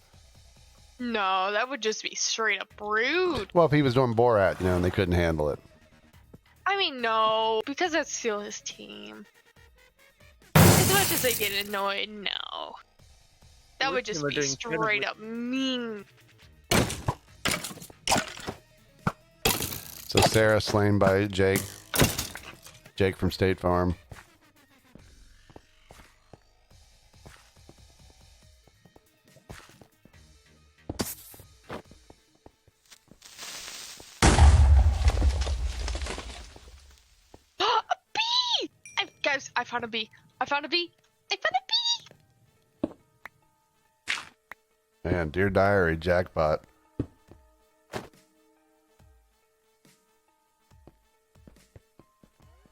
alien. No, that would just be straight up rude. Well, if he was doing Borat, and they couldn't handle it. I mean, no, because that's still his team. As much as I get annoyed, no. That would just be straight up mean. So Sarah slain by Jake. Jake from State Farm. A bee! Guys, I found a bee. I found a bee. I found a bee! Man, Dear Diary, jackpot.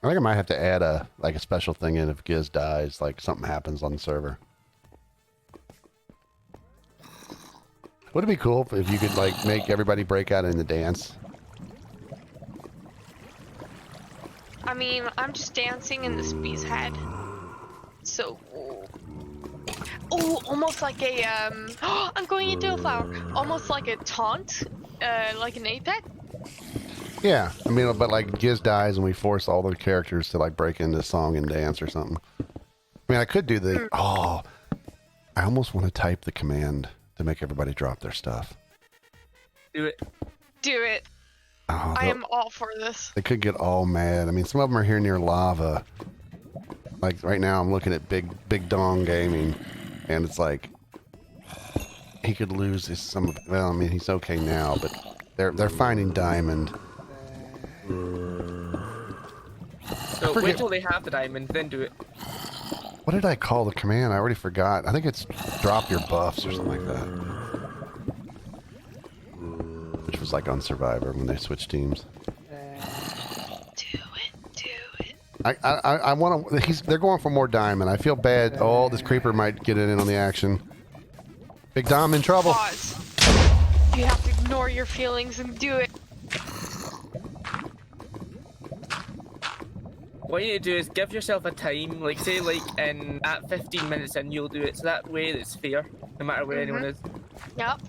I think I might have to add a special thing in if Giz dies, like something happens on the server. Would it be cool if you could make everybody break out in the dance? I mean, I'm just dancing in this bee's head. So... Oh, almost like a, I'm going into a flower. Almost like a taunt, like an apex. Yeah, I mean, but Giz dies and we force all the characters to break into song and dance or something. I mean, I could do the, I almost want to type the command to make everybody drop their stuff. Do it. Do it. Oh, I am all for this. They could get all mad. I mean, some of them are here near lava. Like right now, I'm looking at Big Dong Gaming, and it's like he could lose his Well, I mean, he's okay now, but they're finding diamond. So wait till they have the diamond, then do it. What did I call the command? I already forgot. I think it's drop your buffs or something like that. Which was like on Survivor when they switched teams. Do it. I want to. They're going for more diamond. I feel bad. Oh, this creeper might get in on the action. Big Dom in trouble. Pause. You have to ignore your feelings and do it. What you need to do is give yourself a time, say at 15 minutes in you'll do it, so that way it's fair, no matter where anyone is. Yep.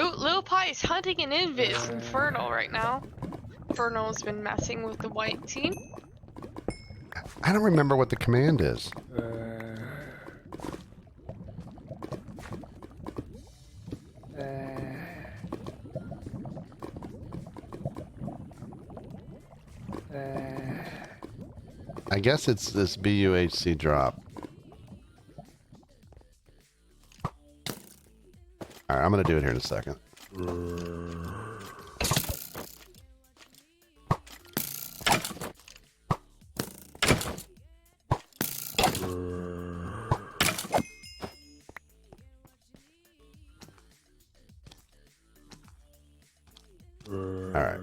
Ooh, Lil Pie is hunting an Invis Infernal right now. Infernal's been messing with the white team. I don't remember what the command is. I guess it's this BUHC drop. Alright, I'm going to do it here in a second. Alright.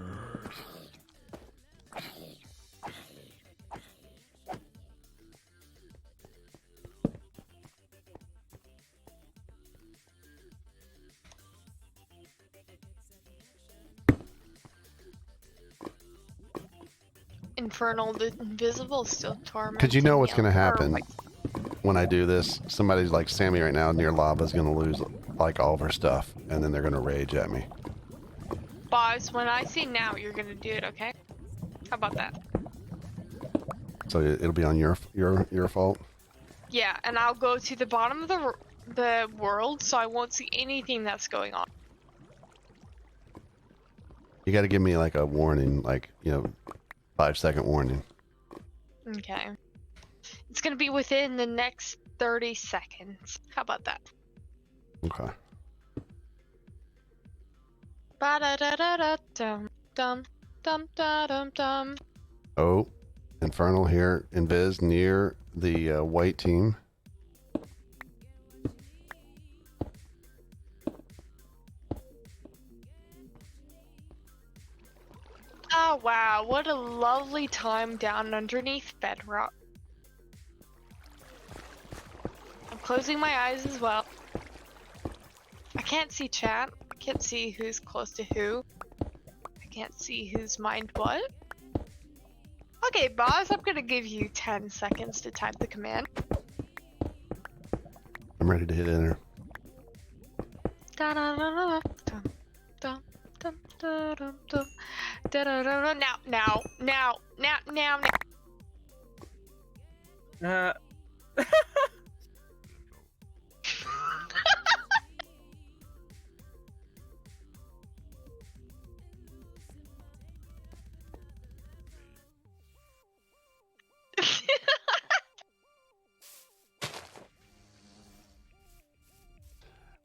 Infernal, the invisible is still tormenting. Because you know what's going to or, happen like, when I do this. Somebody's like Sammy right now near lava is going to lose all of her stuff, and then they're going to rage at me. Boss, when I say now, you're gonna do it, okay? How about that? So it'll be on your fault. Yeah, and I'll go to the bottom of the world, so I won't see anything that's going on. You got to give me a warning, 5-second warning. Okay. It's gonna be within the next 30 seconds. How about that? Okay. Ba da da da da dum dum dum da dum dum. Oh, Infernal here, Invis near the white team. Oh wow, what a lovely time down underneath bedrock. I'm closing my eyes as well. I can't see chat. I can't see who's close to who. I can't see who's mind what. Okay, boss, I'm gonna give you 10 seconds to type the command. I'm ready to hit enter. Now.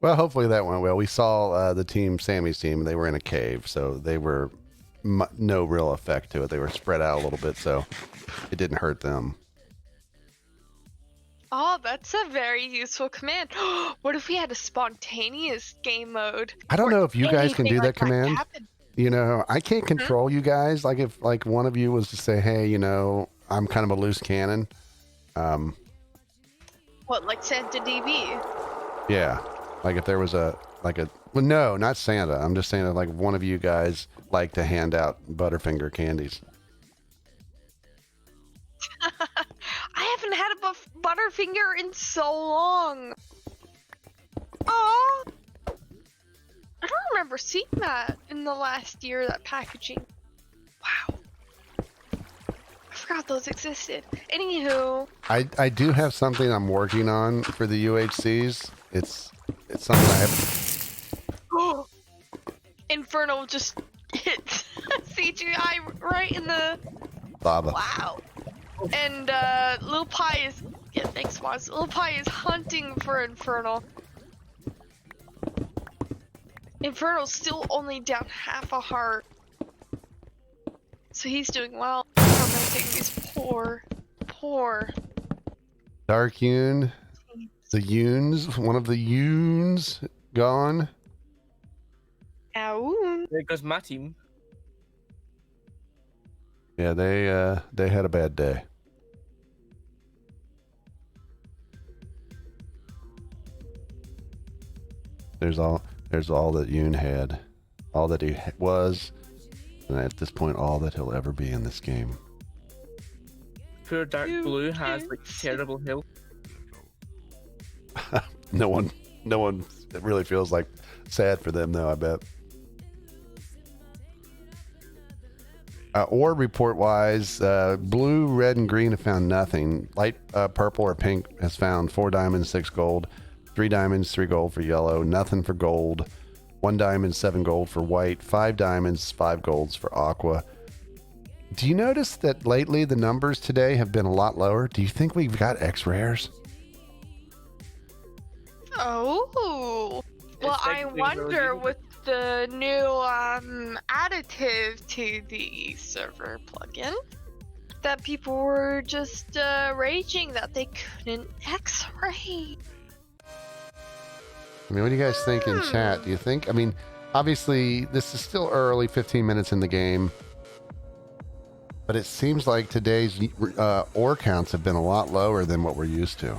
Well, hopefully that went well. We saw the team, Sammy's team, they were in a cave, so they were no real effect to it. They were spread out a little bit, so it didn't hurt them. Oh, that's a very useful command. What if we had a spontaneous game mode? I don't know if you guys can do that like command. You know, I can't control you guys. Like if like one of you was to say, hey, you know, I'm kind of a loose cannon. What, like Santa DB? Yeah. Like if there was well, no, not Santa. I'm just saying that like one of you guys like to hand out Butterfinger candies. I haven't had a Butterfinger in so long. Oh, I don't remember seeing that in the last year, that packaging. Wow. I forgot those existed. Anywho. I do have something I'm working on for the UHCs. It's something I have. Oh, Infernal just hit CGI right in the Lava. Wow. And Lil Pie is thanks, Moz. Lil Pie is hunting for Infernal. Infernal's still only down half a heart. So he's doing well. Tormenting these poor. Dark Yoon. The Yoons. One of the Yoons gone. Ow. There goes my team. Yeah, they had a bad day. There's all that Yoon had, all that he was, and at this point, all that he'll ever be in this game. Poor Dark Blue has like terrible health. No one it really feels like sad for them though, I bet. Or report wise, blue, red, and green have found nothing. Light purple or pink has found 4 diamonds, 6 gold, 3 diamonds, 3 gold for yellow, nothing for gold, 1 diamond, 7 gold for white, 5 diamonds, 5 golds for aqua. Do you notice that lately the numbers today have been a lot lower? Do you think we've got X rares? Oh. Well, I wonder with the new additive to the server plugin that people were just raging that they couldn't X-ray. I mean, what do you guys think in chat? Do you think, I mean, obviously this is still early, 15 minutes in the game, but it seems like today's ore counts have been a lot lower than what we're used to.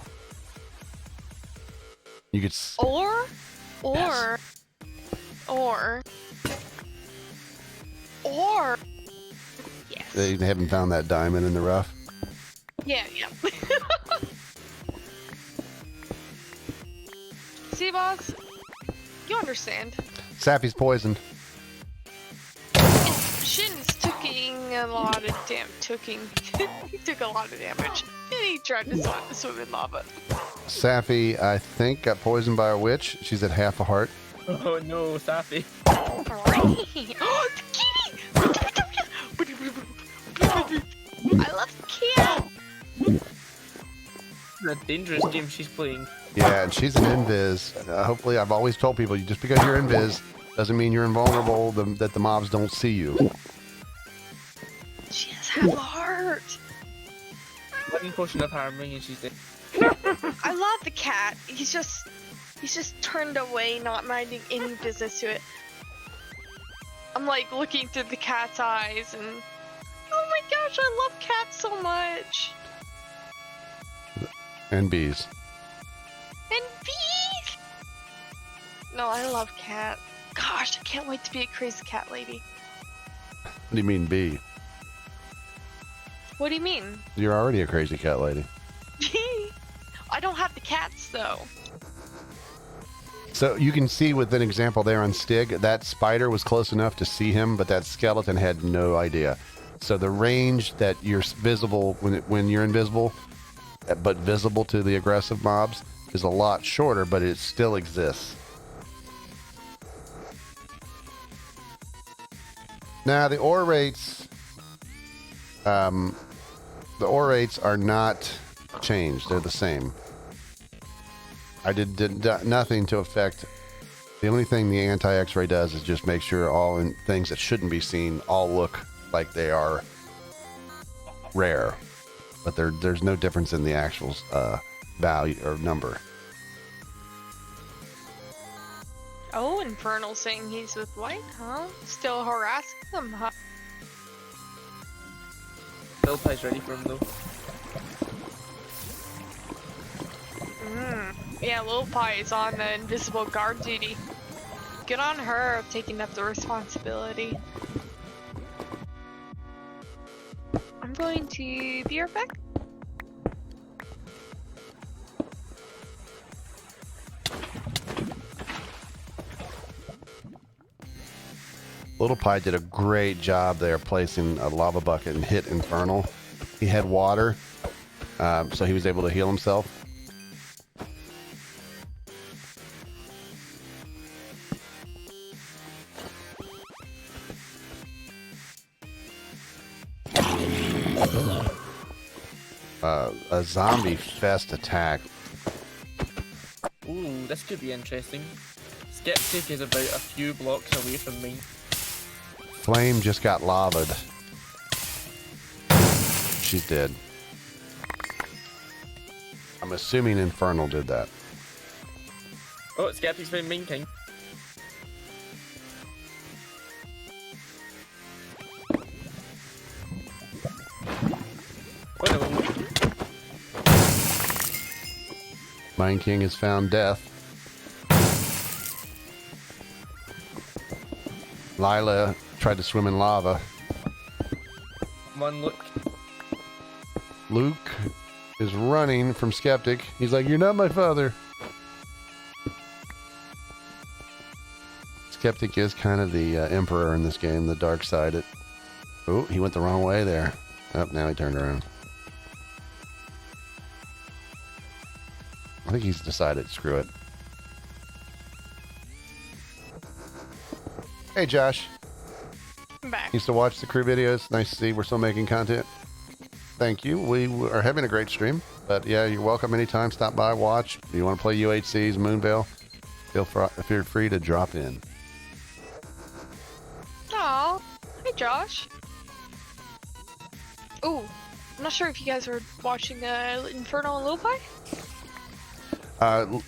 You could Or yes. They haven't found that diamond in the rough. Yeah. See, boss? You understand. Sappy's poisoned. Shin's taking a lot of he took a lot of damage. And he tried to swim in lava. Sappy, I think, got poisoned by a witch. She's at half a heart. Oh no, Sappy. Oh, the kitty! I love the cat! It's a dangerous game she's playing. Yeah, and she's an invis. Hopefully, I've always told people, just because you're invis doesn't mean you're invulnerable, that the mobs don't see you. She has half a heart. one potion of harming and she's dead. I love the cat. He's just turned away, not minding any business to it. I'm like looking through the cat's eyes and oh my gosh, I love cats so much. And bees. And bees! No, I love cat. Gosh, I can't wait to be a crazy cat lady. What do you mean bee? What do you mean? You're already a crazy cat lady. I don't have the cats though. So you can see with an example there on Stig, that spider was close enough to see him, but that skeleton had no idea. So the range that you're visible when you're invisible, but visible to the aggressive mobs, is a lot shorter, but it still exists. Now the ore rates, are not changed; they're the same. I did nothing to affect. The only thing the anti-X-ray does is just make sure all things that shouldn't be seen all look like they are rare, but there's no difference in the actual value or number. Oh, Infernal saying he's with White, huh? Still harassing them, huh? Little Pie's ready for him though. Yeah, Lil Pie is on the invisible guard duty. Good on her of taking up the responsibility. I'm going to be right back. Little Pie did a great job there placing a lava bucket and hit Infernal. He had water, so he was able to heal himself. A zombie fest attack. Ooh, this could be interesting. Skeptic is about a few blocks away from me. Flame just got lavaed. She's dead. I'm assuming Infernal did that. Oh, Skeptic's been main king. Oh no. Mine King has found death. Lila tried to swim in lava. Come on, Luke. Luke is running from Skeptic. He's like, "You're not my father." Skeptic is kind of the emperor in this game, the dark side. Oh, he went the wrong way there. Oh, now he turned around. I think he's decided, screw it. Hey, Josh. I'm back. Used to watch the crew videos. Nice to see we're still making content. Thank you. We are having a great stream. But yeah, you're welcome anytime. Stop by, watch. If you want to play UHC's Moonveil, feel free to drop in. Aw, hey Josh. Ooh, I'm not sure if you guys are watching Infernal and Lil Pie?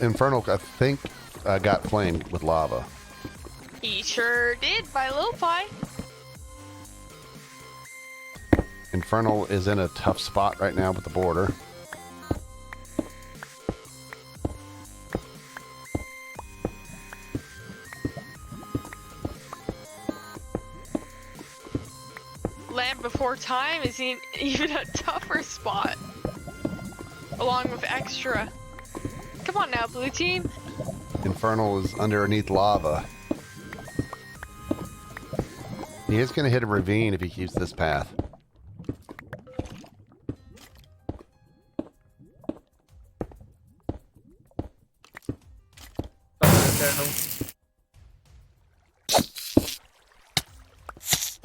Infernal, I think, got flamed with lava. He sure did by Lil Pie. Infernal is in a tough spot right now with the border. Land Before Time is in even a tougher spot. Along with Extra. Come on now, blue team. Infernal is underneath lava. He is going to hit a ravine if he keeps this path.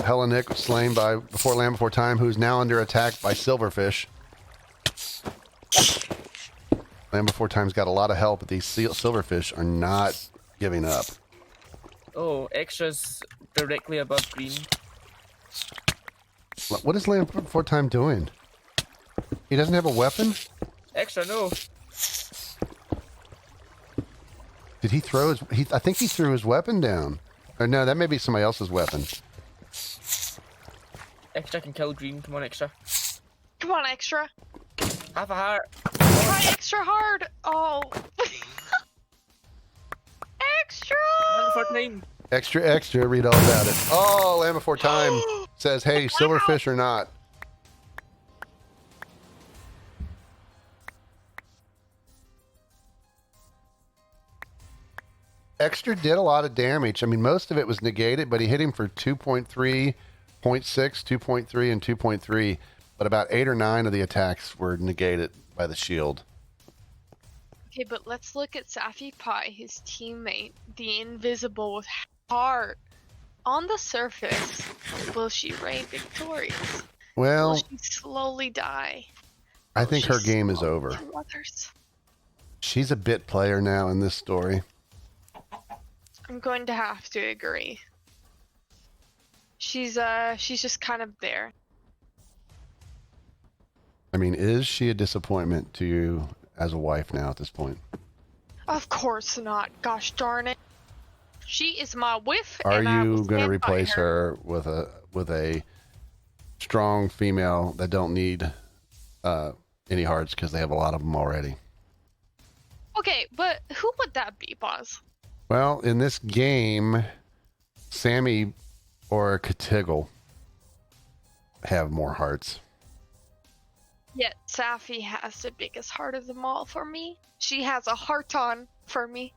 Hellenic was slain by before Land Before Time, who's now under attack by Silverfish. Land Before Time's got a lot of help, but these Silverfish are not giving up. Oh, Extra's directly above green. What is Land Before Time doing? He doesn't have a weapon? Extra, no. Did he throw his... I think he threw his weapon down. Or no, that may be somebody else's weapon. Extra can kill green. Come on, Extra. Come on, Extra. Half a heart. Try extra hard. Oh. Extra. Extra, extra, read all about it. Oh, Land Before Time says, hey, silverfish or not. Extra did a lot of damage. I mean, most of it was negated, but he hit him for 2.3, 0.6, 2.3, and 2.3. But about 8 or 9 of the attacks were negated by the shield. Okay, but let's look at Safi Pie, his teammate, the invisible with heart. On the surface, will she reign victorious? Well, will she slowly die? I think her game is over. She's a bit player now in this story. I'm going to have to agree. She's just kind of there. I mean, is she a disappointment to you as a wife now at this point? Of course not. Gosh darn it. She is my wife. Are and I will you going to stand by replace her with a strong female that don't need any hearts because they have a lot of them already? Okay, but who would that be, Boz? Well, in this game, Sammy or Katiggle have more hearts. Yet Safi has the biggest heart of them all for me. She has a heart on for me.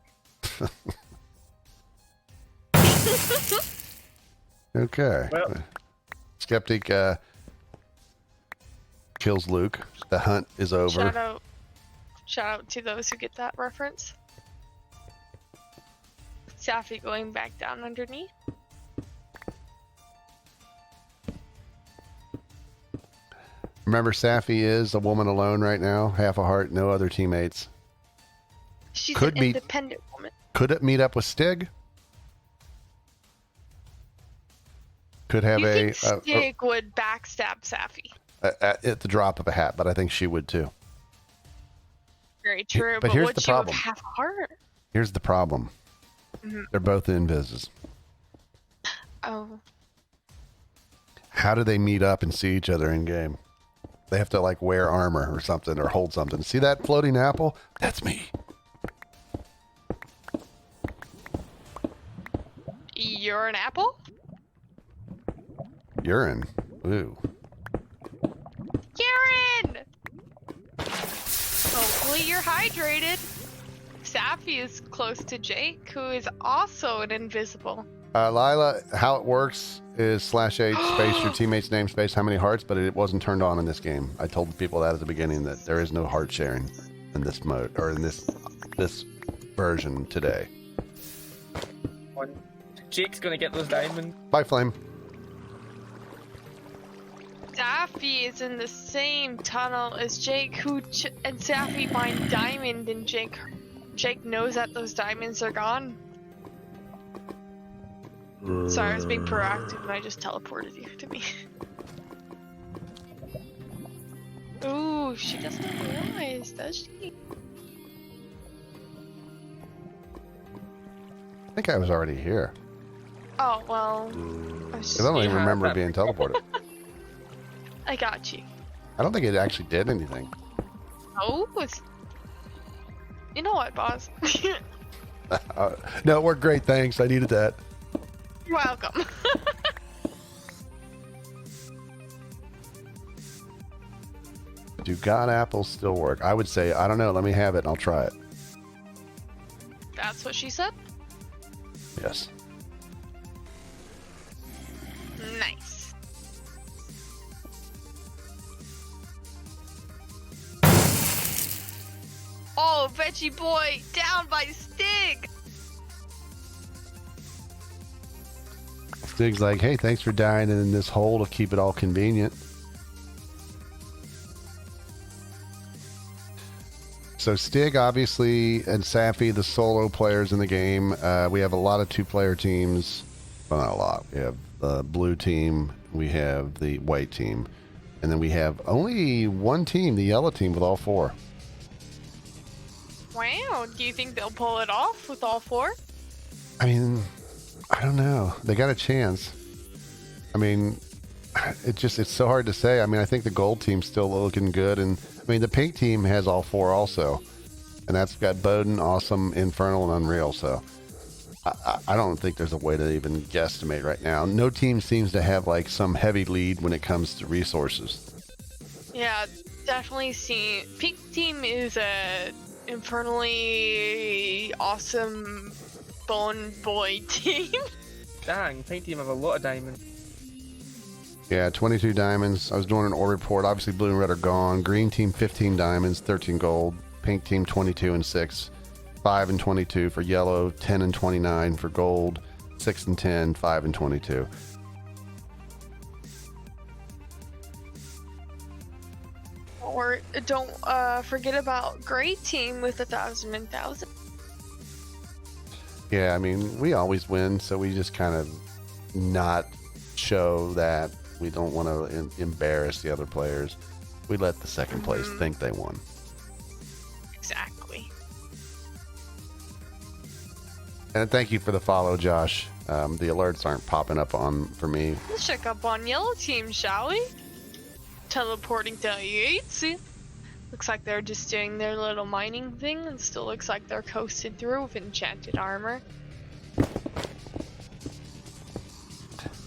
Okay. Well, Skeptic kills Luke. The hunt is over. Shout out to those who get that reference. Safi going back down underneath. Remember, Safi is a woman alone right now. Half a heart, no other teammates. She's an independent woman. Could it meet up with Stig? Could have you think Stig would backstab Safi? At the drop of a hat, but I think she would too. Very true, but here's the would she have problem. half a heart? Here's the problem. Mhm. They're both invises. Oh. How do they meet up and see each other in game? They have to like wear armor or something or hold something. See that floating apple? That's me. You're an apple? Urine. Ooh. Karen! Hopefully you're hydrated. Safi is close to Jake, who is also an invisible. Lila, how it works is /H space your teammate's name space how many hearts, but it wasn't turned on in this game. I told people that at the beginning that there is no heart sharing in this mode or in this version today. Jake's gonna get those diamonds. Bye, Flame. Safi is in the same tunnel as Jake, and Safi find diamond, and Jake knows that those diamonds are gone. Sorry, I was being proactive and I just teleported you to me. Ooh, she doesn't realize, does she? I think I was already here. Oh, well. I don't even remember being teleported. I got you. I don't think it actually did anything. Oh, you know what, boss? No, it worked great, thanks. I needed that. You're welcome. Do God apples still work? I would say, I don't know. Let me have it and I'll try it. That's what she said? Yes. Nice. Oh, Veggie Boy, down by Stig! Stig's like, hey, thanks for dying in this hole to keep it all convenient. So Stig, obviously, and Safi, the solo players in the game. We have a lot of two-player teams. Well, not a lot. We have the blue team. We have the white team. And then we have only one team, the yellow team, with all 4. Wow, do you think they'll pull it off with all 4? I mean, I don't know. They got a chance. I mean, it's so hard to say. I mean, I think the gold team's still looking good. And I mean, the pink team has all 4 also. And that's got Bowden, Awesome, Infernal, and Unreal. So I don't think there's a way to even guesstimate right now. No team seems to have like some heavy lead when it comes to resources. Yeah, definitely see. Pink team is a infernally awesome bone boy team. Dang, pink team have a lot of diamonds. Yeah, 22 diamonds. I was doing an ore report. Obviously, blue and red are gone. Green team, 15 diamonds, 13 gold. Pink team, 22 and 6. 5 and 22 for yellow, 10 and 29 for gold, 6 and 10, 5 and 22. Or don't forget about gray team with 1,000 and 1,000. Yeah, I mean, we always win, so we just kind of not show that. We don't want to embarrass the other players. We let the second place think they won. Exactly. And thank you for the follow, Josh. The alerts aren't popping up for me. Let's check up on yellow team, shall we? Teleporting to UHC. Looks like they're just doing their little mining thing, and still looks like they're coasting through with enchanted armor.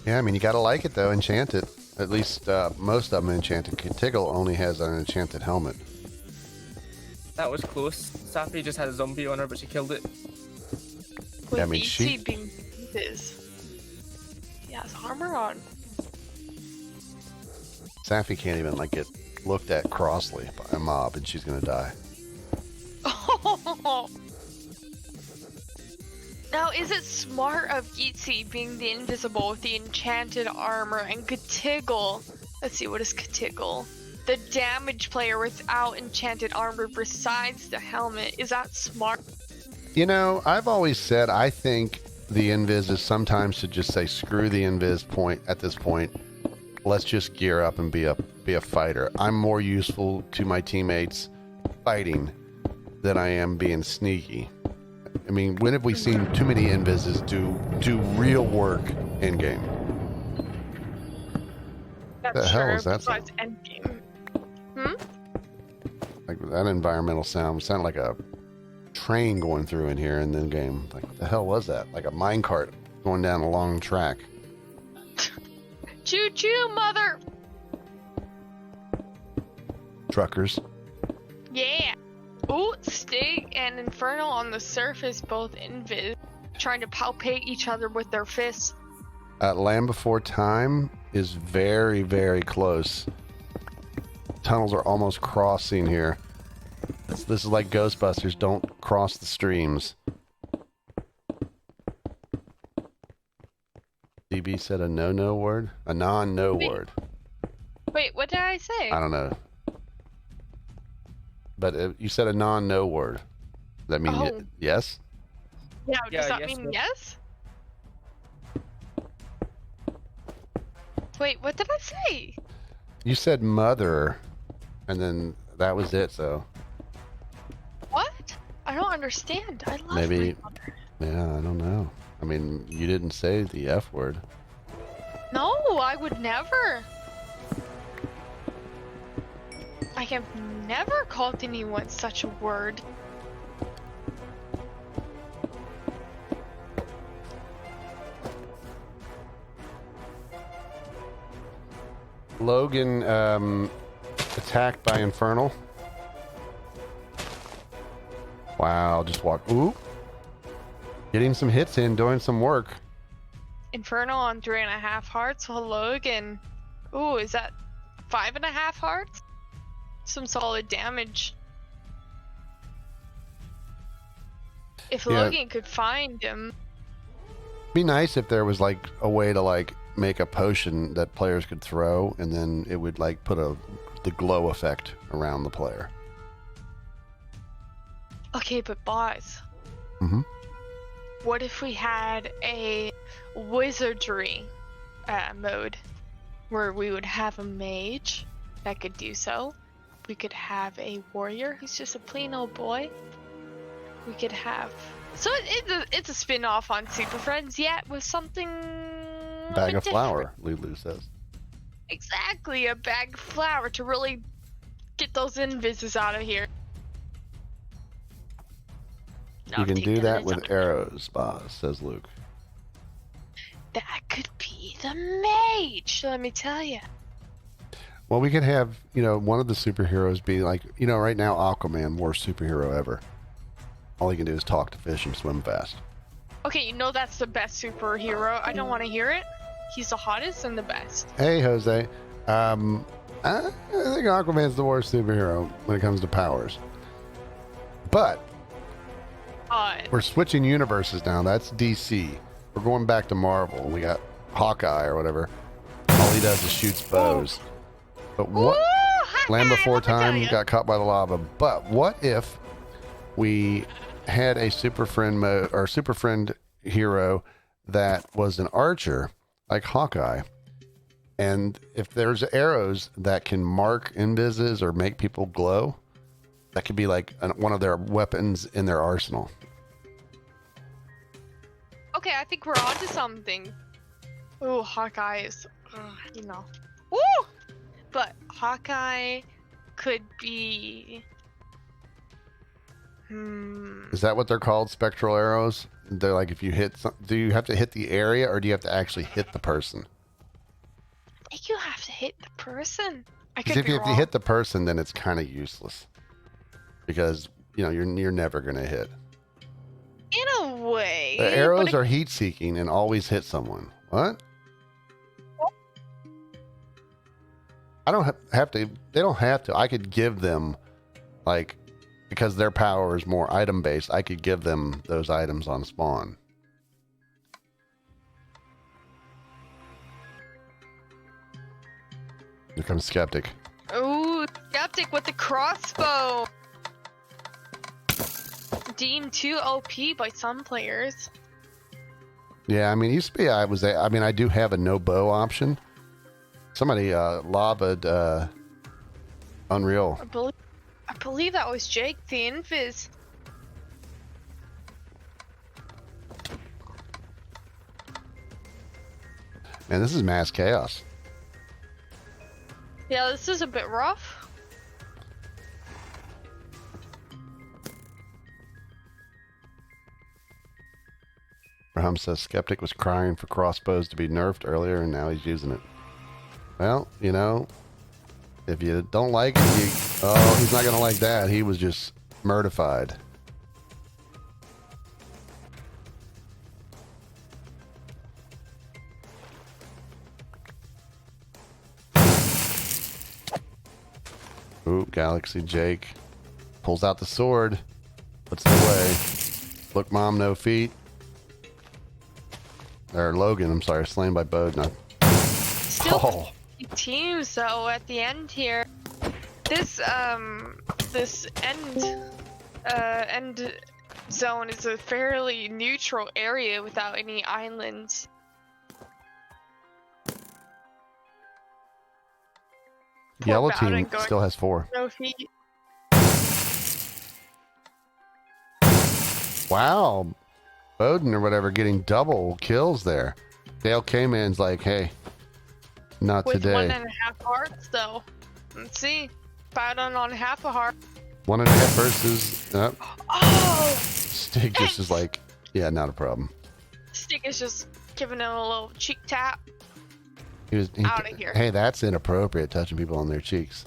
Yeah, I mean, you gotta like it though, enchanted. At least most of them enchanted. Tiggle only has an enchanted helmet. That was close. Safi just had a zombie on her, but she killed it. With I mean, she being his. He has armor on. Safi can't even like get looked at crossly by a mob, and she's gonna die. Now, is it smart of Yeetzy being the invisible with the enchanted armor and Katiggle? Let's see, what is Katiggle? The damage player without enchanted armor besides the helmet. Is that smart? You know, I've always said I think the invis is sometimes to just say screw the invis point at this point. Let's just gear up and be a fighter. I'm more useful to my teammates fighting than I am being sneaky. I mean, when have we seen too many invises do real work in game? That's the hell true, is that besides endgame. Like that environmental sound sounded like a train going through in here in the game. Like, what the hell was that? Like a minecart going down a long track. Choo choo, mother! Truckers. Yeah. Ooh, Stig and Infernal on the surface, both invis, trying to palpate each other with their fists. Land Before Time is very, very close. Tunnels are almost crossing here. This is like Ghostbusters. Don't cross the streams. DB said a no-no word? A non-no word. Wait, what did I say? I don't know. But you said a non-no word. Does that mean yes? Yeah, does that yes, mean but- yes? Wait, what did I say? You said mother, and then that was it, so... What? I don't understand. I love Maybe... my mother. Yeah, I don't know. I mean, you didn't say the F word. No, I would never. I have never called anyone such a word. Logan, attacked by Infernal. Wow, just walk. Ooh. Getting some hits in, doing some work. Infernal on 3.5 hearts. Well, Logan. Ooh, is that 5.5 hearts? Some solid damage. If Yeah. Logan could find him. Be nice if there was like a way to like make a potion that players could throw, and then it would like put the glow effect around the player. Okay, but boss. Mm-hmm. What if we had a wizardry mode where we would have a mage that could do so. We could have a warrior who's just a plain old boy. We could have... So it's a spin-off on Super Friends, yet with something... Bag of flour, Lulu says. Exactly, a bag of flour to really get those invises out of here. You can do that with arrows, boss, says Luke. That could be the mage, let me tell you. Well, we could have, one of the superheroes be like, right now, Aquaman, worst superhero ever. All he can do is talk to fish and swim fast. Okay, that's the best superhero. I don't want to hear it. He's the hottest and the best. Hey, Jose. I think Aquaman's the worst superhero when it comes to powers. But we're switching universes now. That's DC. We're going back to Marvel. We got Hawkeye or whatever. All he does is shoots bows. But what? Land Before Time got caught by the lava. But what if we had a super friend mode or super friend hero that was an archer like Hawkeye, and if there's arrows that can mark invises or make people glow, that could be like one of their weapons in their arsenal. Okay, I think we're onto something. Ooh, Hawkeye is, Woo! But Hawkeye could be... Is that what they're called? Spectral arrows? They're like if you hit do you have to hit the area or do you have to actually hit the person? I think you have to hit the person. Because if you have to hit the person, then it's kind of useless. Because, you're never going to hit. In a way. The arrows are heat-seeking and always hit someone. What? I don't have to. They don't have to. I could give them, because their power is more item-based, I could give them those items on spawn. Here comes Skeptic. Ooh, Skeptic with the crossbow. Deemed too OP by some players. Yeah, used to be I do have a no bow option. Somebody lobbied Unreal. I believe that was Jake the Invis. Man, this is mass chaos. Yeah, this is a bit rough. Raham says Skeptic was crying for crossbows to be nerfed earlier and now he's using it. Well, if you don't like it, he's not going to like that. He was just murdified. Ooh, Galaxy Jake pulls out the sword. Puts it away. Look, Mom, no feet. Or Logan, I'm sorry, slain by Bode. Still teams though at the end here. This end zone is a fairly neutral area without any islands. Yellow team still has 4. No feet. Wow. Bowden or whatever getting double kills there. Dale K-Man's like, hey, not with today. 1.5 hearts though. Let's see. Bowden on half a heart. 1.5 versus... Oh! Stig just is like, yeah, not a problem. Stig is just giving him a little cheek tap. He out of here. Hey, that's inappropriate, touching people on their cheeks.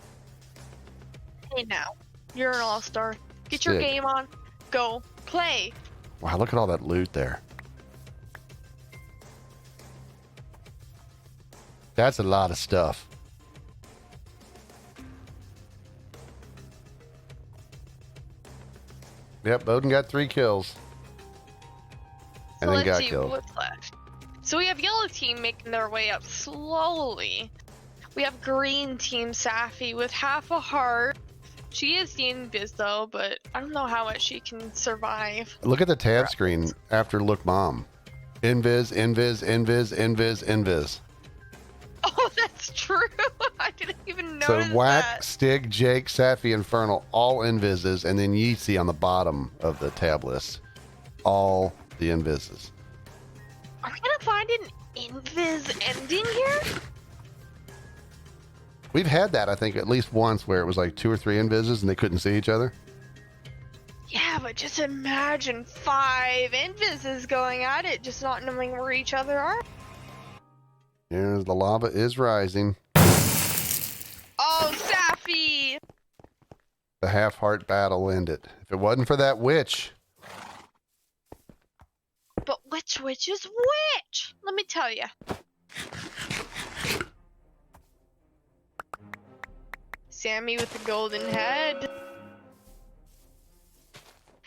Hey now, you're an all-star. Get your game on. Go play. Wow, look at all that loot there. That's a lot of stuff. Yep, Bowden got 3 kills. And then got killed. What's left. So we have yellow team making their way up slowly. We have green team Safi with half a heart. She is the invis though, but I don't know how much she can survive. Look at the tab screen after Look Mom. Invis, invis, invis, invis, invis. Oh, that's That's true. I didn't even So notice Whack, that. Stig, Jake, Safi, Infernal, all invises, and then Yeezy on the bottom of the tab list. All the invises. Are we gonna find an invis ending here? We've had that, I think, at least once where it was like 2 or 3 invises and they couldn't see each other. Yeah, but just imagine 5 invises going at it, just not knowing where each other are. Yeah, the lava is rising. Oh, Safi! The half-heart battle ended. If it wasn't for that witch. But which witch is which? Let me tell you. Sammy with the golden head.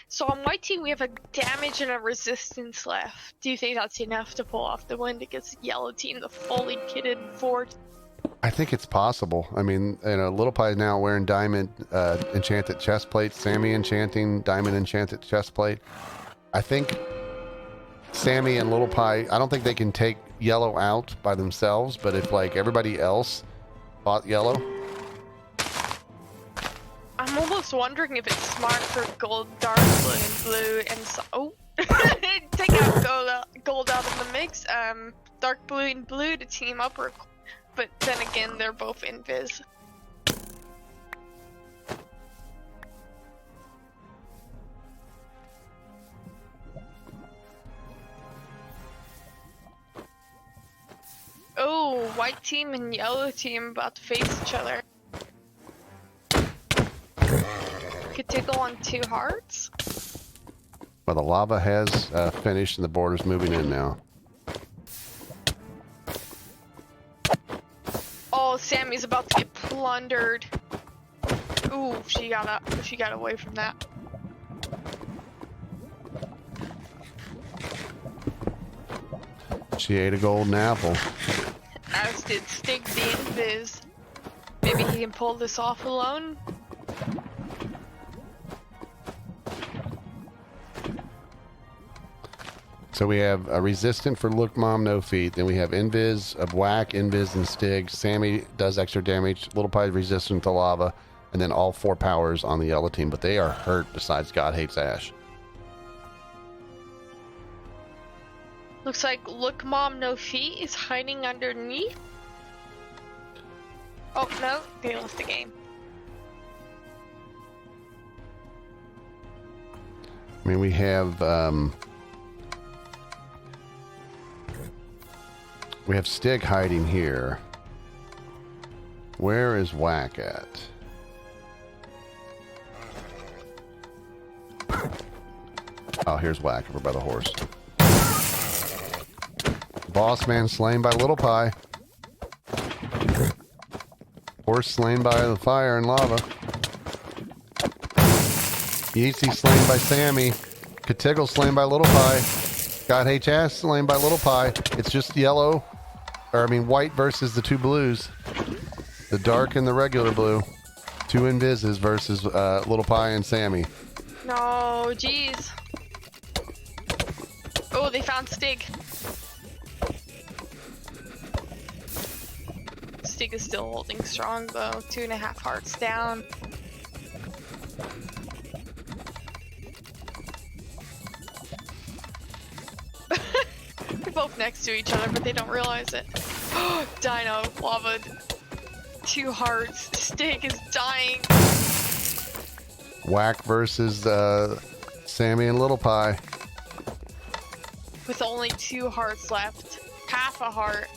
So on white team we have a damage and a resistance left. Do you think that's enough to pull off the win against yellow team, the fully kitted fort? I think it's possible. I mean, Little Pie now wearing diamond enchanted chest plate. Sammy enchanting diamond enchanted chest plate. I think Sammy and Little Pie, I don't think they can take yellow out by themselves, but if like everybody else fought yellow. I'm almost wondering if it's smart for gold, dark blue, and blue, and so take out gold out of the mix. Dark blue and blue to team up, but then again, they're both invis. Oh, white team and yellow team about to face each other. Could tickle on 2 hearts. Well, the lava has finished and the border's moving in now. Oh, Sammy's about to get plundered. Ooh, she got away from that. She ate a golden apple. As did Stig the Invis. Maybe he can pull this off alone? So we have a resistant for Look Mom, no feet. Then we have Invis of Whack, Invis, and Stig. Sammy does extra damage. Little Pie resistant to lava. And then all 4 powers on the yellow team. But they are hurt besides God Hates Ash. Looks like Look Mom, no feet is hiding underneath. Oh, no, they lost the game. I mean, we have Stig hiding here. Where is Whack at? Oh, here's Whack over by the horse. Boss man slain by Little Pie. Horse slain by the fire and lava. Yeezy slain by Sammy. Katiggle slain by Little Pie. God Hates Ash slain by Little Pie. It's just yellow, or I mean white versus the 2 blues. The dark and the regular blue. 2 invises versus Little Pie and Sammy. No, jeez. Oh, they found Stig. Stig is still holding strong though. 2.5 hearts down. They're both next to each other, but they don't realize it. Dino, lava, 2 hearts. Stig is dying. Whack versus Sammy and Little Pie. With only 2 hearts left. Half a heart.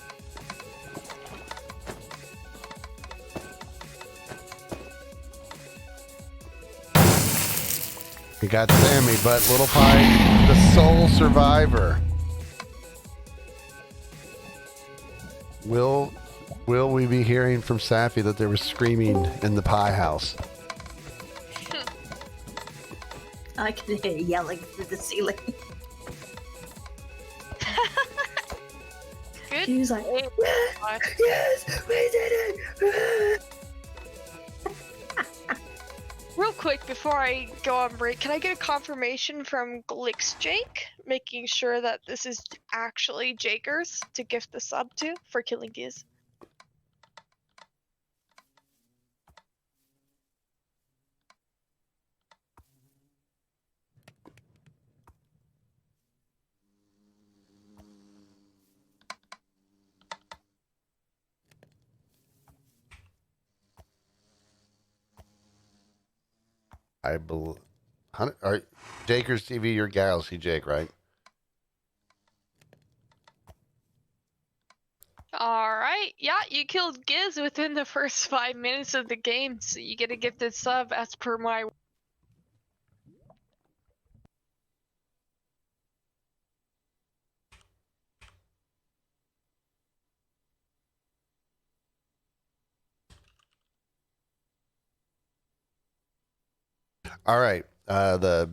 We got Sammy, but Little Pie, the sole survivor. Will we be hearing from Safi that there was screaming in the pie house? I can hear yelling through the ceiling. Good. She was like, yes, we did it! Real quick, before I go on break, can I get a confirmation from Glix Jake, making sure that this is actually Jakers to gift the sub to for killing Diaz? I believe. All right, Jakers TV, you're Galaxy Jake, right? Alright, yeah, you killed Giz within the first 5 minutes of the game, so you get a gifted sub as per my. All right. The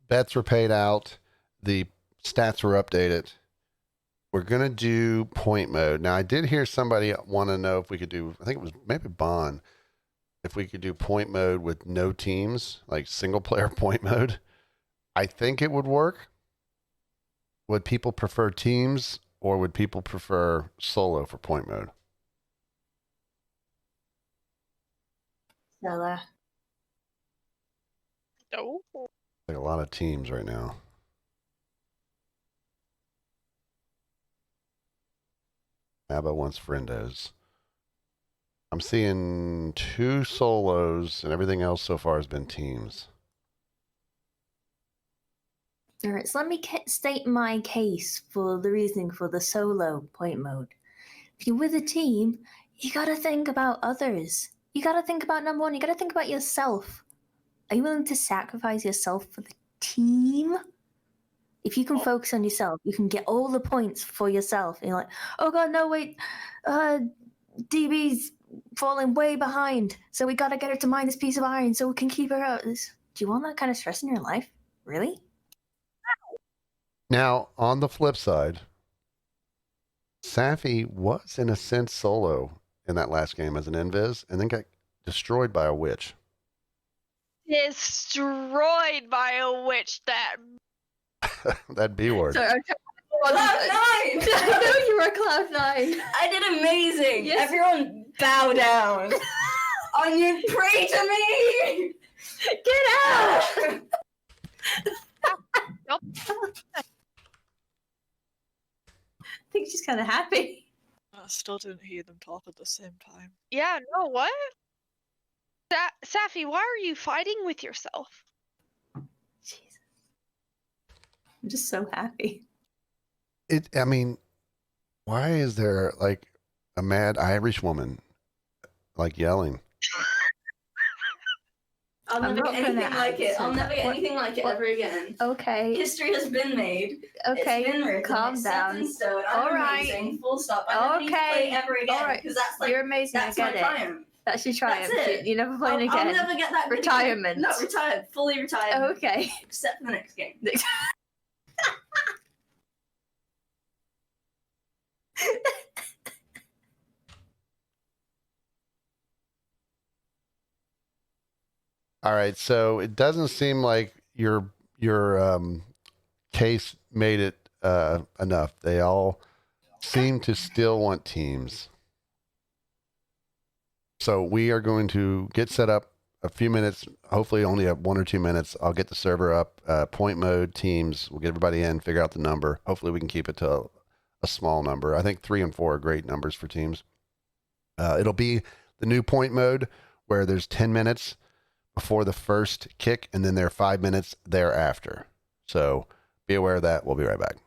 bets were paid out. The stats were updated. We're going to do point mode. Now, I did hear somebody want to know if we could do, I think it was maybe Bond, if we could do point mode with no teams, like single player point mode. I think it would work. Would people prefer teams or would people prefer solo for point mode? Stella. No. Like a lot of teams right now. Abba wants friendos. I'm seeing 2 solos and everything else so far has been teams. All right, so let me state my case for the reasoning for the solo point mode. If you're with a team, you gotta think about others. You gotta think about number one, you gotta think about yourself. Are you willing to sacrifice yourself for the team? If you can focus on yourself, you can get all the points for yourself. And you're like, oh god, no, wait, DB's falling way behind, so we gotta get her to mine this piece of iron so we can keep her out. Do you want that kind of stress in your life? Really? Now, on the flip side, Safi was in a sense solo in that last game as an invis and then got destroyed by a witch. Destroyed by a witch, that. That B word. Sorry, Cloud9! I know you were Cloud9. I did amazing. Yes. Everyone bow down. Onion, pray to me. Get out! Nope. I think she's kind of happy. I still didn't hear them talk at the same time. Yeah, no, what? Safi, why are you fighting with yourself? Jesus. I'm just so happy. I mean, why is there like a mad Irish woman like yelling? I'll never get anything like it. I'll never get anything like it ever again. Okay. History has been made. Okay. It's been written. Calm It's down. set in stone. I'm All right. amazing. Full stop. I never need to play it ever again. All right. Because that's like, you're amazing. that's I my get it. triumph. That's your triumph. That's it. You're never playing again. I'll never get that good Retirement. again. No, retired. Fully retired. Okay. Except for the next game. All right, so it doesn't seem like your case made it enough. They all seem to still want teams. So we are going to get set up a few minutes, hopefully only 1 or 2 minutes. I'll get the server up, point mode, teams. We'll get everybody in, figure out the number. Hopefully we can keep it to a small number. I think 3 and 4 are great numbers for teams. It'll be the new point mode where there's 10 minutes before the first kick, and then there are 5 minutes thereafter. So be aware of that. We'll be right back.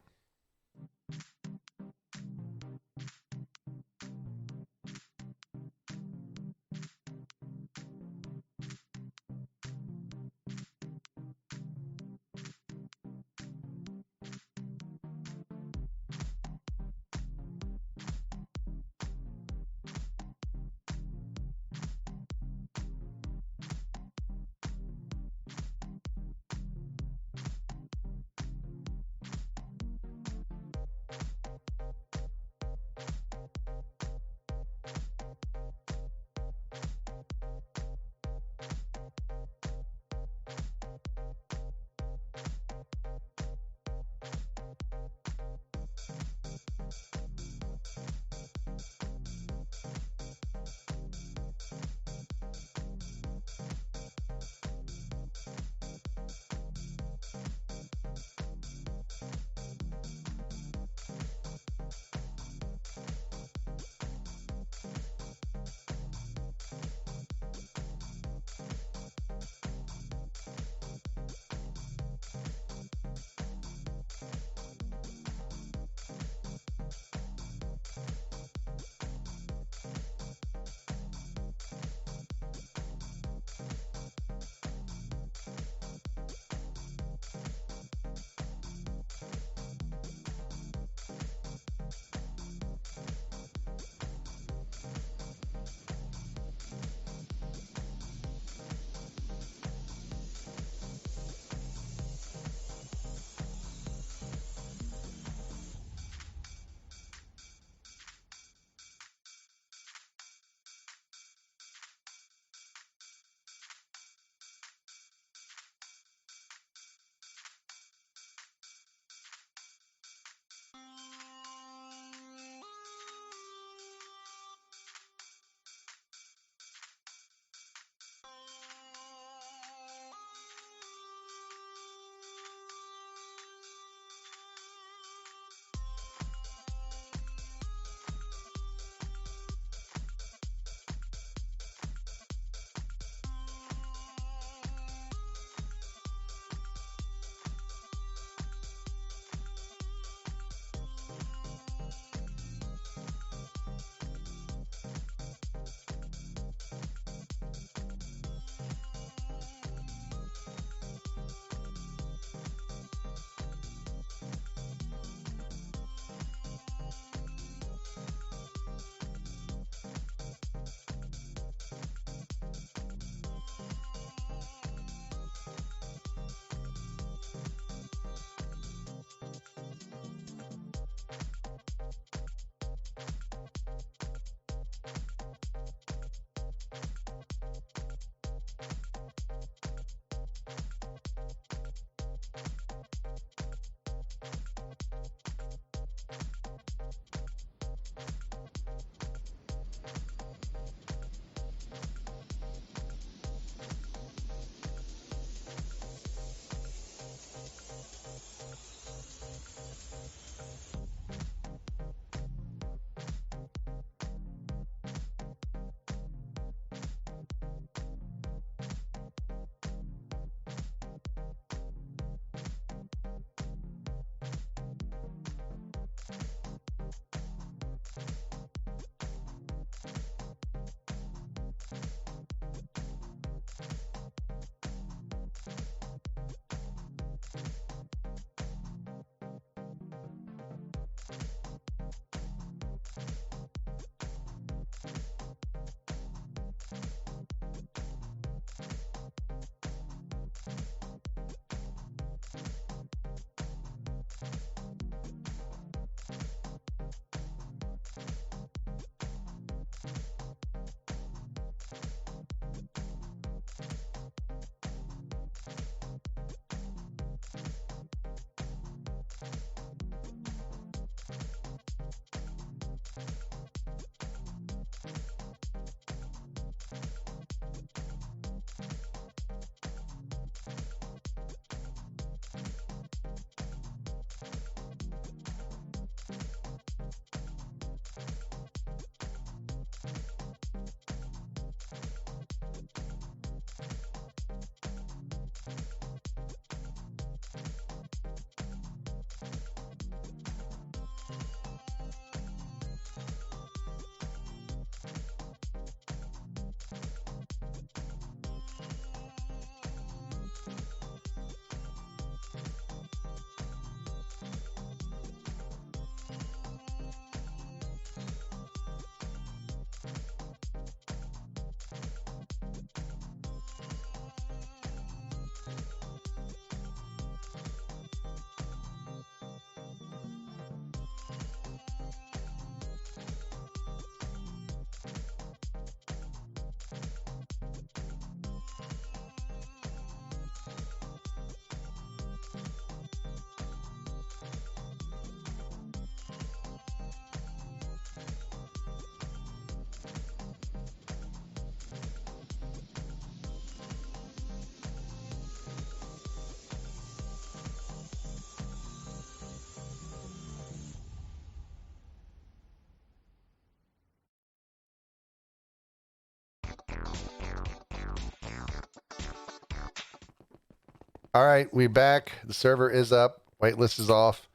All right, we back. The server is up. Waitlist is off.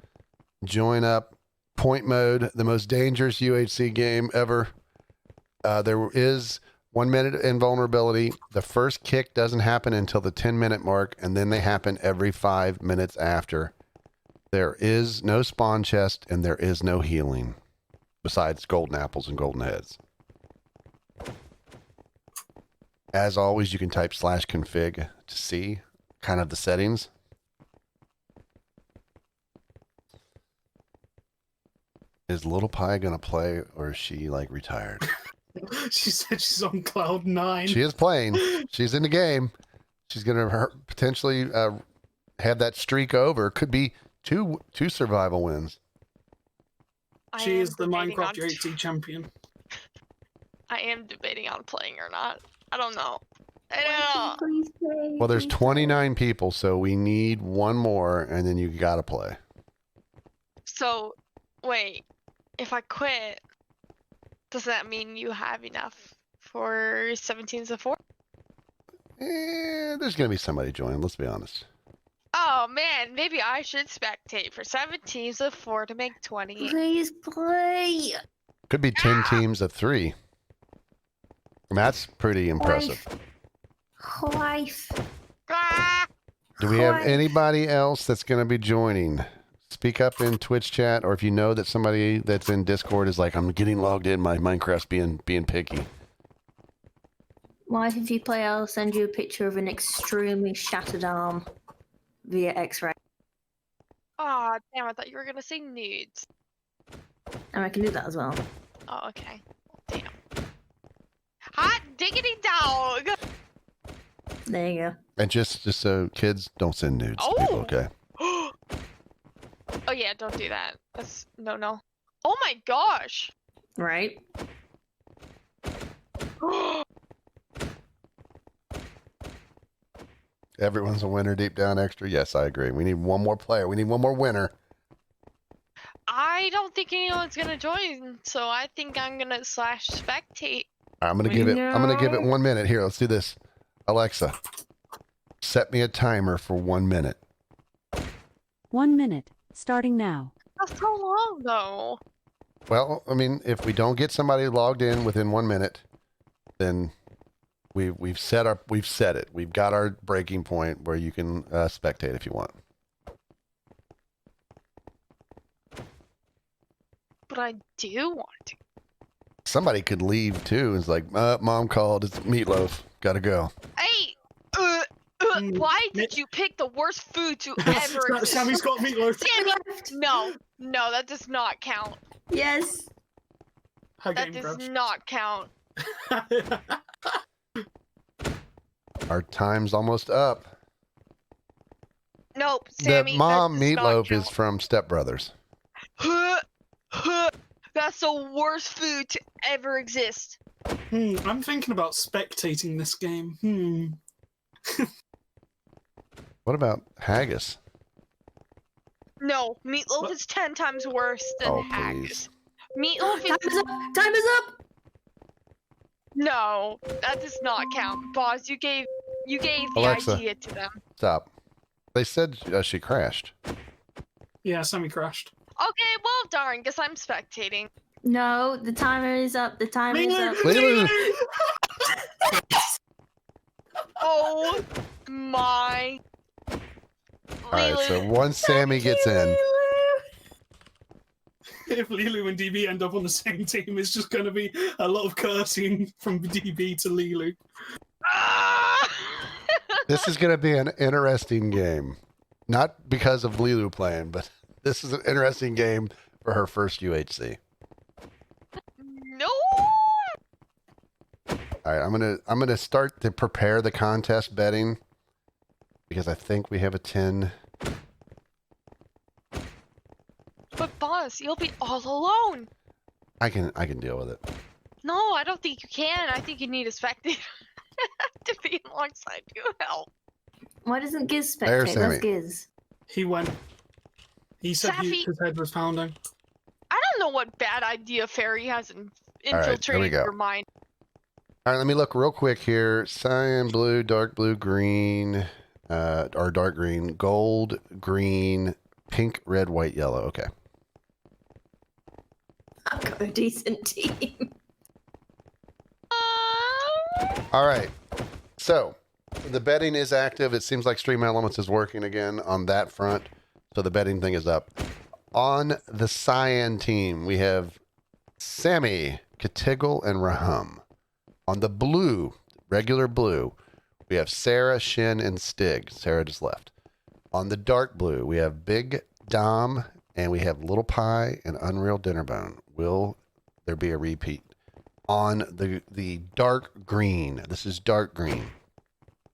Join up. Point mode, the most dangerous UHC game ever. There is 1 minute invulnerability. The first kick doesn't happen until the 10-minute mark, and then they happen every 5 minutes after. There is no spawn chest, and there is no healing, besides golden apples and golden heads. As always, you can type /config to see kind of the settings. Is Little Pie gonna play, or is she like retired? She said she's on cloud 9. She is playing. She's in the game. She's gonna potentially have that streak over. Could be two survival wins. She is the Minecraft UHC champion. I am debating on playing or not. I don't know. I don't know. Well, there's 29 people, so we need one more, and then you gotta play. So, wait. If I quit, does that mean you have enough for 17s of 4? There's gonna be somebody joining. Let's be honest. Oh man, maybe I should spectate for 17s of 4 to make 20. Please play. Could be 10 teams of 3. And that's pretty impressive. Life. Do we have anybody else that's going to be joining? Speak up in Twitch chat, or if you know that somebody that's in Discord is like, I'm getting logged in, my Minecraft's being picky. Life, if you play, I'll send you a picture of an extremely shattered arm via X-ray. Aw, damn, I thought you were gonna say nudes. And I can do that as well. Oh, okay. Damn. Hot diggity dog! There you go. And just so kids don't send nudes to people, okay? Oh yeah, don't do that. That's no. Oh my gosh! Right? Everyone's a winner deep down extra. Yes, I agree. We need one more player. We need one more winner. I don't think anyone's gonna join, so I think I'm gonna /spectate. I'm gonna give it 1 minute. Here, let's do this. Alexa, set me a timer for 1 minute. 1 minute, starting now. That's so long though. Well, I mean, if we don't get somebody logged in within 1 minute, then we've set it. We've got our breaking point where you can spectate if you want. But I do want to. Somebody could leave too. It's like, mom called. It's meatloaf. Gotta go. Hey, why did you pick the worst food to ever exist? Sammy's got meatloaf. Sammy, no, that does not count. Yes. That does not count. Our time's almost up. Nope, Sammy. The mom that does not meatloaf count. is from Step Brothers. That's the worst food to ever exist. I'm thinking about spectating this game. What about haggis? No, meatloaf is 10 times worse than haggis. Meatloaf is... Time is up! No, that does not count. Boz, you gave the Alexa, idea to them. Stop. They said she crashed. Yeah, Sammy crashed. Okay, well, darn, guess I'm spectating. No, the timer is up. The timer is up. Lulu. Oh my. All right, so once Sammy gets in. If Lilu and DB end up on the same team, it's just going to be a lot of cursing from DB to Lilu. This is going to be an interesting game. Not because of Lilu playing, but this is an interesting game for her first UHC. No. All right, I'm gonna start to prepare the contest betting because I think we have a 10. But boss, you'll be all alone. I can deal with it. No, I don't think you can. I think you need a spectator to be alongside you. Help. Why doesn't Giz There's spectate? Sammy. That's Giz. He went. He said Safi. his head was pounding. I don't know what bad idea Fairy has right, infiltrated here we go. your mind. All right, let me look real quick here. Cyan blue, dark blue, green. or dark green, gold, green, pink, red, white, yellow. Okay. I've got a decent team. All right. So the betting is active. It seems like Stream Elements is working again on that front. So the betting thing is up. On the Cyan team, we have Sammy, Katiggle, and Rahum. On the blue, regular blue, we have Sarah, Shin, and Stig. Sarah just left. On the dark blue, we have Big Dom, and we have Little Pie and Unreal Dinnerbone. Will there be a repeat? On the dark green, this is dark green,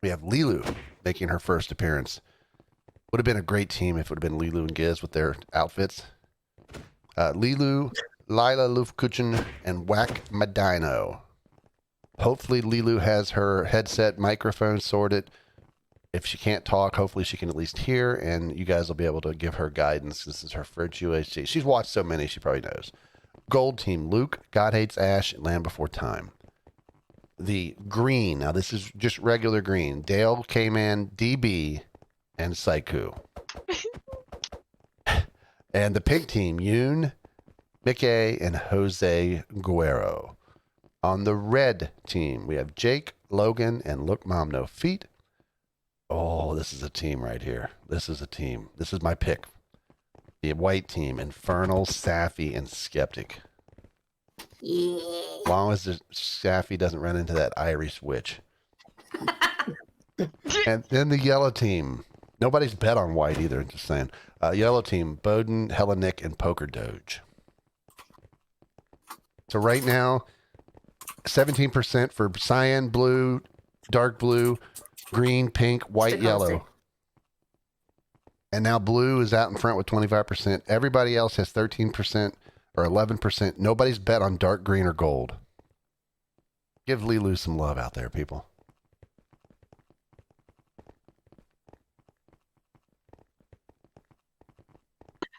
we have Lilu making her first appearance. Would have been a great team if it would have been Lilu and Giz with their outfits. Lilu, Lila Lufkuchen, and Whack Medino. Hopefully Lilu has her headset microphone sorted. If she can't talk, hopefully she can at least hear, and you guys will be able to give her guidance. This is her first UHC. She's watched so many, she probably knows. Gold team, Luke, God Hates Ash, Land Before Time. The green, now this is just regular green. Dale, K-Man, DB, and Saiku. And the pink team, Yoon, Mickey, and Jose Guerrero. On the red team, we have Jake, Logan, and Look Mom No Feet. Oh, this is a team right here. This is a team. This is my pick. The white team, Infernal, Safi, and Skeptic. Yeah. As long as the Safi doesn't run into that Irish witch. And then the yellow team. Nobody's bet on white either, just saying. Yellow team, Bowden, Hellenic, and Poker Doge. So right now, 17% for cyan, blue, dark blue, green, pink, white, yellow. And now blue is out in front with 25%. Everybody else has 13% or 11%. Nobody's bet on dark green or gold. Give Lilu some love out there, people.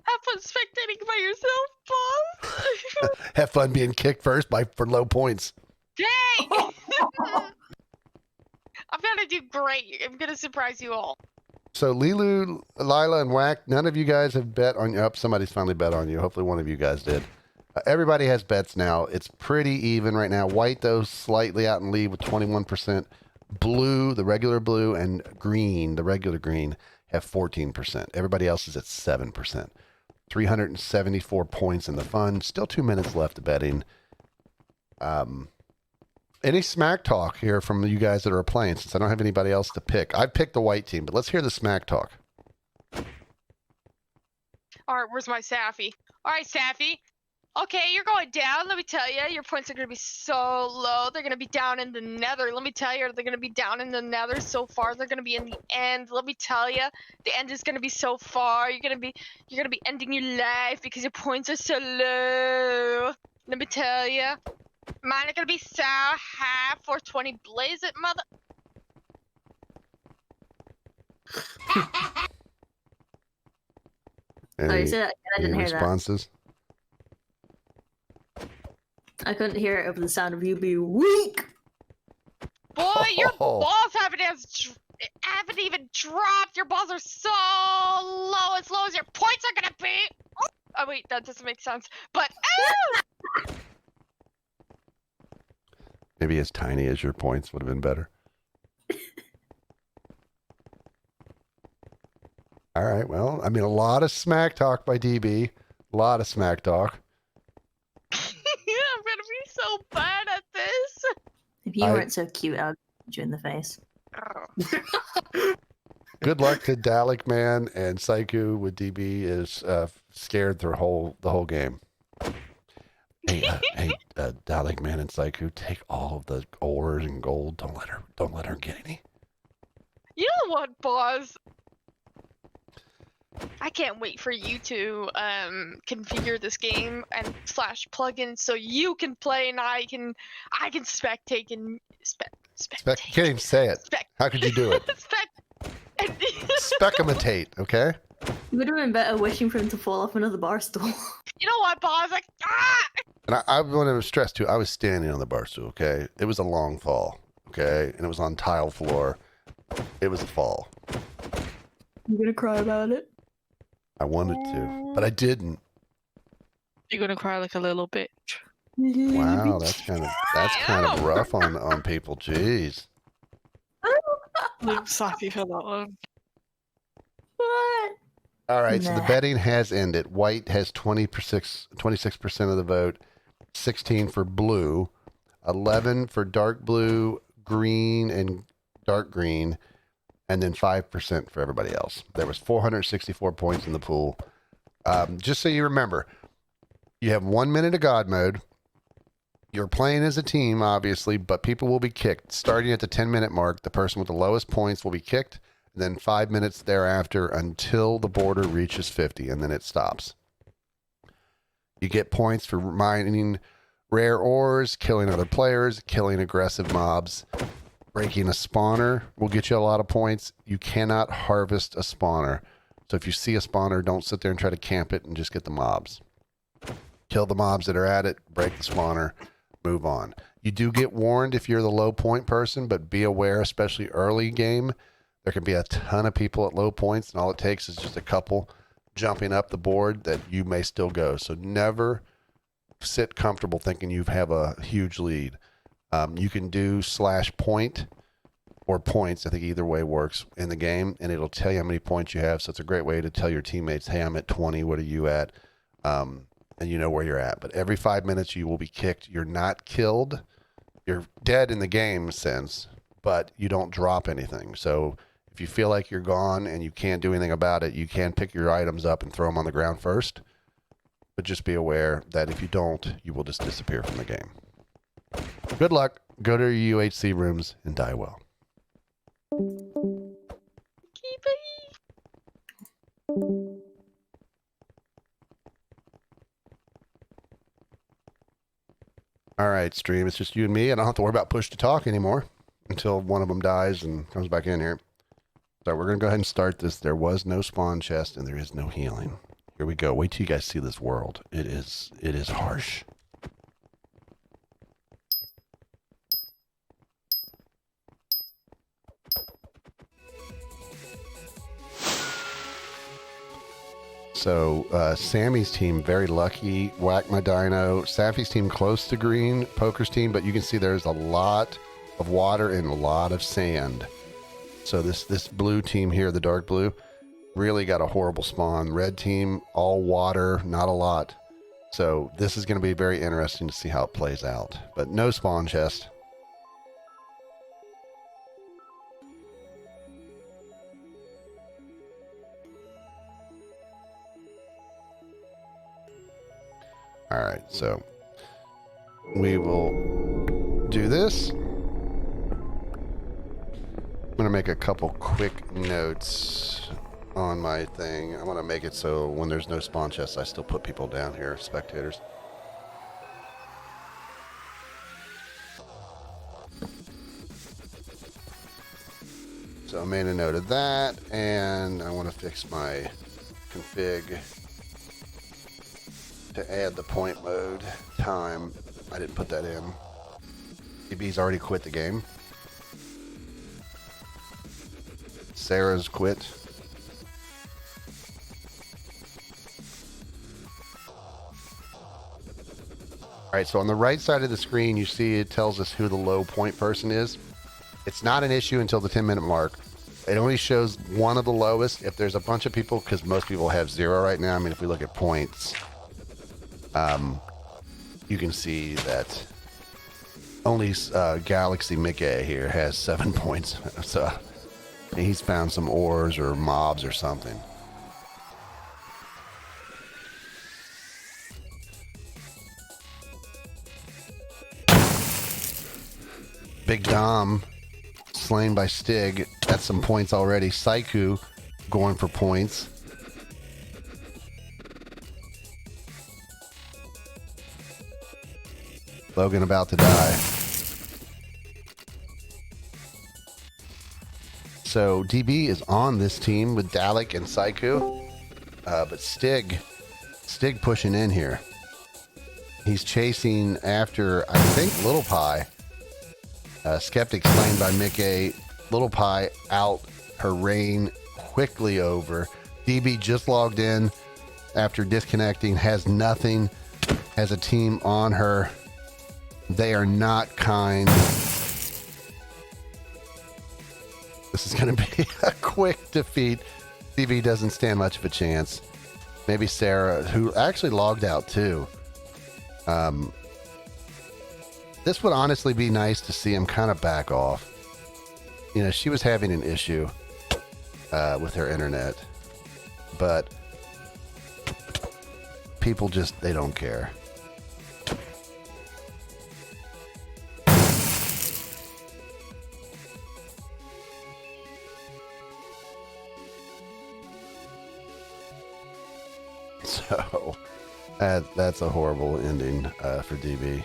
Have fun spectating by yourself, boss. Have fun being kicked first for low points. Dang! I'm gonna do great. I'm gonna surprise you all. So Lilu, Lila, and Whack, none of you guys have bet on you. Oh, somebody's finally bet on you. Hopefully one of you guys did. Everybody has bets now. It's pretty even right now. White, though, slightly out in lead with 21%. Blue, the regular blue, and green, the regular green, have 14%. Everybody else is at 7%. 374 points in the fund. Still 2 minutes left of betting. Any smack talk here from you guys that are playing, since I don't have anybody else to pick? I picked the white team, but let's hear the smack talk. All right, where's my Safi? All right, Safi. Okay, you're going down. Let me tell you, your points are going to be so low. They're going to be down in the nether. Let me tell you, they're going to be down in the nether so far. They're going to be in the end. Let me tell you, the end is going to be so far. You're going to be ending your life because your points are so low. Let me tell you. Mine are going to be so high. 420 blaze it, mother. Any, you said that. I didn't hear responses? that. I couldn't hear it over the sound of you being weak. Boy, your balls haven't even dropped. Your balls are so low as your points are going to be. Oh, wait, that doesn't make sense. But, Maybe as tiny as your points would have been better. All right, well, I mean, a lot of smack talk by DB. A lot of smack talk. I'm going to be so bad at this. If you weren't so cute, I would punch you in the face. Good luck to Dalek Man, and Saiku with DB is scared through the whole game. Hey, Dalek Man and Saiku, take all of the ores and gold. Don't let her get any. You know what, boss? I can't wait for you to configure this game and / plugin so you can play and I can spectate and Can't even say it. How could you do it? Specimitate, okay? It would have been better wishing for him to fall off another bar stool. You know what, boss? And I want to stress too, I was standing on the bar stool, okay? It was a long fall, okay? And it was on tile floor. It was a fall. You gonna cry about it? I wanted to, but I didn't. You're gonna cry like a little bitch. Wow, that's kind of rough on people. Jeez. Leave Safi for that one. What? All right, so the Nah. betting has ended. White has 26% of the vote, 16 for blue, 11 for dark blue, green, and dark green, and then 5% for everybody else. There was 464 points in the pool. Just so you remember, you have 1 minute of God mode. You're playing as a team, obviously, but people will be kicked. Starting at the 10-minute mark, the person with the lowest points will be kicked, and then 5 minutes thereafter until the border reaches 50, and then it stops. You get points for mining rare ores, killing other players, killing aggressive mobs. Breaking a spawner will get you a lot of points. You cannot harvest a spawner. So if you see a spawner, don't sit there and try to camp it and just get the mobs. Kill the mobs that are at it, break the spawner, move on. You do get warned if you're the low point person, but be aware, especially early game, there can be a ton of people at low points, and all it takes is just a couple jumping up the board that you may still go. So never sit comfortable thinking you have a huge lead. You can do /point or points. I think either way works in the game, and it'll tell you how many points you have. So it's a great way to tell your teammates, hey, I'm at 20. What are you at? And you know where you're at. But every 5 minutes you will be kicked. You're not killed. You're dead in the game sense, but you don't drop anything. So if you feel like you're gone and you can't do anything about it, you can pick your items up and throw them on the ground first. But just be aware that if you don't, you will just disappear from the game. Good luck. Go to your UHC rooms and die well. All right, stream. It's just you and me. I don't have to worry about push to talk anymore until one of them dies and comes back in here. So we're going to go ahead and start this. There was no spawn chest and there is no healing. Here we go. Wait till you guys see this world. It is harsh. So Sammy's team, very lucky. Whack My Dino. Safi's team close to green. Poker's team, but you can see there's a lot of water and a lot of sand. So this blue team here, the dark blue, really got a horrible spawn. Red team, all water, not a lot. So this is going to be very interesting to see how it plays out. But no spawn chest. All right, so we will do this. I'm going to make a couple quick notes on my thing. I want to make it so when there's no spawn chests, I still put people down here, spectators. So I made a note of that, and I want to fix my config to add the point mode time. I didn't put that in. DB's already quit the game. Sarah's quit. All right, so on the right side of the screen, you see it tells us who the low point person is. It's not an issue until the 10-minute mark. It only shows one of the lowest. If there's a bunch of people, because most people have 0 right now. I mean, if we look at points, you can see that only Galaxy Mickey here has 7 points. So he's found some ores or mobs or something. Big Dom slain by Stig. That's some points already. Saiku going for points. Logan about to die. So DB is on this team with Dalek and Saiku. But Stig pushing in here. He's chasing after, I think, Little Pie. Skeptic slain by Mickey. Little Pie out her rain quickly over. DB just logged in after disconnecting, has nothing, has a team on her. They are not kind. This is going to be a quick defeat. DB doesn't stand much of a chance. Maybe Sarah, who actually logged out too. This would honestly be nice to see him kind of back off. You know, she was having an issue with her internet, but people just, they don't care. So that's a horrible ending for DB.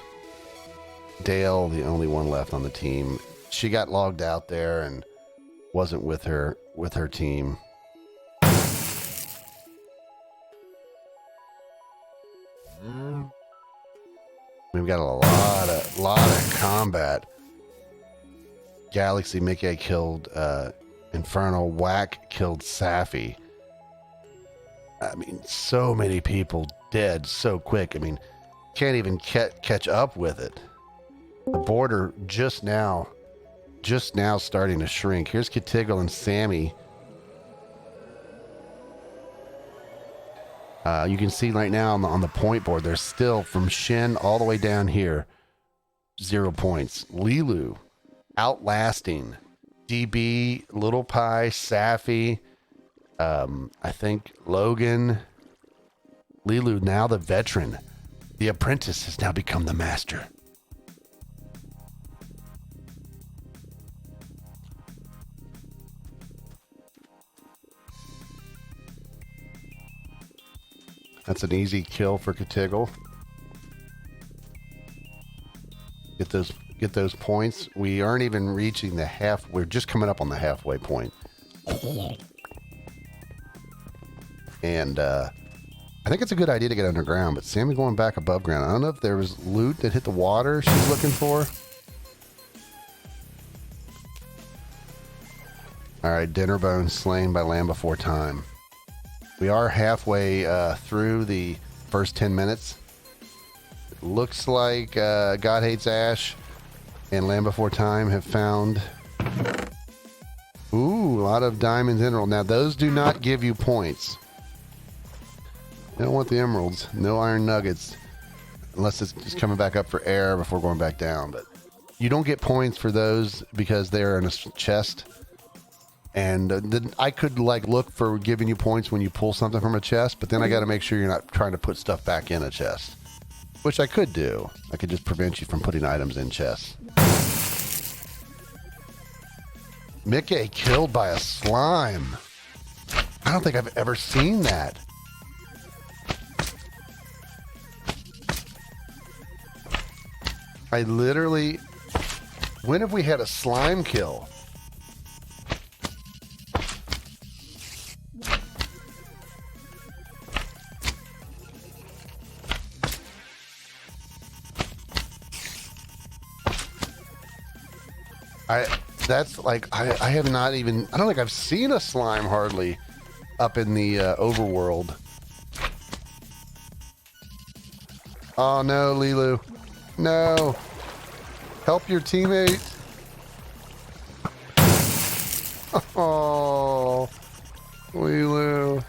Dale, the only one left on the team, she got logged out there and wasn't with her team. We've got a lot of combat. Galaxy Mickey killed Infernal. Whack killed Safi. I mean, so many people dead so quick. I mean, can't even catch up with it. The border just now starting to shrink. Here's Katiggle and Sammy. You can see right now on the point board, there's still from Shin all the way down here, 0 points. Lilu outlasting DB, Little Pie, Safi. I think Logan, Lilu, now the veteran. The apprentice has now become the master. That's an easy kill for Katiggle. Get those points. We aren't even reaching the half. We're just coming up on the halfway point. And I think it's a good idea to get underground, but Sammy going back above ground. I don't know if there was loot that hit the water she's looking for. All right, Dinner Bone slain by Land Before Time. We are halfway through the first 10 minutes. It looks like God Hates Ash and Land Before Time have found... Ooh, a lot of diamonds, emerald. Now, those do not give you points. You don't want the emeralds. No iron nuggets. Unless it's just coming back up for air before going back down. But you don't get points for those because they're in a chest. And then I could look for giving you points when you pull something from a chest, but then I got to make sure you're not trying to put stuff back in a chest, which I could do. I could just prevent you from putting items in chests. Mickey killed by a slime. I don't think I've ever seen that. I literally... When have we had a slime kill? I have not even, I don't think I've seen a slime hardly up in the overworld. Oh no, Lilu. No. Help your teammate. Oh, Lilu.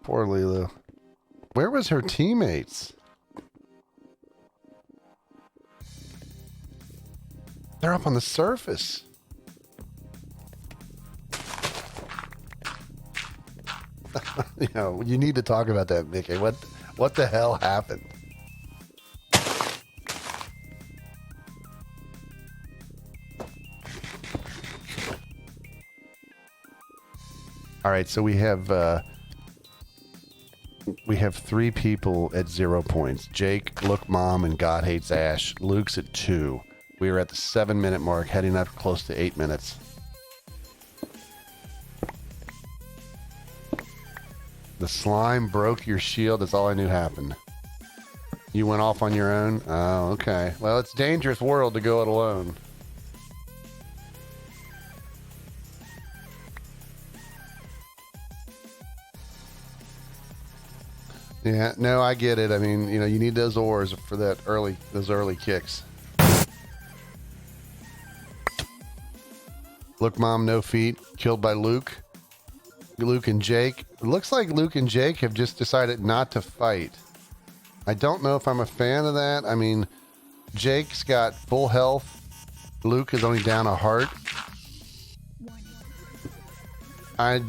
Poor Lilu. Where was her teammates? They're up on the surface. You know, you need to talk about that, Mickey. What the hell happened? All right, so we have 3 people at 0 points. Jake, Look Mom, and God Hates Ash. Luke's at 2. We are at the 7-minute mark, heading up close to 8 minutes. The slime broke your shield. That's all I knew happened. You went off on your own? Oh, okay. Well, it's a dangerous world to go it alone. Yeah, no, I get it. I mean, you know, you need those ores for those early kicks. Look, Mom, no feet. Killed by Luke. Luke and Jake. It looks like Luke and Jake have just decided not to fight. I don't know if I'm a fan of that. I mean, Jake's got full health. Luke is only down a heart. I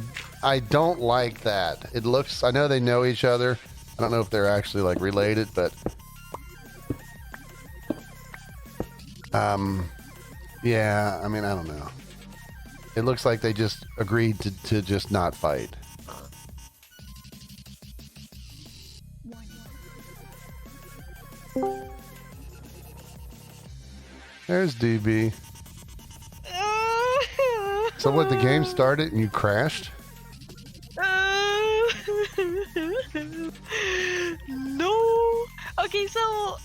don't like that. It looks, I know they know each other. I don't know if they're actually like related, but yeah, I mean, I don't know. It looks like they just agreed to just not fight. There's DB. So what, the game started and you crashed? No. Okay, so I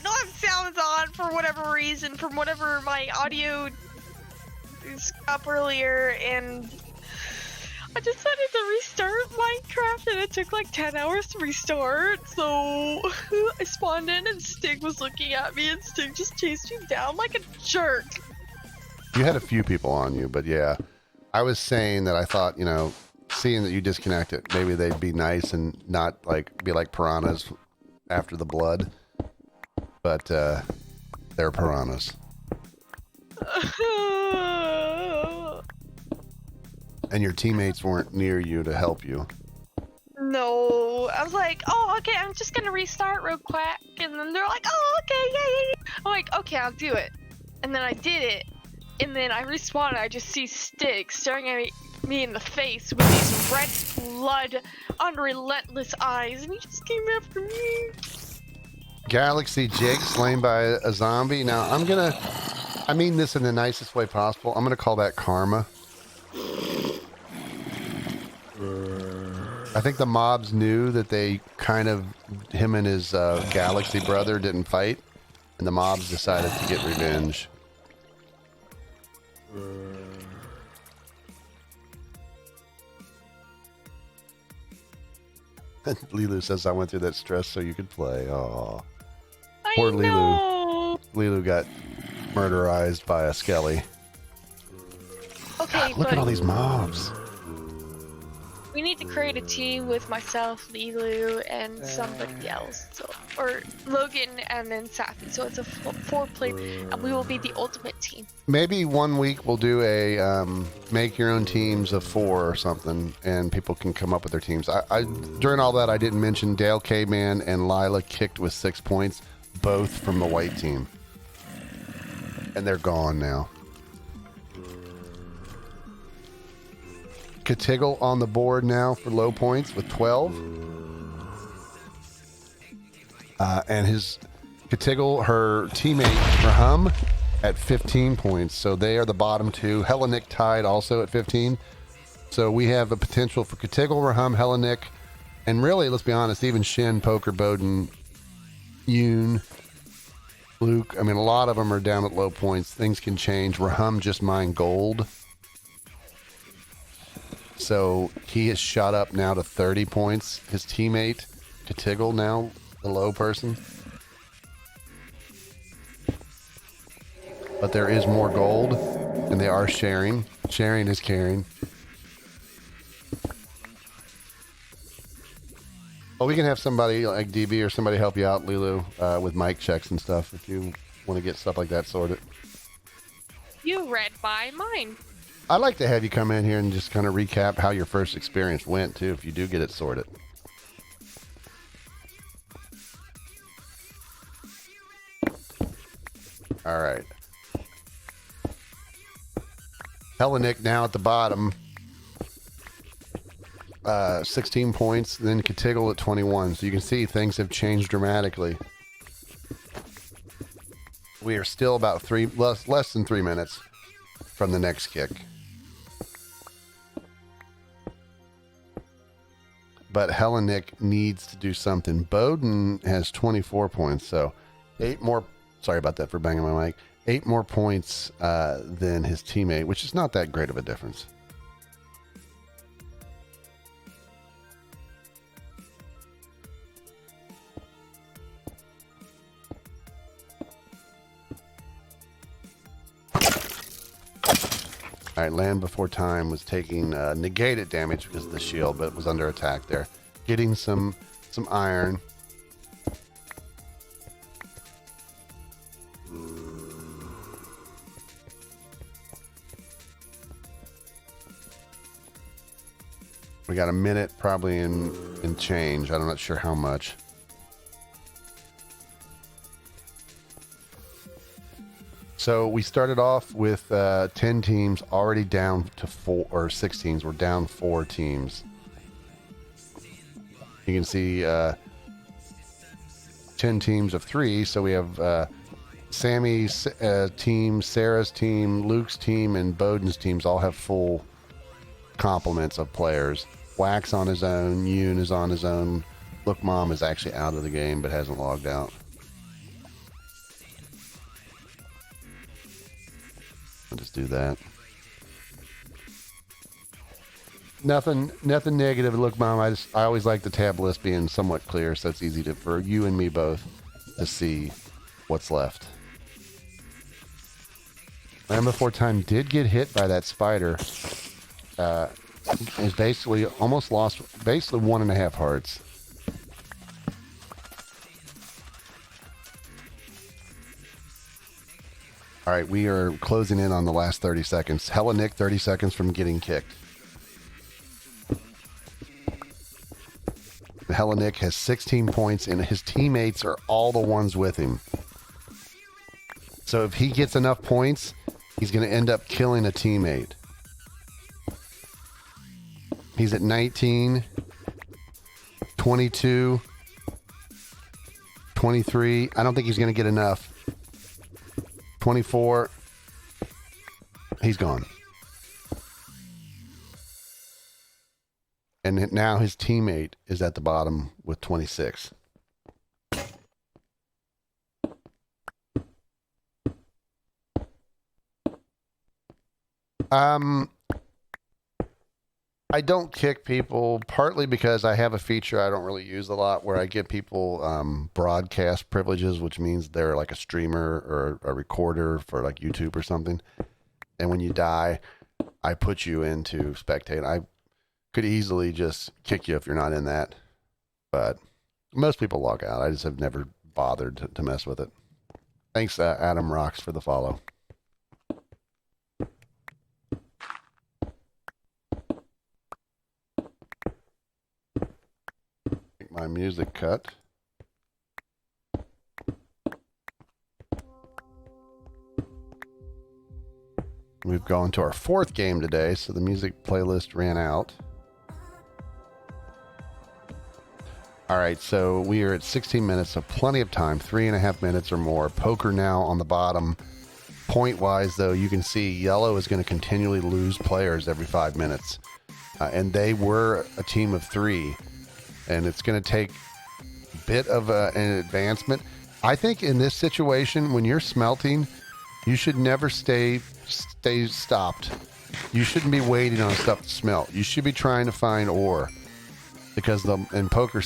don't have sounds on for whatever reason, from whatever my audio is up earlier, and I decided to restart Minecraft, and it took like 10 hours to restart. So I spawned in, and Stig was looking at me, and Stig just chased me down like a jerk. You had a few people on you, but yeah, I was saying that I thought, you know, seeing that you disconnected, maybe they'd be nice and not like be like piranhas after the blood, but they're piranhas. And your teammates weren't near you to help you. No, I was like, oh, okay, I'm just gonna restart real quick, and then they're like, oh, okay, yeah. I'm like, okay, I'll do it, and then I did it, and then I respawned. I just see Stig staring at me in the face with these red blood, unrelentless eyes, and he just came after me. Galaxy Jake slain by a zombie. Now I mean this in the nicest way possible. I'm gonna call that karma. I think the mobs knew that they kind of, him and his Galaxy brother didn't fight, and the mobs decided to get revenge. Lilu says, I went through that stress so you could play. Aw. Poor Lilu. Lilu got murderized by a skelly. Okay, God, look at all these mobs. We need to create a team with myself, Lilu, and somebody else. So, or Logan and then Safi. So it's a 4-player, and we will be the ultimate team. Maybe one week we'll do a make your own teams of 4 or something, and people can come up with their teams. I during all that, I didn't mention Dale K-Man and Lila kicked with 6 points, both from the white team. And they're gone now. Katiggle on the board now for low points with 12. And his Katiggle, her teammate Rahum at 15 points. So they are the bottom two. Hellenic tied also at 15. So we have a potential for Katiggle, Rahum, Hellenic, and really, let's be honest, even Shin, Poker, Bowden, Yoon, Luke. I mean, a lot of them are down at low points. Things can change. Rahum just mined gold. So he has shot up now to 30 points. His teammate, Katiggle, now the low person. But there is more gold, and they are sharing. Sharing is caring. Well, we can have somebody like DB or somebody help you out, Lilu, with mic checks and stuff if you want to get stuff like that sorted. You read my mind. I'd like to have you come in here and just kind of recap how your first experience went, too, if you do get it sorted. All right. Hellenic now at the bottom. 16 points, then Katiggle at 21. So you can see things have changed dramatically. We are still about less than 3 minutes from the next kick. but Hellenic needs to do something. Bowden has 24 points, so 8 more. Sorry about that for banging my mic. 8 more points than his teammate, which is not that great of a difference. All right, Land Before Time was taking negated damage because of the shield, but was under attack there. Getting some iron. We got a minute probably in change. I'm not sure how much. So we started off with 10 teams already down to 4 or 6 teams. We're down 4 teams. You can see 10 teams of 3. So we have Sammy's team, Sarah's team, Luke's team, and Bowden's teams all have full complements of players. Wax on his own, Yoon is on his own. Look Mom is actually out of the game but hasn't logged out. I'll just do that. Nothing negative. Look Mom, I always like the tab list being somewhat clear, so it's easy for you and me both to see what's left. Land Before Time did get hit by that spider. Is basically almost lost, basically 1.5 hearts. All right, we are closing in on the last 30 seconds. Hellenic 30 seconds from getting kicked. Hellenic has 16 points, and his teammates are all the ones with him. So if he gets enough points, he's going to end up killing a teammate. He's at 19, 22, 23. I don't think he's going to get enough. 24. He's gone. And now his teammate is at the bottom with 26. I don't kick people, partly because I have a feature I don't really use a lot where I give people broadcast privileges, which means they're like a streamer or a recorder for like YouTube or something. And when you die, I put you into spectate. I could easily just kick you if you're not in that. But most people log out. I just have never bothered to mess with it. Thanks, Adam Rocks, for the follow. My music cut. We've gone to our 4th game today, so the music playlist ran out. All right, so we are at 16 minutes, so plenty of time, 3.5 minutes or more. Poker now on the bottom. Point-wise, though, you can see yellow is going to continually lose players every 5 minutes. And they were a team of 3. And it's going to take a bit of an advancement. I think in this situation, when you're smelting, you should never stay stopped. You shouldn't be waiting on stuff to smelt. You should be trying to find ore, because poker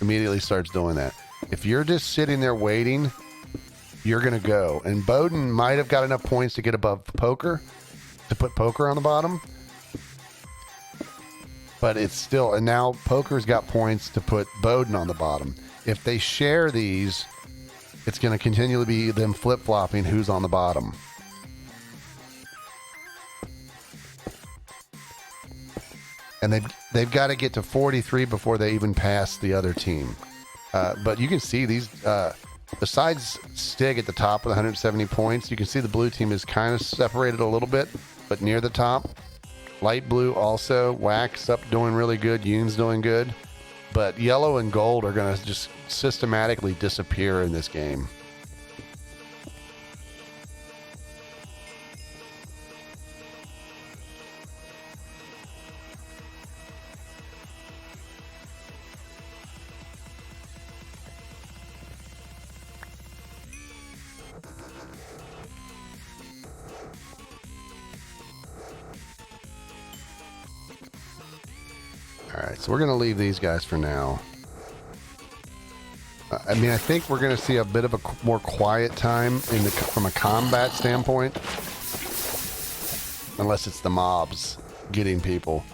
immediately starts doing that. If you're just sitting there waiting, you're going to go. And Bowden might have got enough points to get above poker, to put poker on the bottom. But it's still, and now poker's got points to put Bowden on the bottom. If they share these, it's going to continually be them flip-flopping who's on the bottom. And they've got to get to 43 before they even pass the other team. But you can see these, besides Stig at the top with 170 points, you can see the blue team is kind of separated a little bit, but near the top. Light blue also. Wax up doing really good. Yoon's doing good. But yellow and gold are going to just systematically disappear in this game. right, so we're going to leave these guys for now. I mean, I think we're going to see a bit of a more quiet time from a combat standpoint. Unless it's the mobs getting people.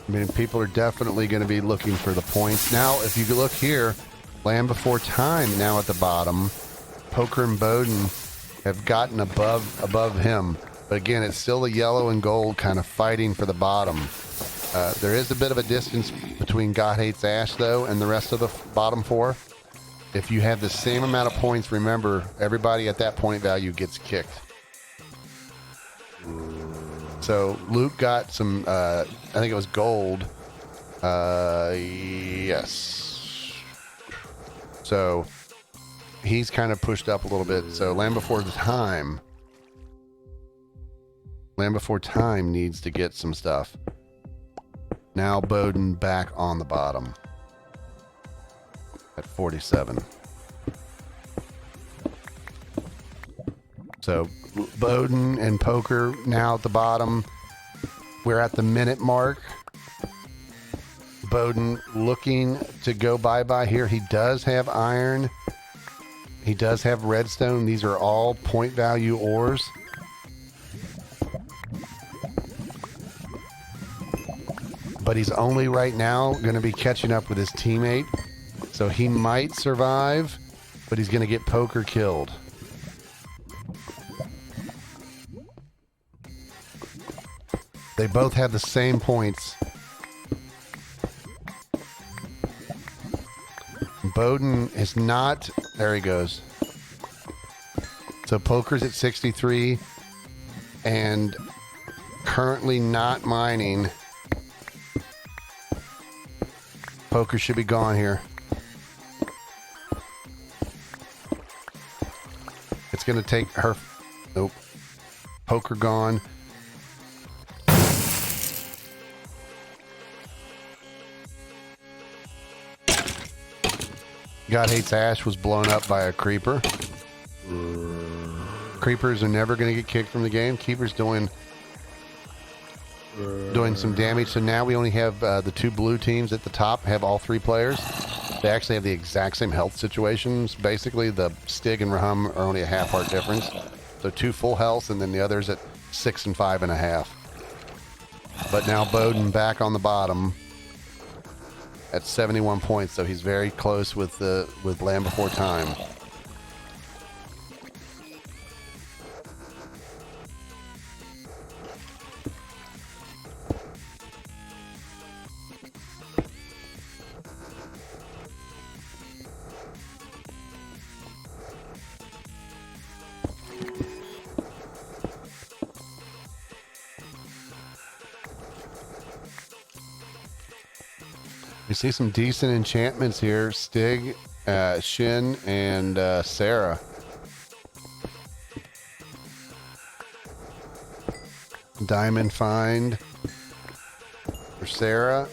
I mean, people are definitely going to be looking for the points. Now, if you look here, Land Before Time now at the bottom. Poker and Bowden have gotten above him. But again, it's still the yellow and gold kind of fighting for the bottom. There is a bit of a distance between God Hates Ash, though, and the rest of the bottom four. If you have the same amount of points, remember, everybody at that point value gets kicked. So Luke got some, I think it was gold. Yes. So he's kind of pushed up a little bit. So Land Before Time needs to get some stuff. Now Bowden back on the bottom at 47. So Bowden and Poker now at the bottom. We're at the minute mark. Bowden looking to go bye-bye here. He does have iron. He does have redstone. These are all point value ores. But he's only right now going to be catching up with his teammate. So he might survive, but he's going to get Poker killed. They both have the same points. Bowden is not... There he goes. So Poker's at 63 and currently not mining. Poker should be gone here. It's going to take her... Nope. Poker gone. God Hates Ash was blown up by a creeper. Creepers are never going to get kicked from the game. Keeper's doing some damage. So now we only have the two blue teams at the top have all three players. They actually have the exact same health situations. Basically, the Stig and Rahum are only a half heart difference. So 2 full health, and then the others at 6 and 5.5. But now Bowden back on the bottom at 71 points, so he's very close with Land Before Time. We see some decent enchantments here. Stig, Shin, and Sarah. Diamond find for Sarah.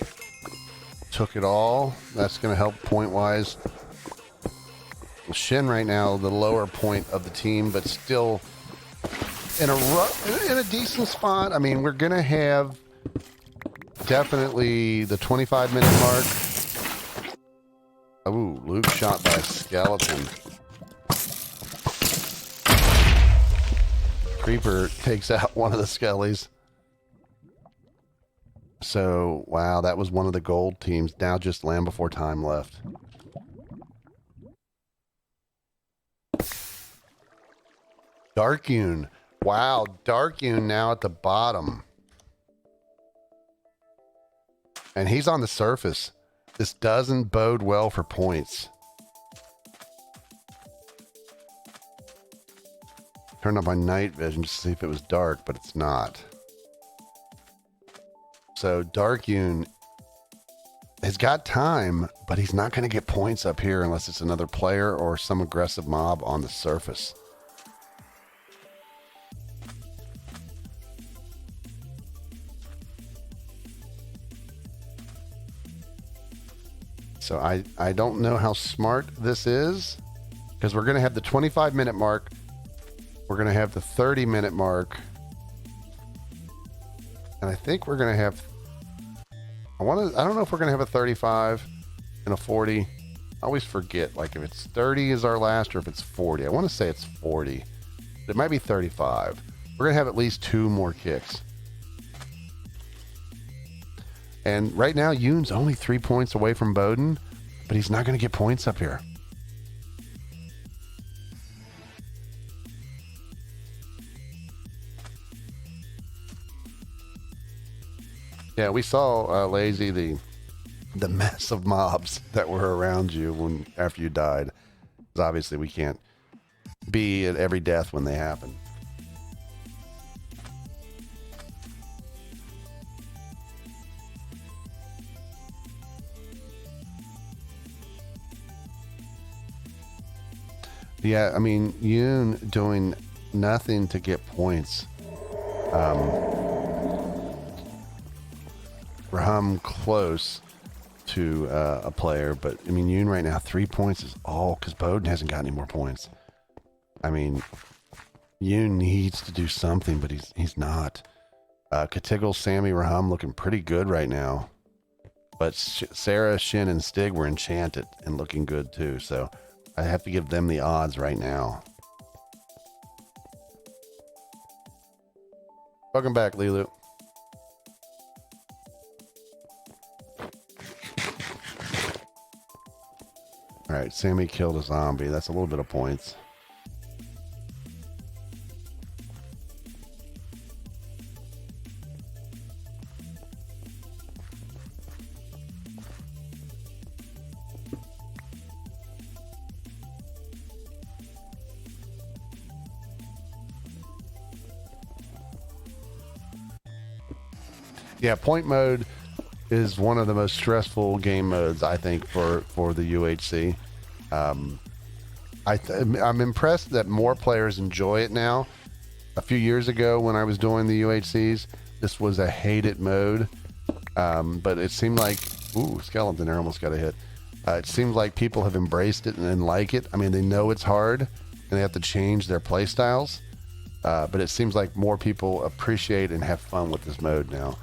Took it all. That's going to help point-wise. Shin right now, the lower point of the team, but still in a decent spot. I mean, we're going to have definitely the 25-minute mark. Ooh, Luke shot by a skeleton. Creeper takes out one of the skellies. So, wow, that was one of the gold teams. Now just Land Before Time left. Darkune. Wow, Darkune now at the bottom. And he's on the surface. This doesn't bode well for points. Turn on my night vision just to see if it was dark, but it's not. So Darkune has got time, but he's not going to get points up here unless it's another player or some aggressive mob on the surface. So I don't know how smart this is, because we're going to have the 25-minute mark. We're going to have the 30-minute mark. And I think we're gonna have. I don't know if we're gonna have a 35 and a 40. I always forget, like if it's 30 is our last or if it's 40. I want to say it's 40. But it might be 35. We're gonna have at least 2 more kicks. And right now, Yoon's only 3 points away from Bowden, but he's not gonna get points up here. Yeah, we saw Lazy the mess of mobs that were around you after you died. 'Cause obviously, we can't be at every death when they happen. Yeah, I mean, Yoon doing nothing to get points. Raham close to a player, but I mean, Yoon right now 3 points is all because Bowden hasn't got any more points. I mean, Yoon needs to do something, but he's not. Katigel, Sammy, Raham looking pretty good right now, but Sarah, Shin, and Stig were enchanted and looking good too. So I have to give them the odds right now. Welcome back, Lilu. All right, Sammy killed a zombie. That's a little bit of points. Yeah, point mode is one of the most stressful game modes, I think, for the UHC. I'm impressed that more players enjoy it now. A few years ago when I was doing the UHCs, this was a hated mode. But it seemed like, ooh, skeleton there almost got a hit. It seems like people have embraced it and like it. I mean, they know it's hard and they have to change their play styles. But it seems like more people appreciate and have fun with this mode now.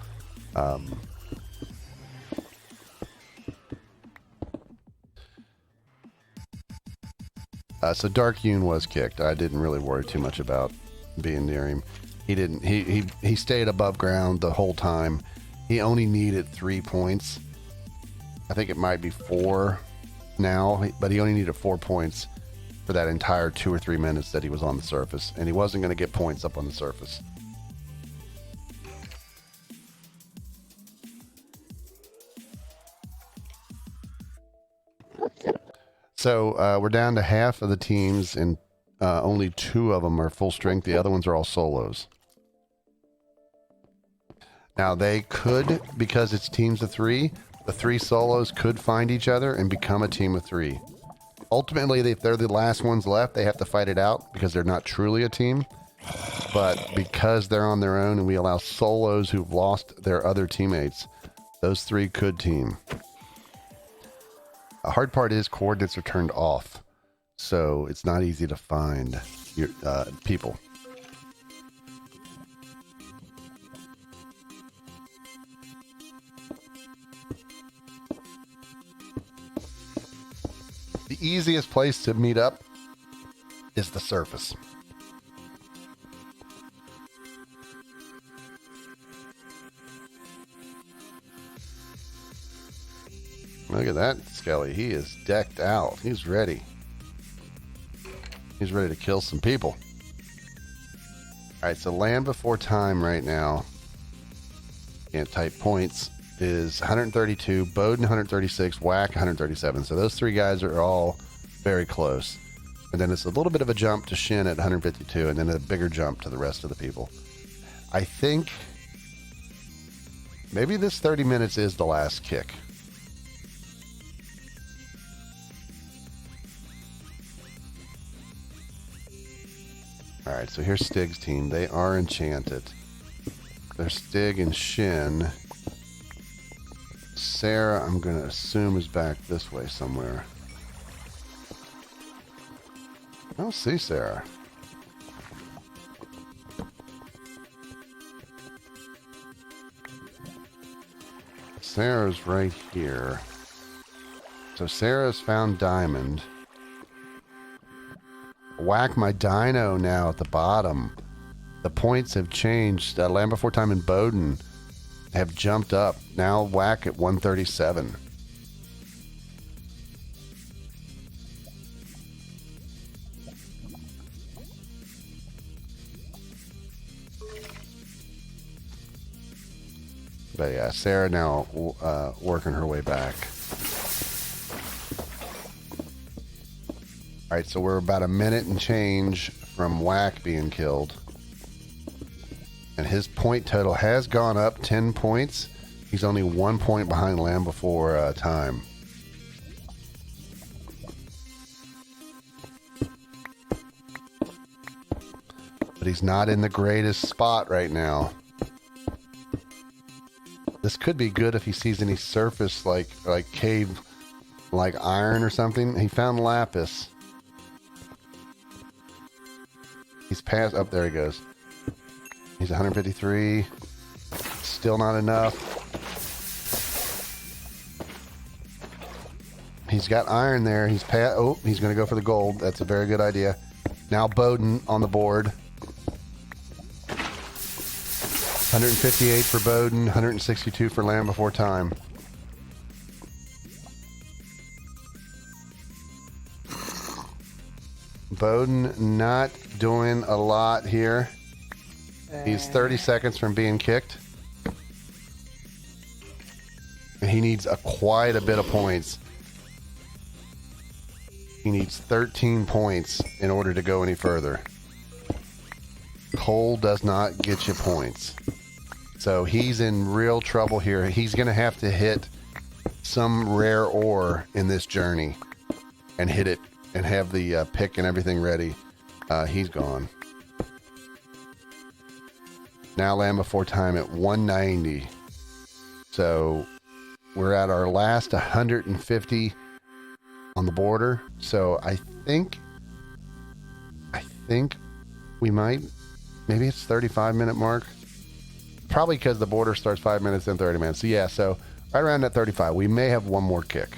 So Dark Yoon was kicked. I didn't really worry too much about being near him. He didn't. He stayed above ground the whole time. He only needed 3 points. I think it might be 4 now, but he only needed 4 points for that entire 2 or 3 minutes that he was on the surface, and he wasn't going to get points up on the surface. So we're down to half of the teams, and only 2 of them are full strength. The other ones are all solos. Now they could, because it's teams of 3, the 3 solos could find each other and become a team of 3. Ultimately, if they're the last ones left, they have to fight it out because they're not truly a team. But because they're on their own and we allow solos who've lost their other teammates, those 3 could team. The hard part is coordinates are turned off, so it's not easy to find your people. The easiest place to meet up is the surface. Look at that, Skelly. He is decked out. He's ready. He's ready to kill some people. Alright, so Land Before Time right now, can't type points, is 132, Bowden 136, Whack 137. So those 3 guys are all very close. And then it's a little bit of a jump to Shin at 152, and then a bigger jump to the rest of the people. I think maybe this 30 minutes is the last kick. Alright, so here's Stig's team. They are enchanted. There's Stig and Shin. Sarah, I'm going to assume, is back this way somewhere. I don't see Sarah. Sarah's right here. So Sarah's found Diamond. Whack my dino now at the bottom. The points have changed. Land Before Time and Bowden have jumped up. Now Whack at 137. But yeah, Sarah now working her way back. All right, so we're about a minute and change from Whack being killed. And his point total has gone up 10 points. He's only 1 point behind Land Before Time. But he's not in the greatest spot right now. This could be good if he sees any surface like cave, like iron or something. He found lapis. He's past, up there he goes. He's 153. Still not enough. He's got iron there. He's past, oh, he's going to go for the gold. That's a very good idea. Now Bowden on the board. 158 for Bowden, 162 for Land Before Time. Bowden not doing a lot here. He's 30 seconds from being kicked. And he needs quite a bit of points. He needs 13 points in order to go any further. Coal does not get you points. So he's in real trouble here. He's going to have to hit some rare ore in this journey and hit it and have the pick and everything ready. He's gone. Now Land Before Time at 190. So we're at our last 150 on the border. So I think we might, maybe it's 35-minute mark. Probably because the border starts 5 minutes and 30 minutes. So yeah, so right around that 35. We may have one more kick.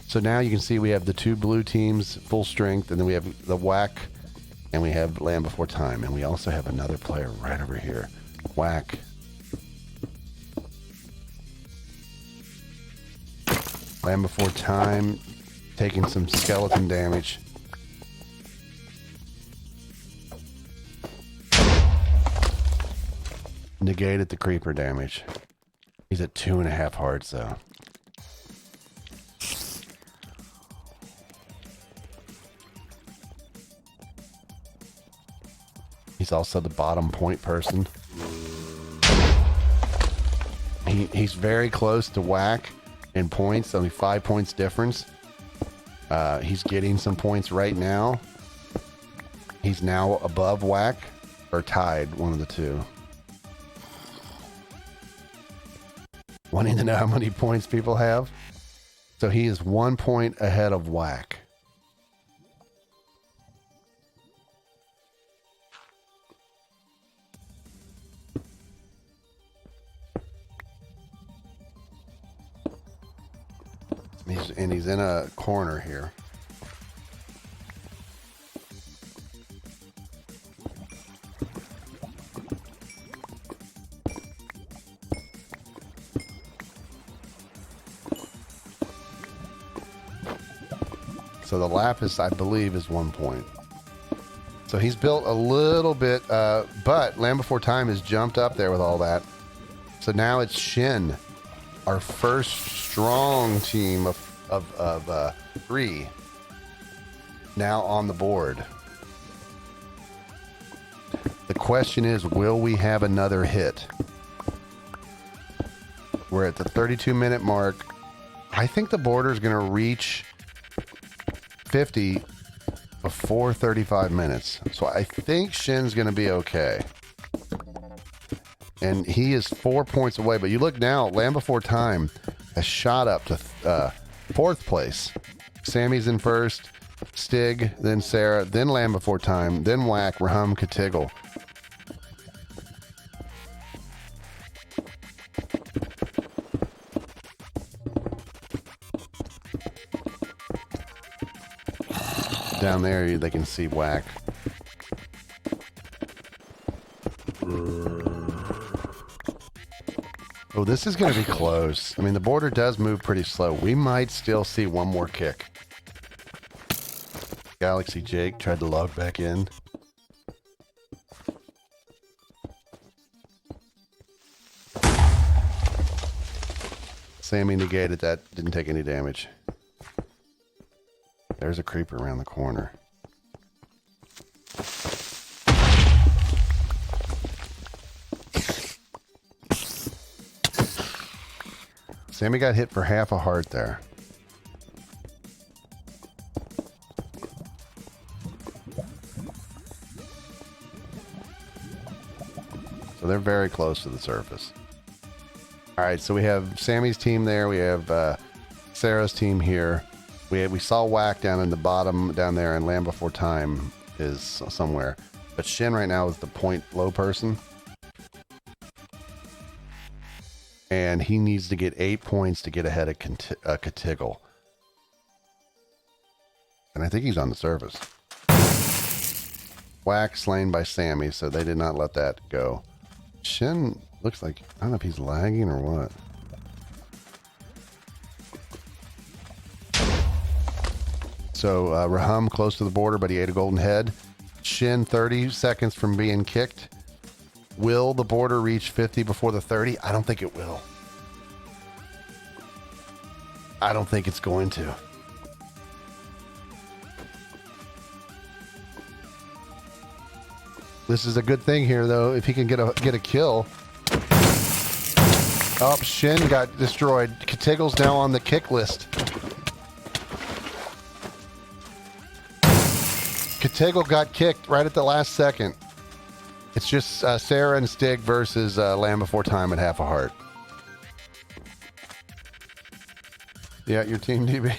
So now you can see we have the two blue teams full strength, and then we have the Whack, and we have Land Before Time, and we also have another player right over here. Whack. Land Before Time taking some skeleton damage. Negated the creeper damage. He's at 2.5 hearts though. He's also the bottom point person. He's very close to Whack in points, only 5 points difference. He's getting some points right now. He's now above Whack, or tied, one of the two. Wanting to know how many points people have? So he is 1 point ahead of Whack. He's in a corner here. So the lapis, I believe, is 1 point. So he's built a little bit, but Land Before Time has jumped up there with all that. So now it's Shin, our first strong team of 3, now on the board. The question is, will we have another hit? We're at the 32-minute mark. I think the border is going to reach 50 before 35 minutes. So I think Shin's going to be okay. And he is 4 points away. But you look now, Land Before Time has shot up to 4th place. Sammy's in first, Stig, then Sarah, then Land Before Time, then Whack, Rahum, Katiggle. down there, they can see Whack. Oh, this is going to be close. I mean, the border does move pretty slow. We might still see one more kick. Galaxy Jake tried to log back in. Sammy negated that. Didn't take any damage. There's a creeper around the corner. Sammy got hit for half a heart there. So they're very close to the surface. All right, so we have Sammy's team there. We have Sarah's team here. We saw Whack down in the bottom down there, and Land Before Time is somewhere. But Shin right now is the point low person. And he needs to get 8 points to get ahead of Katiggle. And I think he's on the surface. Whack slain by Sammy, so they did not let that go. Shin looks like, I don't know if he's lagging or what. So Raham close to the border, but he ate a golden head. Shin 30 seconds from being kicked. Will the border reach 50 before the 30? I don't think it will. I don't think it's going to. This is a good thing here, though. If he can get a kill. Oh, Shin got destroyed. Katiggle's now on the kick list. Katiggle got kicked right at the last second. It's just Sarah and Stig versus Land Before Time at half a heart. Yeah, your team, DB.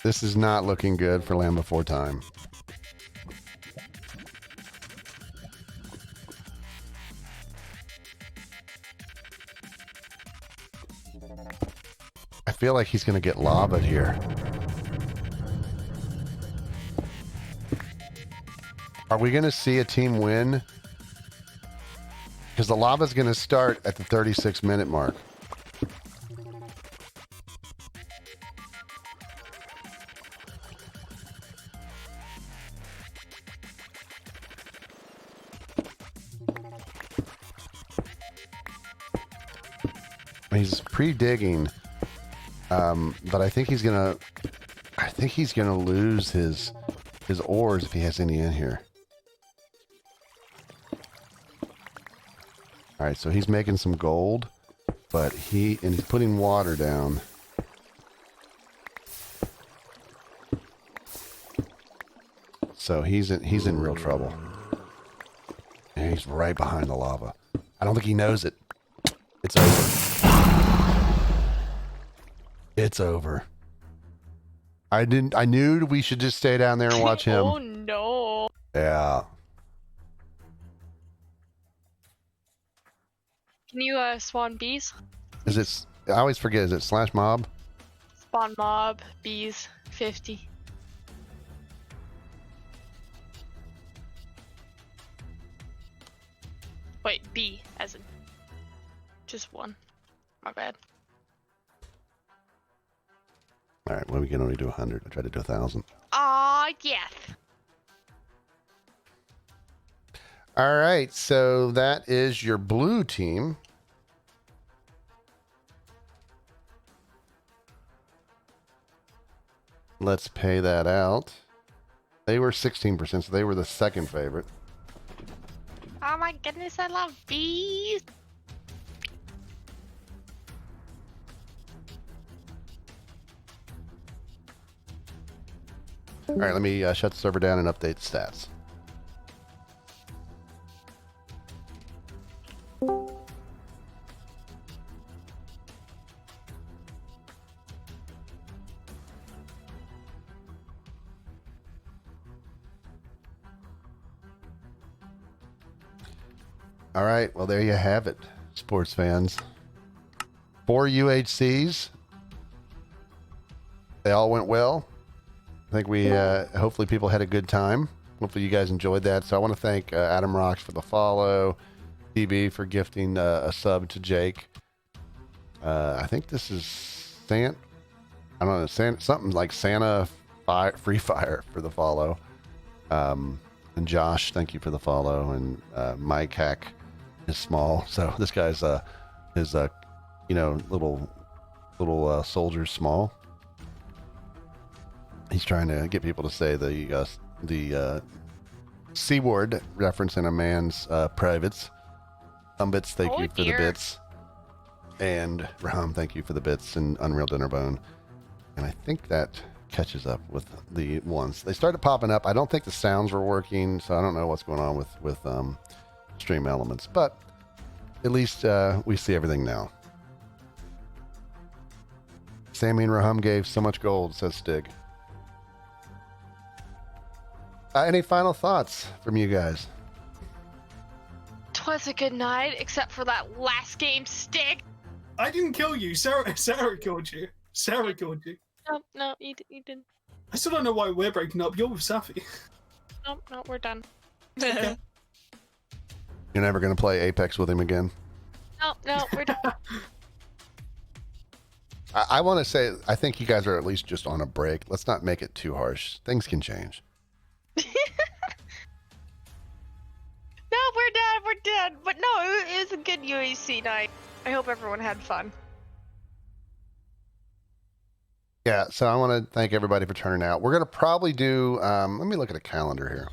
This is not looking good for Land Before Time. I feel like he's going to get lavaed here. Are we going to see a team win? Because the lava's going to start at the 36-minute mark. He's pre-digging, but I think he's gonna lose his ores if he has any in here. All right, so he's making some gold, but he's putting water down. So he's in real trouble. And he's right behind the lava. I don't think he knows it. It's over. It's over. I knew we should just stay down there and watch him. Oh no. Yeah. Can you spawn bees? Is it? I always forget. Is it /mob? Spawn mob, bees, 50. Wait, B as in just one. My bad. All right, well, we can only do 100. I tried to do 1,000. Ah, yes. All right, so that is your blue team. Let's pay that out. They were 16%, so they were the second favorite. Oh my goodness, I love bees. All right, let me shut the server down and update the stats. All right, well, there you have it, sports fans. 4 UHCs, they all went well. I think we hopefully people had a good time. Hopefully you guys enjoyed that. So I want to thank Adam Rocks for the follow, DB for gifting a sub to Jake. I think this is I don't know, something like Santa Free Fire for the follow. And Josh, thank you for the follow. And Mike Hack is small, so this guy's his little soldier small. He's trying to get people to say the C word, referencing a man's privates. Bits, thank you for the bits. And Ram, thank you for the bits and Unreal Dinnerbone. And I think that catches up with the ones. They started popping up. I don't think the sounds were working, so I don't know what's going on with Stream Elements. But at least we see everything now. Sammy and Raham gave so much gold, says Stig. Any final thoughts from you guys? 'Twas a good night, except for that last game, Stig. I didn't kill you. Sarah killed you. Sarah killed you. No, you didn't. I still don't know why we're breaking up. You're with Safi. No, we're done. Okay. You're never going to play Apex with him again? No, we're done. I want to say, I think you guys are at least just on a break. Let's not make it too harsh. Things can change. No, we're done. But no, it was a good UHC night. I hope everyone had fun. Yeah, so I want to thank everybody for turning out. We're going to probably do, let me look at a calendar here.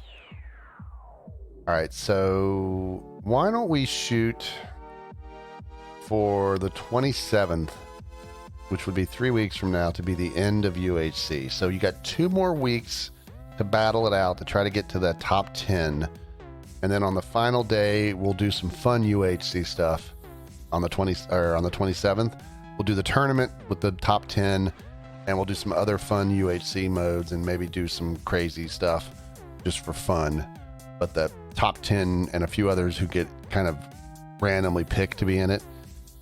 All right, so why don't we shoot for the 27th, which would be 3 weeks from now, to be the end of UHC. So you got 2 more weeks to battle it out to try to get to that top 10. And then on the final day, we'll do some fun UHC stuff on the 27th. We'll do the tournament with the top 10, and we'll do some other fun UHC modes and maybe do some crazy stuff just for fun. But the top 10 and a few others who get kind of randomly picked to be in it,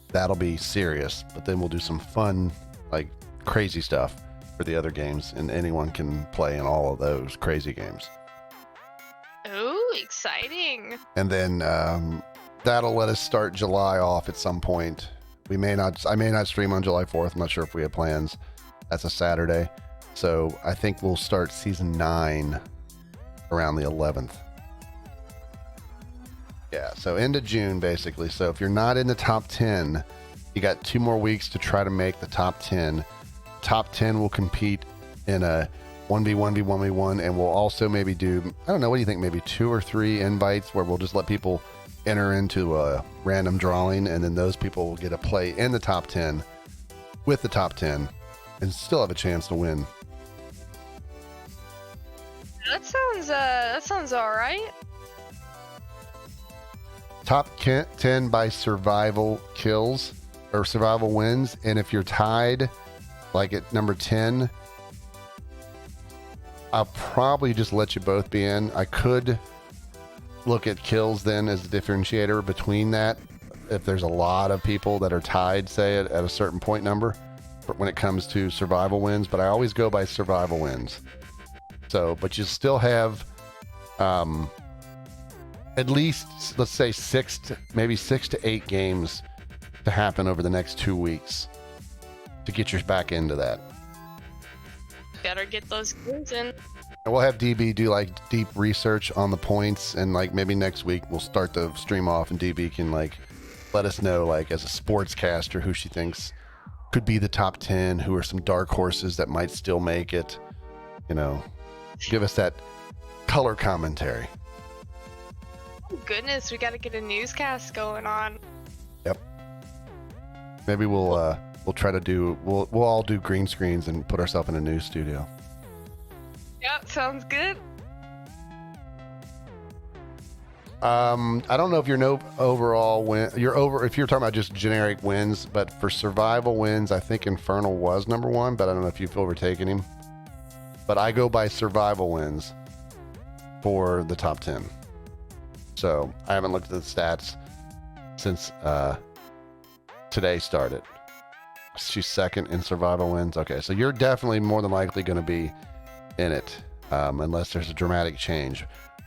that'll be serious. But then we'll do some fun, like crazy stuff for the other games, and anyone can play in all of those crazy games. Oh, exciting. And then that'll let us start July off at some point. I may not stream on July 4th. I'm not sure if we have plans. That's a Saturday. So I think we'll start season 9 around the 11th. Yeah, so end of June, basically. So if you're not in the top 10, you got 2 more weeks to try to make the top 10. Top 10 will compete in a 1v1v1v1, and we'll also maybe do, I don't know, what do you think, maybe 2 or 3 invites where we'll just let people enter into a random drawing, and then those people will get a play in the top 10 with the top 10 and still have a chance to win. That sounds all right. Top 10 by survival kills or survival wins, and if you're tied like at number 10, I'll probably just let you both be in. I could look at kills then as a differentiator between that if there's a lot of people that are tied, say, at a certain point number when it comes to survival wins, but I always go by survival wins. So, but you still have at least, let's say, 6 to 8 games to happen over the next 2 weeks to get you back into that. Better get those games in. And we'll have DB do like deep research on the points, and like maybe next week we'll start the stream off and DB can like let us know, like as a sportscaster, who she thinks could be the top 10, who are some dark horses that might still make it, you know, give us that color commentary. Oh goodness, we gotta get a newscast going on. Yep. Maybe we'll try to do, we'll all do green screens and put ourselves in a news studio. Yep, sounds good. I don't know if you're overall win. If you're talking about just generic wins, but for survival wins, I think Infernal was number 1, but I don't know if you've overtaken him. But I go by survival wins for the top 10. So I haven't looked at the stats since today started. she's second in survival wins. Okay, so you're definitely more than likely going to be in it, unless there's a dramatic change.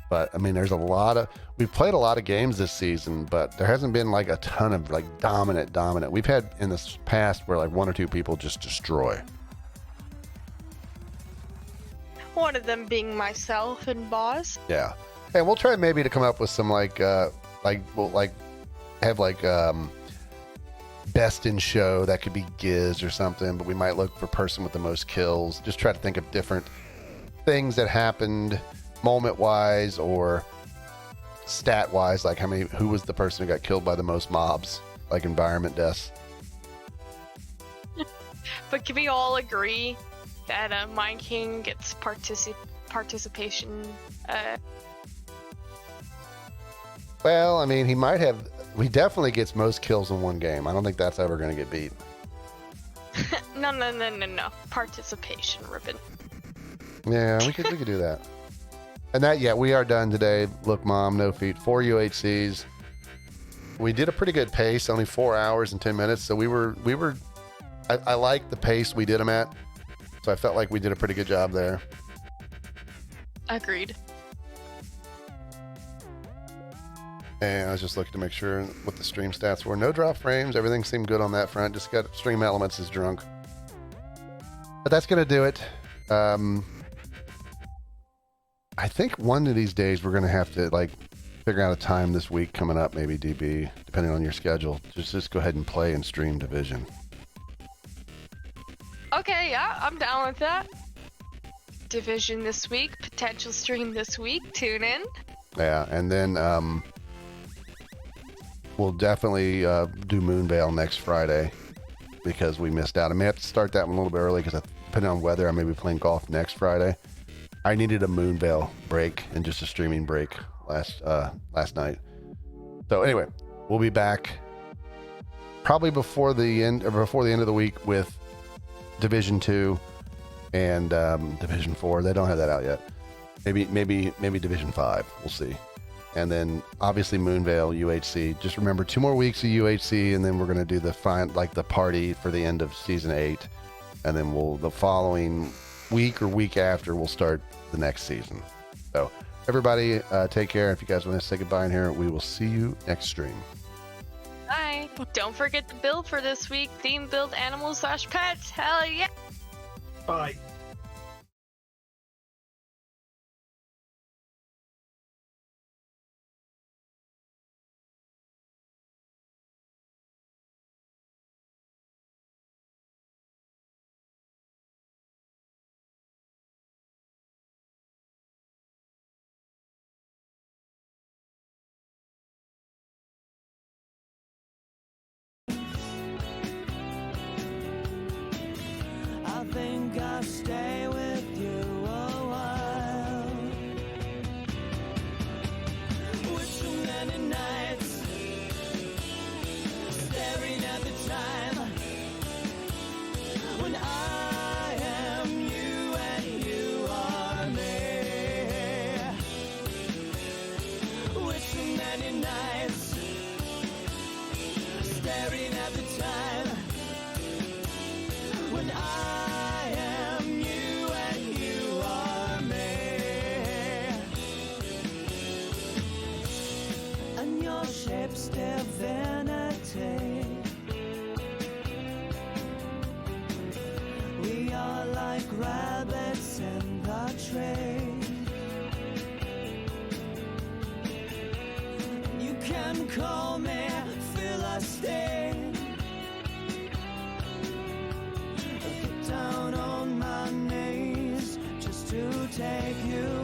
But I mean, we've played a lot of games this season, but there hasn't been like a ton of like dominant. We've had in this past where like one or two people just destroy. One of them being myself and Boz. Yeah, and we'll try maybe to come up with some best in show that could be Giz or something, but we might look for person with the most kills. Just try to think of different things that happened moment wise or stat wise, like who was the person who got killed by the most mobs, like environment deaths. But can we all agree that Mind King gets participation? Well, I mean, he definitely gets most kills in one game. I don't think that's ever going to get beat. No. Participation ribbon. Yeah, we could do that. And we are done today. Look, Mom, no feet, 4 UHCs. We did a pretty good pace, only 4 hours and 10 minutes. So I like the pace we did them at. So I felt like we did a pretty good job there. Agreed. And I was just looking to make sure what the stream stats were. No drop frames. Everything seemed good on that front. Just got Stream Elements is drunk. But that's going to do it. I think one of these days we're going to have to figure out a time this week coming up, maybe DB, depending on your schedule. Just go ahead and play and stream Division. Okay, yeah, I'm down with that. Division this week, potential stream this week. Tune in. Yeah, and then we'll definitely do Moonvale next Friday because we missed out. I may have to start that one a little bit early because depending on weather, I may be playing golf next Friday. I needed a Moonvale break and just a streaming break last night. So anyway, we'll be back probably before the end of the week with Division 2 and Division 4. They don't have that out yet. Maybe Division 5. We'll see. And then obviously Moonvale, UHC. Just remember 2 more weeks of UHC, and then we're gonna do the party for the end of season 8, and then the following week or week after we'll start the next season. So everybody, take care. If you guys want to say goodbye in here, we will see you next stream. Bye. Don't forget the build for this week. Theme build animals/pets. Hell yeah. Bye. I think I'll stay with you a while. With too many nights staring at the time when I am you and you are me. With too many nights staring at the time when I am you and you are me. And your shape's divinity. We are like rabbits in the tree. You can call me Philistine. Down on my knees just to take you